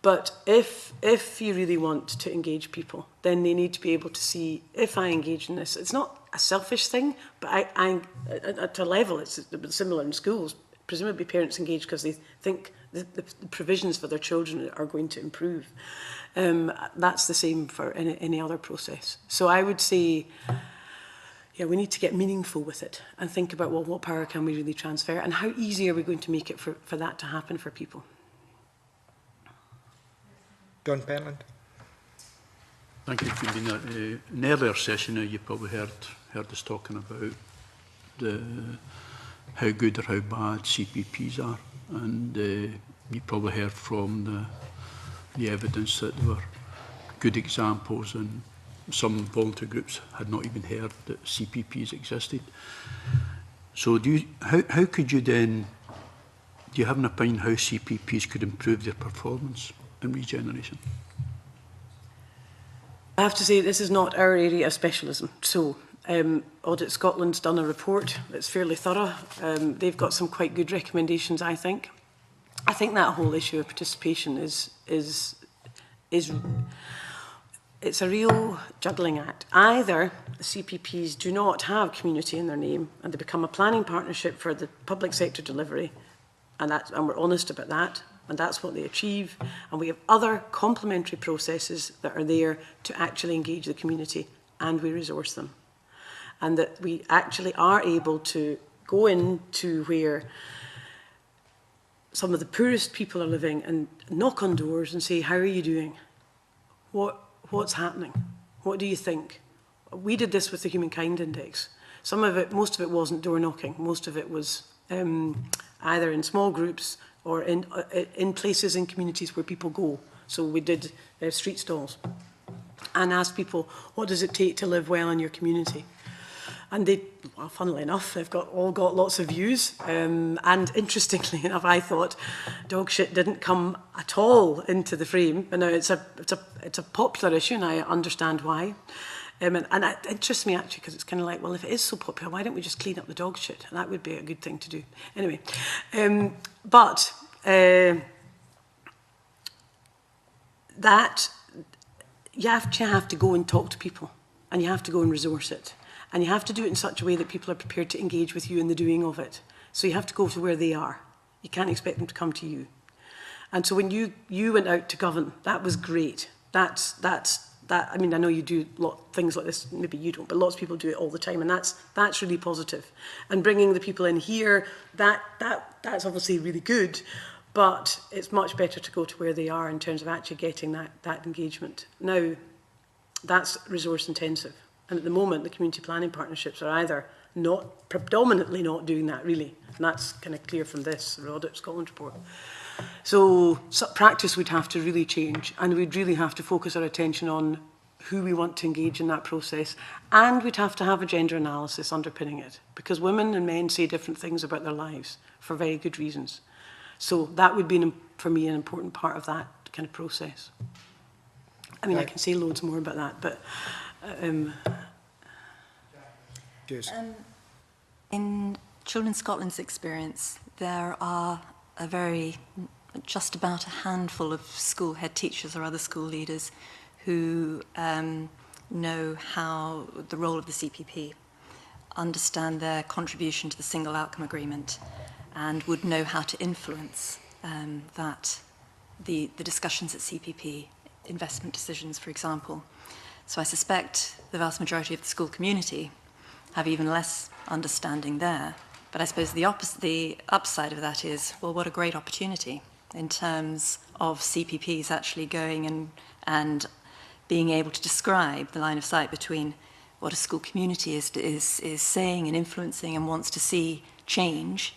But if you really want to engage people, then they need to be able to see, if I engage in this, it's not a selfish thing, but I at a level, it's similar in schools. Presumably parents engage because they think the provisions for their children are going to improve. That's the same for any other process. So I would say, yeah, we need to get meaningful with it and think about, well, what power can we really transfer, and how easy are we going to make it for that to happen for people? John Pentland. Thank you, Convener. In an earlier session, you probably heard us talking about how good or how bad CPPs are, and you probably heard from the evidence that there were good examples, and some volunteer groups had not even heard that CPPs existed. So how could you then, do you have an opinion how CPPs could improve their performance in regeneration? I have to say this is not our area of specialism. So Audit Scotland's done a report that's fairly thorough. They've got some quite good recommendations, I think. I think that whole issue of participation is it's a real juggling act. Either the CPPs do not have community in their name and they become a planning partnership for the public sector delivery, and we're honest about that, and that's what they achieve, and we have other complementary processes that are there to actually engage the community, and we resource them. And that we actually are able to go into where some of the poorest people are living and knock on doors and say, how are you doing? What's happening? What do you think? We did this with the Humankind Index. Most of it wasn't door knocking. Most of it was either in small groups or in places in communities where people go. So we did street stalls and asked people, what does it take to live well in your community? And they, well, funnily enough, they've all got lots of views. And interestingly enough, I thought dog shit didn't come at all into the frame. But now it's a popular issue, and I understand why. And it interests me actually because it's kind of like, well, if it is so popular, why don't we just clean up the dog shit? And that would be a good thing to do. Anyway, but that you have to go and talk to people, and you have to go and resource it. And you have to do it in such a way that people are prepared to engage with you in the doing of it. So you have to go to where they are. You can't expect them to come to you. And so when you went out to govern, that was great. That. I mean, I know you do things like this. Maybe you don't, but lots of people do it all the time, and that's really positive. And bringing the people in here, that's obviously really good. But it's much better to go to where they are in terms of actually getting that engagement. Now, that's resource intensive. And at the moment, the community planning partnerships are either predominantly not doing that, really. And that's kind of clear from this, the Audit Scotland report. So practice would have to really change, and we'd really have to focus our attention on who we want to engage in that process, and we'd have to have a gender analysis underpinning it, because women and men say different things about their lives for very good reasons. So that would be, for me, an important part of that kind of process. I mean, I can say loads more about that, but... in Children Scotland's experience, there are just about a handful of school head teachers or other school leaders who know how the role of the CPP, understand their contribution to the single outcome agreement, and would know how to influence the discussions at CPP, investment decisions, for example. So I suspect the vast majority of the school community have even less understanding there. But I suppose the upside of that is, well, what a great opportunity in terms of CPPs actually going and being able to describe the line of sight between what a school community is saying and influencing and wants to see change,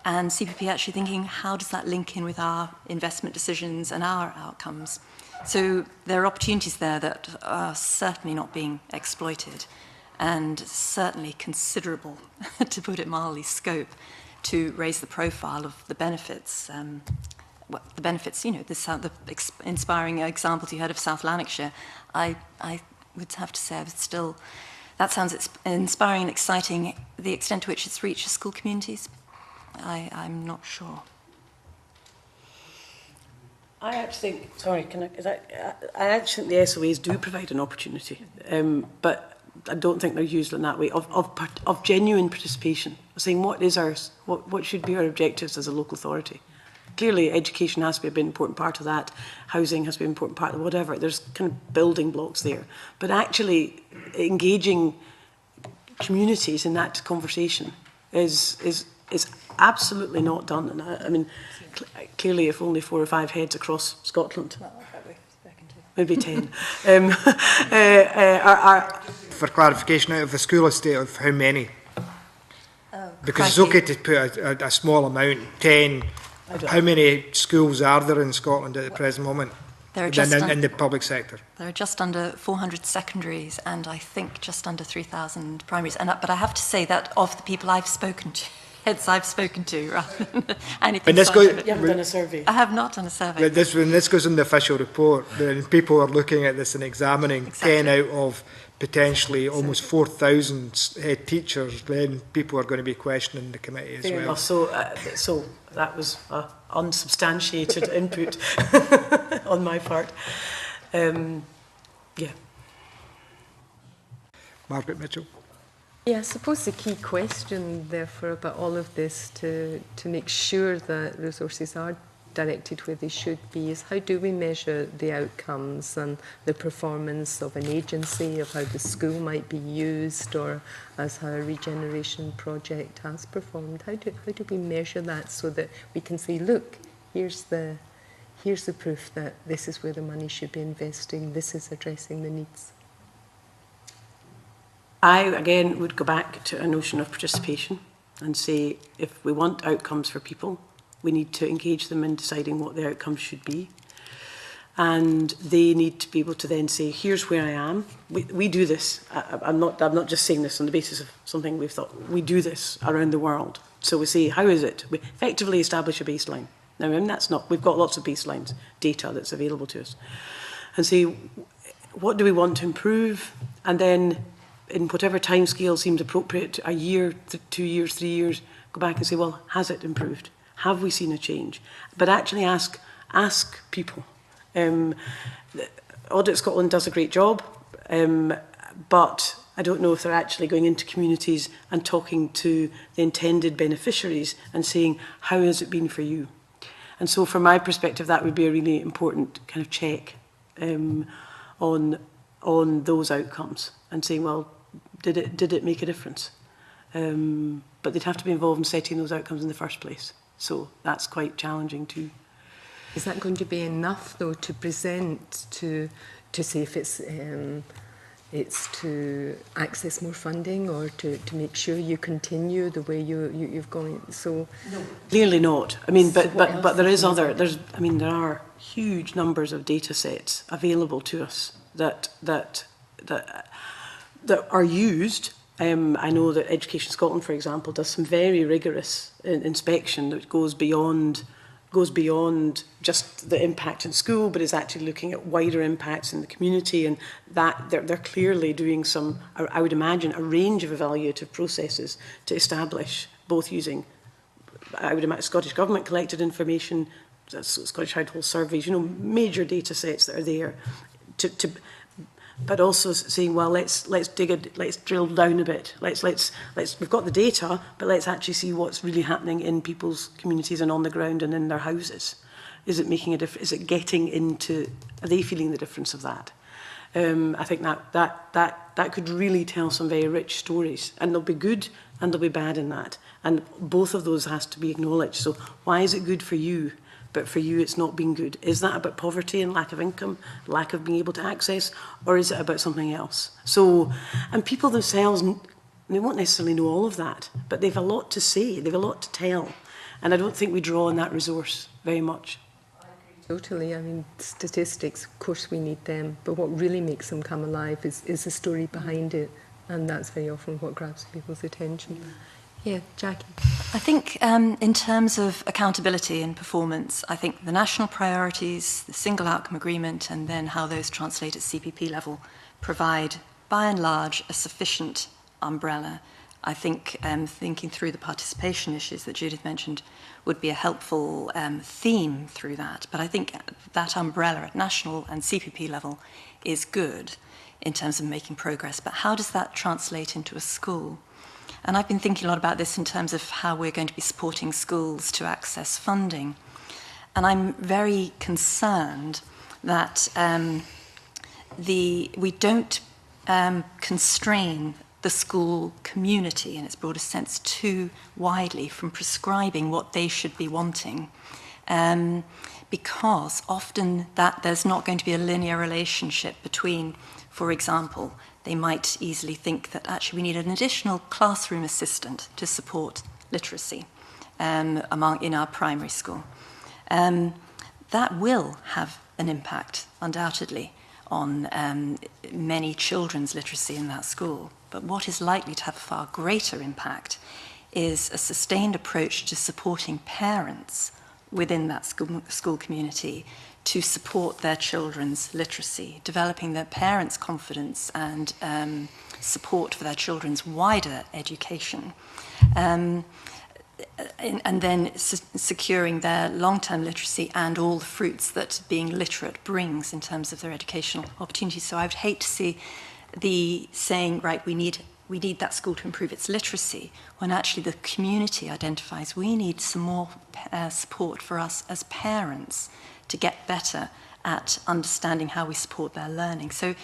and CPP actually thinking, how does that link in with our investment decisions and our outcomes? So there are opportunities there that are certainly not being exploited, and certainly considerable, to put it mildly, scope to raise the profile of the benefits. The benefits, you know, the inspiring examples you had of South Lanarkshire, I would have to say that sounds inspiring and exciting. The extent to which it's reached school communities, I'm not sure. I actually think, sorry, I actually think the SOAs do provide an opportunity, but I don't think they're used in that way, of genuine participation, saying what should be our objectives as a local authority. Clearly, education has to be a big important part of that, housing has to be an important part of whatever, there's kind of building blocks there. But actually engaging communities in that conversation is absolutely not done. And I mean, clearly if only 4 or 5 heads across Scotland, maybe 10, For clarification, out of the school estate, of how many? Because it's okay to put a small amount, 10. How many schools are there in Scotland at the present moment? There are just in the public sector? There are just under 400 secondaries and I think just under 3,000 primaries. But I have to say that of the people I've spoken to, heads I've spoken to, rather than anything. You haven't done a survey? I have not done a survey. When this goes in the official report, then people are looking at this and examining 10 out of potentially almost 4,000 head teachers, then people are going to be questioning the committee as well. So that was unsubstantiated input on my part. Yeah. Margaret Mitchell. Yeah, I suppose the key question, therefore, about all of this to make sure that resources are directed where they should be is, how do we measure the outcomes and the performance of an agency, of how the school might be used, or as how a regeneration project has performed? How do we measure that so that we can say, look, here's the proof that this is where the money should be investing, this is addressing the needs? I, again, would go back to a notion of participation and say, if we want outcomes for people, we need to engage them in deciding what the outcomes should be. And they need to be able to then say, here's where I am. We do this. I'm not just saying this on the basis of something we've thought. We do this around the world. So we say, how is it? We effectively establish a baseline. Now, I mean, we've got lots of baselines, data that's available to us. And say, what do we want to improve? And then, in whatever timescale seems appropriate, a year, 2 years, 3 years, go back and say, well, has it improved? Have we seen a change? But actually ask people. Audit Scotland does a great job, but I don't know if they're actually going into communities and talking to the intended beneficiaries and saying, how has it been for you? And so from my perspective, that would be a really important kind of check on those outcomes and saying, well, did it make a difference? But they'd have to be involved in setting those outcomes in the first place. So that's quite challenging too. Is that going to be enough, though, to present to say if it's to access more funding or to make sure you continue the way you've gone? So no. Clearly not. I mean, so but there is other. I mean, there are huge numbers of data sets available to us that are used. I know that Education Scotland, for example, does some very rigorous inspection that goes beyond just the impact in school, but is actually looking at wider impacts in the community, and that they're clearly doing some, I would imagine, a range of evaluative processes to establish, both using, I would imagine, Scottish Government collected information, Scottish Household Surveys, you know, major data sets that are there, but also saying, well, let's drill down a bit. We've got the data, but let's actually see what's really happening in people's communities and on the ground and in their houses. Is it making a difference? Is it getting into? Are they feeling the difference of that? I think that could really tell some very rich stories, and they'll be good and they'll be bad in that. And both of those has to be acknowledged. So why is it good for you? But for you, it's not been good. Is that about poverty and lack of income, lack of being able to access, or is it about something else? So, and people themselves, they won't necessarily know all of that, but they've a lot to say, they've a lot to tell. And I don't think we draw on that resource very much. Totally. I mean, statistics, of course we need them, but what really makes them come alive is the story behind it, and that's very often what grabs people's attention. Yeah, Jackie. I think in terms of accountability and performance, I think the national priorities, the single outcome agreement, and then how those translate at CPP level provide, by and large, a sufficient umbrella. I think thinking through the participation issues that Judith mentioned would be a helpful theme through that. But I think that umbrella at national and CPP level is good in terms of making progress. But how does that translate into a school? And I've been thinking a lot about this in terms of how we're going to be supporting schools to access funding. And I'm very concerned that we don't constrain the school community in its broadest sense too widely from prescribing what they should be wanting. Because often that there's not going to be a linear relationship between, for example, they might easily think that actually we need an additional classroom assistant to support literacy in our primary school. That will have an impact, undoubtedly, on many children's literacy in that school. But what is likely to have a far greater impact is a sustained approach to supporting parents within that school community to support their children's literacy, developing their parents' confidence and support for their children's wider education, and then securing their long-term literacy and all the fruits that being literate brings in terms of their educational opportunities. So I would hate to see the saying, right, we need that school to improve its literacy, when actually the community identifies we need some more support for us as parents to get better at understanding how we support their learning. So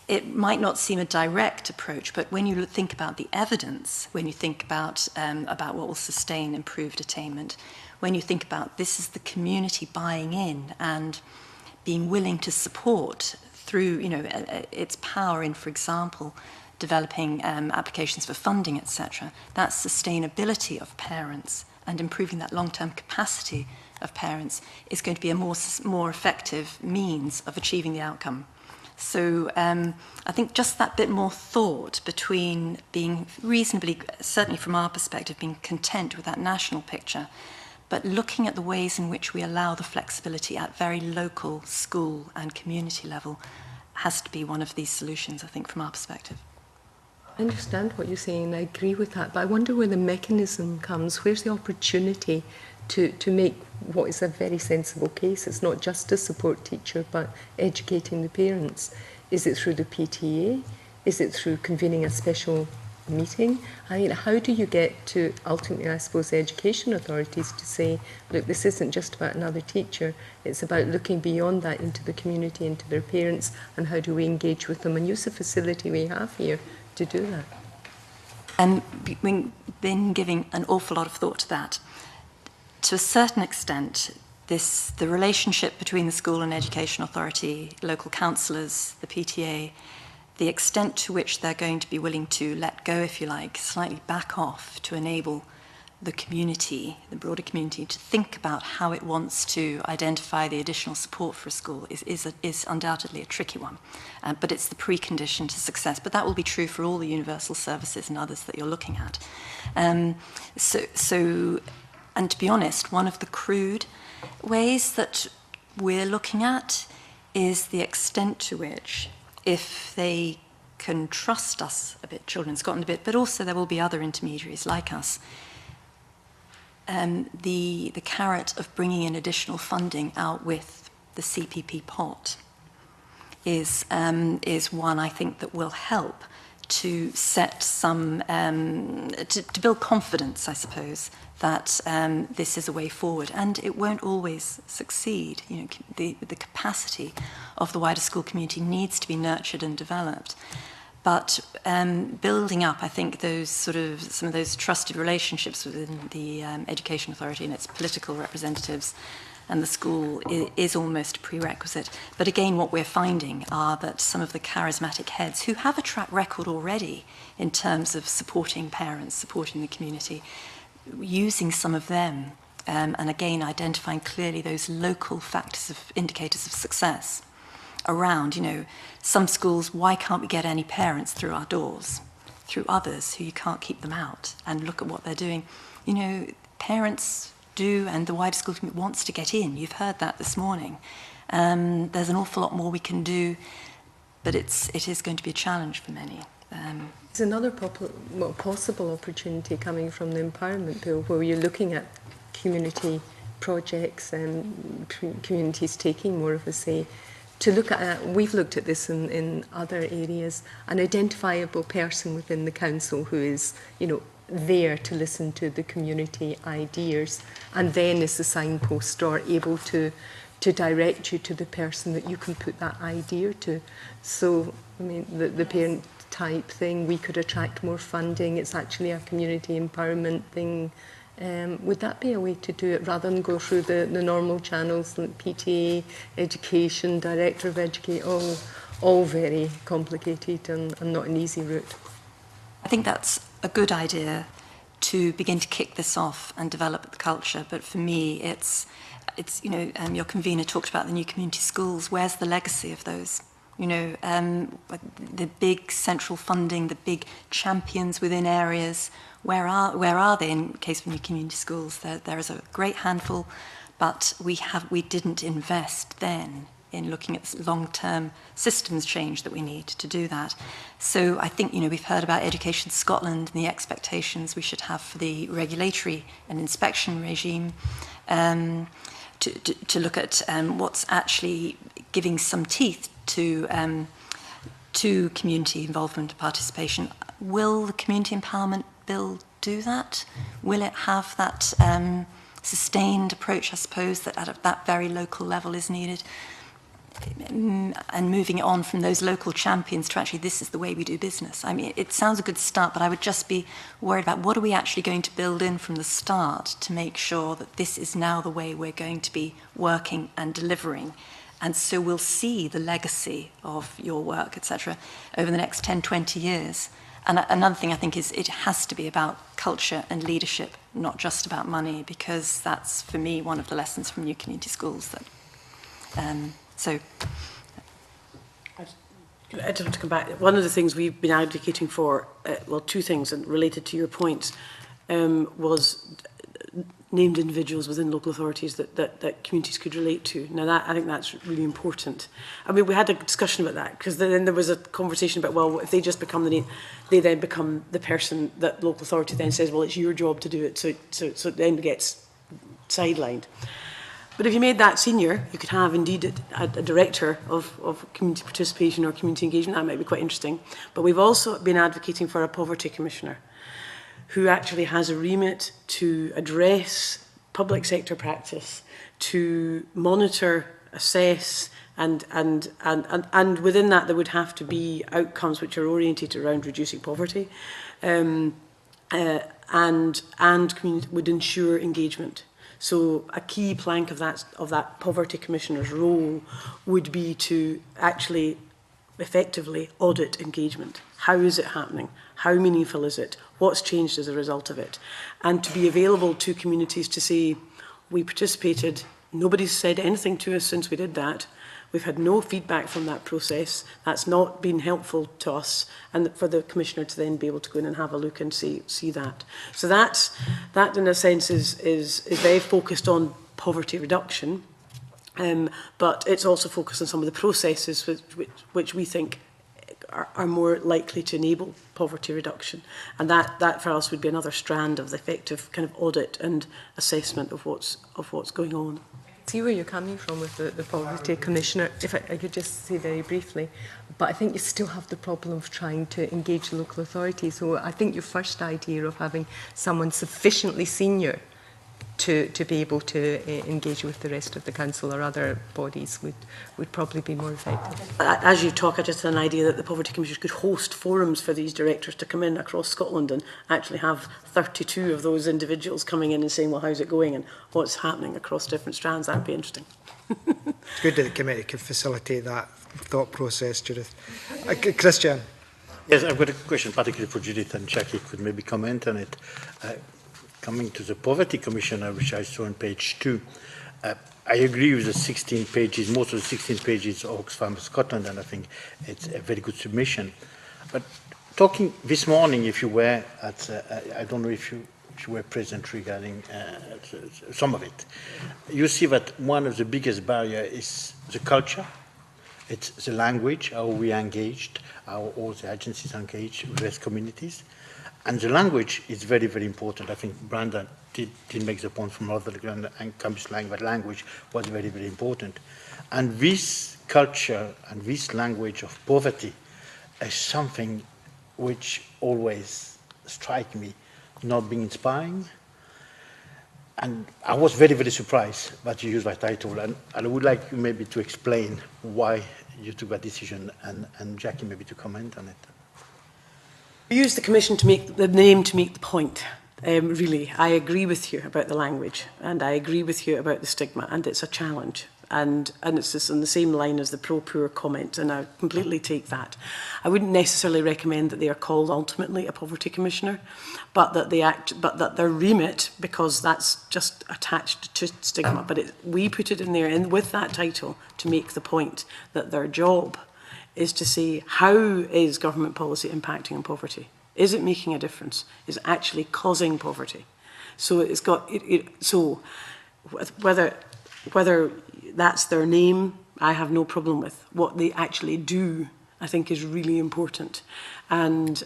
it might not seem a direct approach, but when you think about the evidence, when you think about what will sustain improved attainment, when you think about this is the community buying in and being willing to support through, its power in, for example, developing applications for funding, etc., that sustainability of parents and improving that long-term capacity of parents is going to be a more effective means of achieving the outcome. So I think just that bit more thought between being reasonably, certainly from our perspective, being content with that national picture, but looking at the ways in which we allow the flexibility at very local school and community level has to be one of these solutions, I think, from our perspective. I understand what you're saying, I agree with that, but I wonder where the mechanism comes. Where's the opportunity to make what is a very sensible case? It's not just a support teacher, but educating the parents. Is it through the PTA? Is it through convening a special meeting? I mean, how do you get to, ultimately, I suppose, the education authorities to say, look, this isn't just about another teacher, it's about looking beyond that into the community, into their parents, and how do we engage with them and use the facility we have here to do that? And we've been giving an awful lot of thought to that. to a certain extent, the relationship between the school and education authority, local councillors, the PTA, the extent to which they're going to be willing to let go, if you like, slightly back off to enable the community, the broader community, to think about how it wants to identify the additional support for a school is undoubtedly a tricky one. But it's the precondition to success. But that will be true for all the universal services and others that you're looking at. And to be honest, one of the crude ways that we're looking at is the extent to which, if they can trust us a bit, Children in Scotland a bit, but also there will be other intermediaries like us, the carrot of bringing in additional funding out with the CPP pot is one I think that will help to set some, to build confidence, I suppose, that this is a way forward. And it won't always succeed. You know, the capacity of the wider school community needs to be nurtured and developed. But building up, I think, some of those trusted relationships within the Education Authority and its political representatives and the school is almost a prerequisite. But again, what we're finding are that some of the charismatic heads who have a track record already in terms of supporting parents, supporting the community, using some of them, and again, identifying clearly those local factors of indicators of success around, you know, some schools, why can't we get any parents through our doors? Through others who you can't keep them out, and look at what they're doing. You know, parents do, and the wider school community wants to get in. You've heard that this morning. There's an awful lot more we can do, but it is going to be a challenge for many. There's another possible opportunity coming from the Empowerment Bill, where you're looking at community projects and communities taking more of a say. To look at, we've looked at this in other areas, an identifiable person within the council who is, you know, there to listen to the community ideas, and then is the signpost or able to direct you to the person that you can put that idea to. So, I mean, the parent type thing, we could attract more funding. It's actually a community empowerment thing. Would that be a way to do it rather than go through the normal channels like PTA, education, director of education, all very complicated and not an easy route? I think that's a good idea to begin to kick this off and develop the culture. But for me, it's you know, your convener talked about the new community schools. Where's the legacy of those? You know, the big central funding, the big champions within areas. Where are they in case of new community schools? There is a great handful, but we didn't invest then in looking at the long-term systems change that we need to do that. So I think, you know, we've heard about Education Scotland and the expectations we should have for the regulatory and inspection regime, to look at what's actually giving some teeth to community involvement and participation. Will the Community Empowerment Bill do that? Will it have that sustained approach, I suppose, that at that very local level is needed? And moving it on from those local champions to actually, this is the way we do business. I mean, it sounds a good start, but I would just be worried about what are we actually going to build in from the start to make sure that this is now the way we're going to be working and delivering. And so we'll see the legacy of your work, etc., over the next 10, 20 years. And another thing I think is it has to be about culture and leadership, not just about money, because that's, for me, one of the lessons from new community schools. That, so, I just want to come back. One of the things we've been advocating for, well, two things, and related to your points, was named individuals within local authorities that communities could relate to. Now, I think that's really important. I mean, we had a discussion about that, because then there was a conversation about, well, if they just become the name, they then become the person that local authority then says, well, it's your job to do it, so it then gets sidelined. But if you made that senior, you could have indeed a director of community participation or community engagement. That might be quite interesting. But we've also been advocating for a poverty commissioner who actually has a remit to address public sector practice, to monitor, assess, and within that there would have to be outcomes which are oriented around reducing poverty, and would ensure engagement. So a key plank of that Poverty Commissioner's role would be to actually effectively audit engagement. How is it happening? How meaningful is it? What's changed as a result of it? And to be available to communities to say, we participated, nobody's said anything to us since we did that. We've had no feedback from that process. That's not been helpful to us, and for the Commissioner to then be able to go in and have a look and see that. So that in a sense is very focused on poverty reduction, but it's also focused on some of the processes which we think are more likely to enable poverty reduction. And that for us would be another strand of the effective kind of audit and assessment of what's going on. See where you're coming from with the Poverty Commissioner, if I could just say very briefly, but I think you still have the problem of trying to engage local authorities. So I think your first idea of having someone sufficiently senior to be able to engage with the rest of the council or other bodies would probably be more effective. As you talk, I just had an idea that the Poverty Commissioner could host forums for these directors to come in across Scotland and actually have 32 of those individuals coming in and saying, well, how's it going and what's happening across different strands. That'd be interesting. It's good that the committee can facilitate that thought process, Judith. Christian. Yes, I've got a question particularly for Judith, and Jackie could maybe comment on it. Coming to the Poverty Commissioner, which I saw on page 2, I agree with the 16 pages, most of the 16 pages of Oxfam Scotland, and I think it's a very good submission. But talking this morning, if you were at, I don't know if you were present regarding some of it, you see that one of the biggest barriers is the culture. It's the language, how we are engaged, how all the agencies are engaged with these communities. And the language is very, very important. I think Brandon did make the point from Rotherham and Cambridge language, but language was very, very important. And this culture and this language of poverty is something which always strikes me not being inspiring. And I was very, very surprised that you used that title. And I would like you maybe to explain why you took that decision, and Jackie maybe to comment on it. We use the Commission to make the name to make the point. Really, I agree with you about the language, and I agree with you about the stigma, and it's a challenge. And it's just on the same line as the pro-poor comment, and I completely take that. I wouldn't necessarily recommend that they are called ultimately a Poverty Commissioner, but that their remit, because that's just attached to stigma. But we put it in there, and with that title, to make the point that their job is to say, how is government policy impacting on poverty? Is it making a difference? Is it actually causing poverty? So it's got so whether that's their name, I have no problem with. What they actually do, I think, is really important. And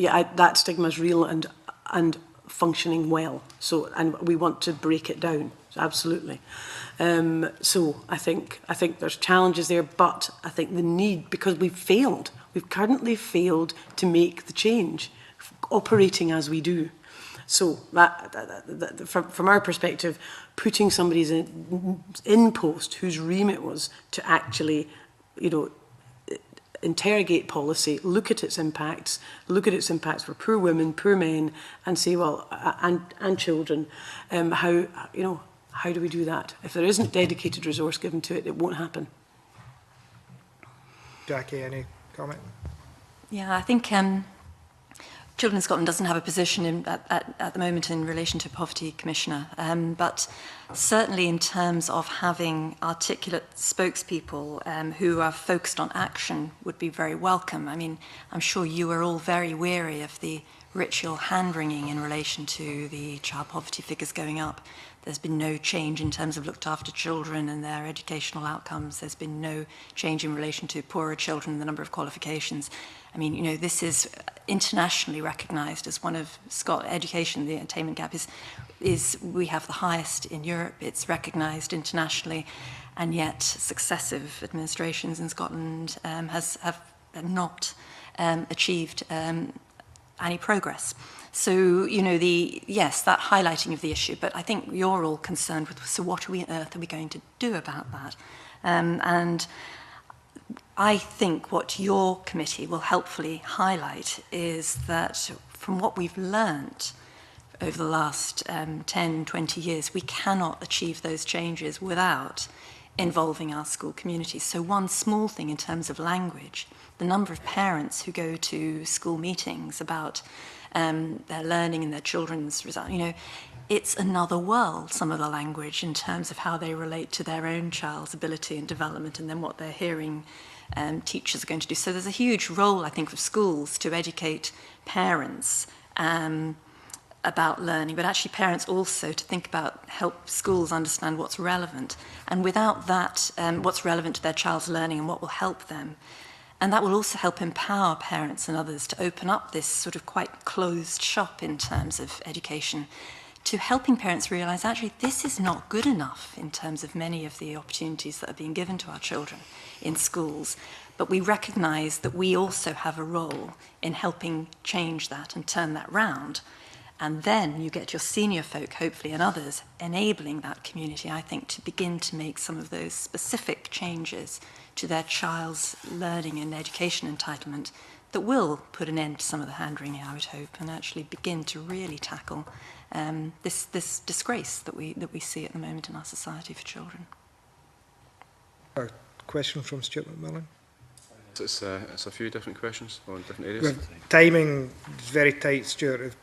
that stigma is real and functioning well. So, and we want to break it down. Absolutely. So I think there's challenges there, but I think the need, because we've currently failed to make the change, operating as we do. So that from our perspective, putting somebody in post whose remit was to actually, interrogate policy, look at its impacts for poor women, poor men, and say, well, and children, how do we do that? If there isn't dedicated resource given to it, it won't happen. Jackie, any comment? Yeah, I think Children Scotland doesn't have a position at the moment in relation to Poverty Commissioner, but certainly in terms of having articulate spokespeople who are focused on action would be very welcome. I mean, I'm sure you are all very weary of the ritual hand-wringing in relation to the child poverty figures going up. There's been no change in terms of looked after children and their educational outcomes. There's been no change in relation to poorer children and the number of qualifications. I mean, this is internationally recognised as one of education. The attainment gap is we have the highest in Europe. It's recognised internationally, and yet successive administrations in Scotland have not achieved any progress. So, yes, that highlighting of the issue, but I think you're all concerned with, so what on earth are we going to do about that? And I think what your committee will helpfully highlight is that from what we've learnt over the last 10, 20 years, we cannot achieve those changes without involving our school communities. So one small thing in terms of language, the number of parents who go to school meetings about their learning and their children's result, you know, it's another world, some of the language, in terms of how they relate to their own child's ability and development, and then what they're hearing teachers are going to do. So there's a huge role, I think, of schools to educate parents about learning, but actually parents also to think about, help schools understand what's relevant. And without that, what's relevant to their child's learning and what will help them. And that will also help empower parents and others to open up this sort of quite closed shop in terms of education, to helping parents realise actually this is not good enough in terms of many of the opportunities that are being given to our children in schools. But we recognise that we also have a role in helping change that and turn that round. And then you get your senior folk, hopefully, and others enabling that community, I think, to begin to make some of those specific changes to their child's learning and education entitlement that will put an end to some of the hand-wringing, I would hope, and actually begin to really tackle this disgrace that we see at the moment in our society for children. A question from Stuart McMillan. It's a few different questions on different areas. Well, timing is very tight, Stuart.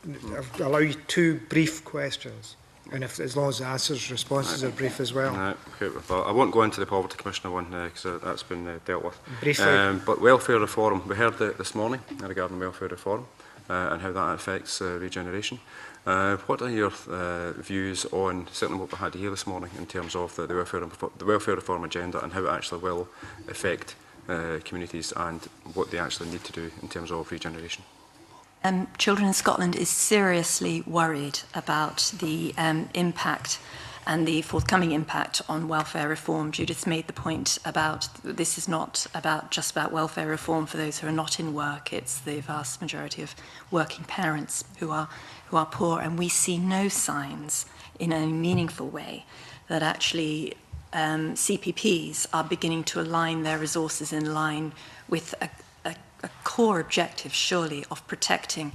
I'll allow you 2 brief questions, and as long as the answers, responses are brief as well. Right, okay, well, I won't go into the Poverty Commissioner one because that's been dealt with. Briefly. But welfare reform, we heard this morning regarding welfare reform and how that affects regeneration. What are your views on certainly what we had here this morning in terms of the welfare reform agenda and how it actually will affect communities and what they actually need to do in terms of regeneration? Children in Scotland is seriously worried about the impact and the forthcoming impact on welfare reform. Judith made the point about this is not just about welfare reform for those who are not in work. It's the vast majority of working parents who are poor, and we see no signs in a meaningful way that actually CPPs are beginning to align their resources in line with a core objective, surely, of protecting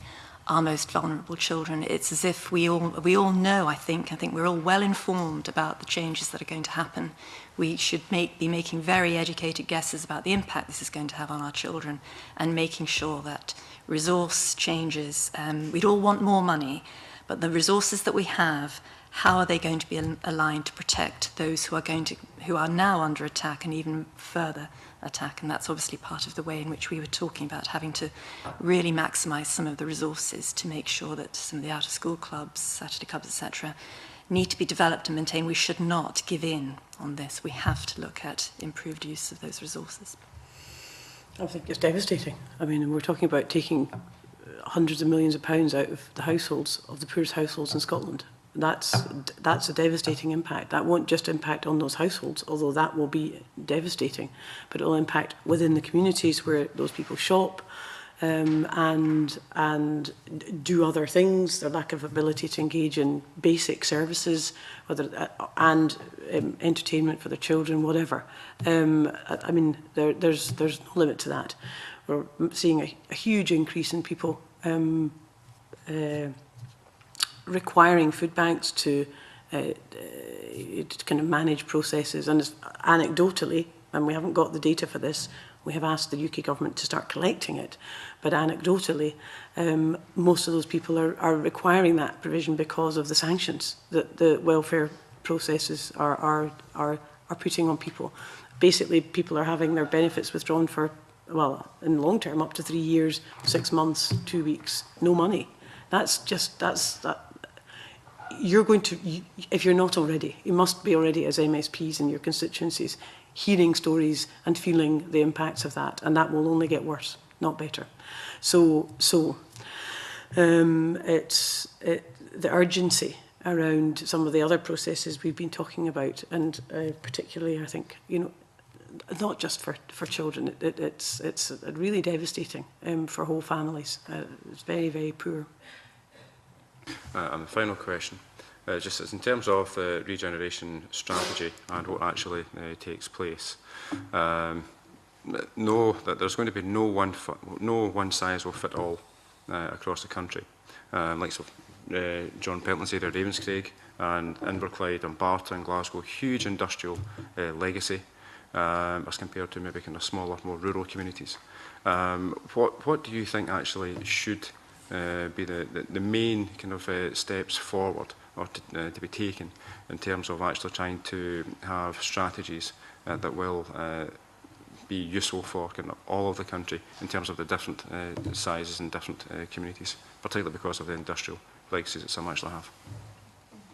our most vulnerable children. It's as if we all know, I think we're all well informed about the changes that are going to happen. We should be making very educated guesses about the impact this is going to have on our children and making sure that resource changes, we'd all want more money, but the resources that we have, how are they going to be aligned to protect those who are now under attack and even further attack? And that's obviously part of the way in which we were talking about having to really maximise some of the resources to make sure that some of the out-of-school clubs, Saturday clubs, etc., need to be developed and maintained. We should not give in on this. We have to look at improved use of those resources. I think it's devastating. I mean, we're talking about taking hundreds of millions of pounds out of the households, of the poorest households in Scotland. That's a devastating impact. That won't just impact on those households, although that will be devastating, but it will impact within the communities where those people shop and do other things, their lack of ability to engage in basic services, and entertainment for their children, whatever. I mean, there's no limit to that. We're seeing a huge increase in people requiring food banks to kind of manage processes. And anecdotally, and we haven't got the data for this, we have asked the UK government to start collecting it, but anecdotally, most of those people are requiring that provision because of the sanctions that the welfare processes are putting on people. Basically, people are having their benefits withdrawn for, well, in the long term, up to 3 years, 6 months, 2 weeks, no money. You're going to, if you're not already, you must be already as MSPs in your constituencies, hearing stories and feeling the impacts of that, and that will only get worse, not better. So it's the urgency around some of the other processes we've been talking about, and particularly, I think, you know, not just for children, it's really devastating for whole families. It's very, very poor. And the final question, just in terms of the regeneration strategy and what actually takes place, know that there's going to be no one size will fit all across the country. Like so, John Pentland's area, Ravenscraig, and Inverclyde and Barta and Glasgow, huge industrial legacy as compared to maybe kind of smaller, more rural communities. What do you think actually should be the main kind of steps forward or to be taken in terms of actually trying to have strategies that will be useful for kind of all of the country in terms of the different sizes and different communities, particularly because of the industrial legacies that some actually have?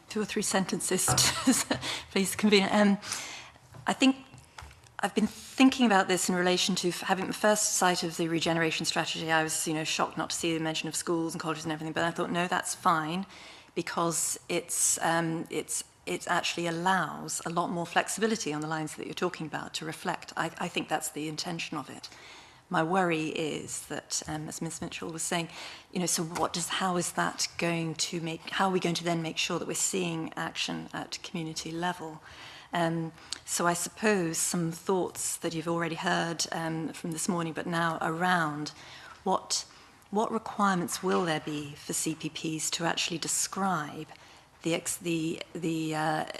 2 or 3 sentences, please, convener. I think I've been thinking about this in relation to having the first sight of the regeneration strategy. I was, shocked not to see the mention of schools and colleges and everything, but I thought, no, that's fine, because it actually allows a lot more flexibility on the lines that you're talking about to reflect. I think that's the intention of it. My worry is that, as Ms. Mitchell was saying, so how is that going to how are we going to then make sure that we're seeing action at community level? So I suppose some thoughts that you've already heard from this morning, but now around what requirements will there be for CPPs to actually describe the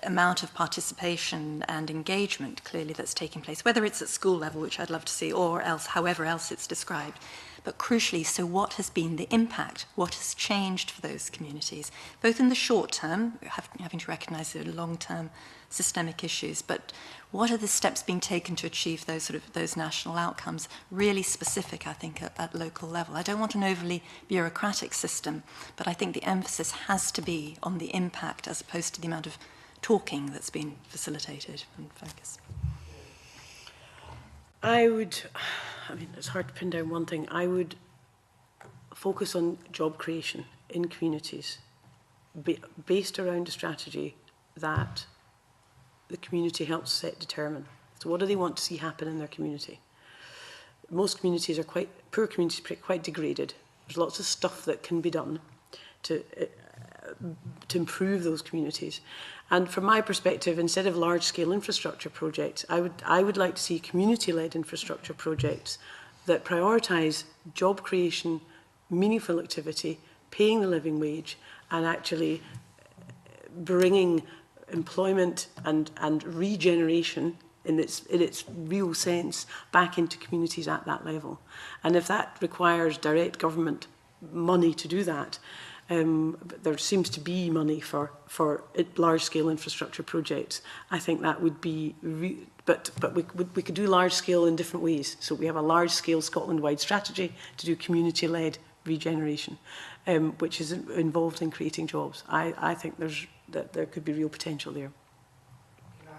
amount of participation and engagement clearly that's taking place, whether it's at school level, which I'd love to see, or else, however else it's described. But crucially, so what has been the impact? What has changed for those communities, both in the short term, having to recognise the long-term systemic issues, but what are the steps being taken to achieve those national outcomes, really specific, I think, at local level? I don't want an overly bureaucratic system, but I think the emphasis has to be on the impact as opposed to the amount of talking that's been facilitated and focused. It's hard to pin down one thing. I would focus on job creation in communities based around a strategy that the community helps determine. So what do they want to see happen in their community? Most communities are poor communities are quite degraded. There's lots of stuff that can be done to improve those communities. And from my perspective, instead of large-scale infrastructure projects, I would like to see community-led infrastructure projects that prioritise job creation, meaningful activity, paying the living wage, and actually bringing employment and regeneration in its real sense back into communities at that level. And if that requires direct government money to do that, there seems to be money for large-scale infrastructure projects. I think that would be, but we could do large-scale in different ways. So we have a large-scale Scotland-wide strategy to do community-led regeneration, which is involved in creating jobs. I think there could be real potential there.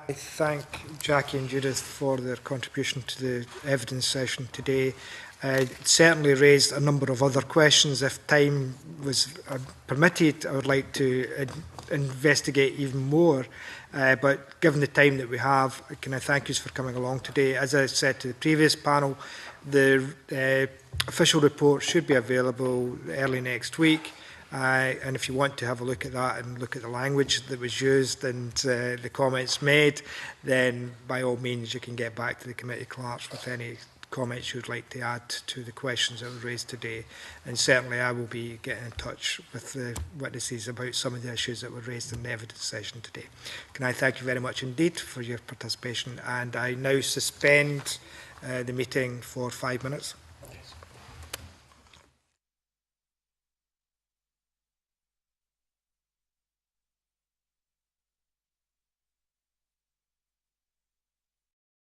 I thank Jackie and Judith for their contribution to the evidence session today. It certainly raised a number of other questions. If time was permitted, I would like to investigate even more. But given the time that we have, can I thank you for coming along today? As I said to the previous panel, the official report should be available early next week. And if you want to have a look at that and look at the language that was used and the comments made, then by all means you can get back to the committee clerks with any comments you'd like to add to the questions that were raised today. And certainly I will be getting in touch with the witnesses about some of the issues that were raised in the evidence session today. Can I thank you very much indeed for your participation, and I now suspend the meeting for 5 minutes.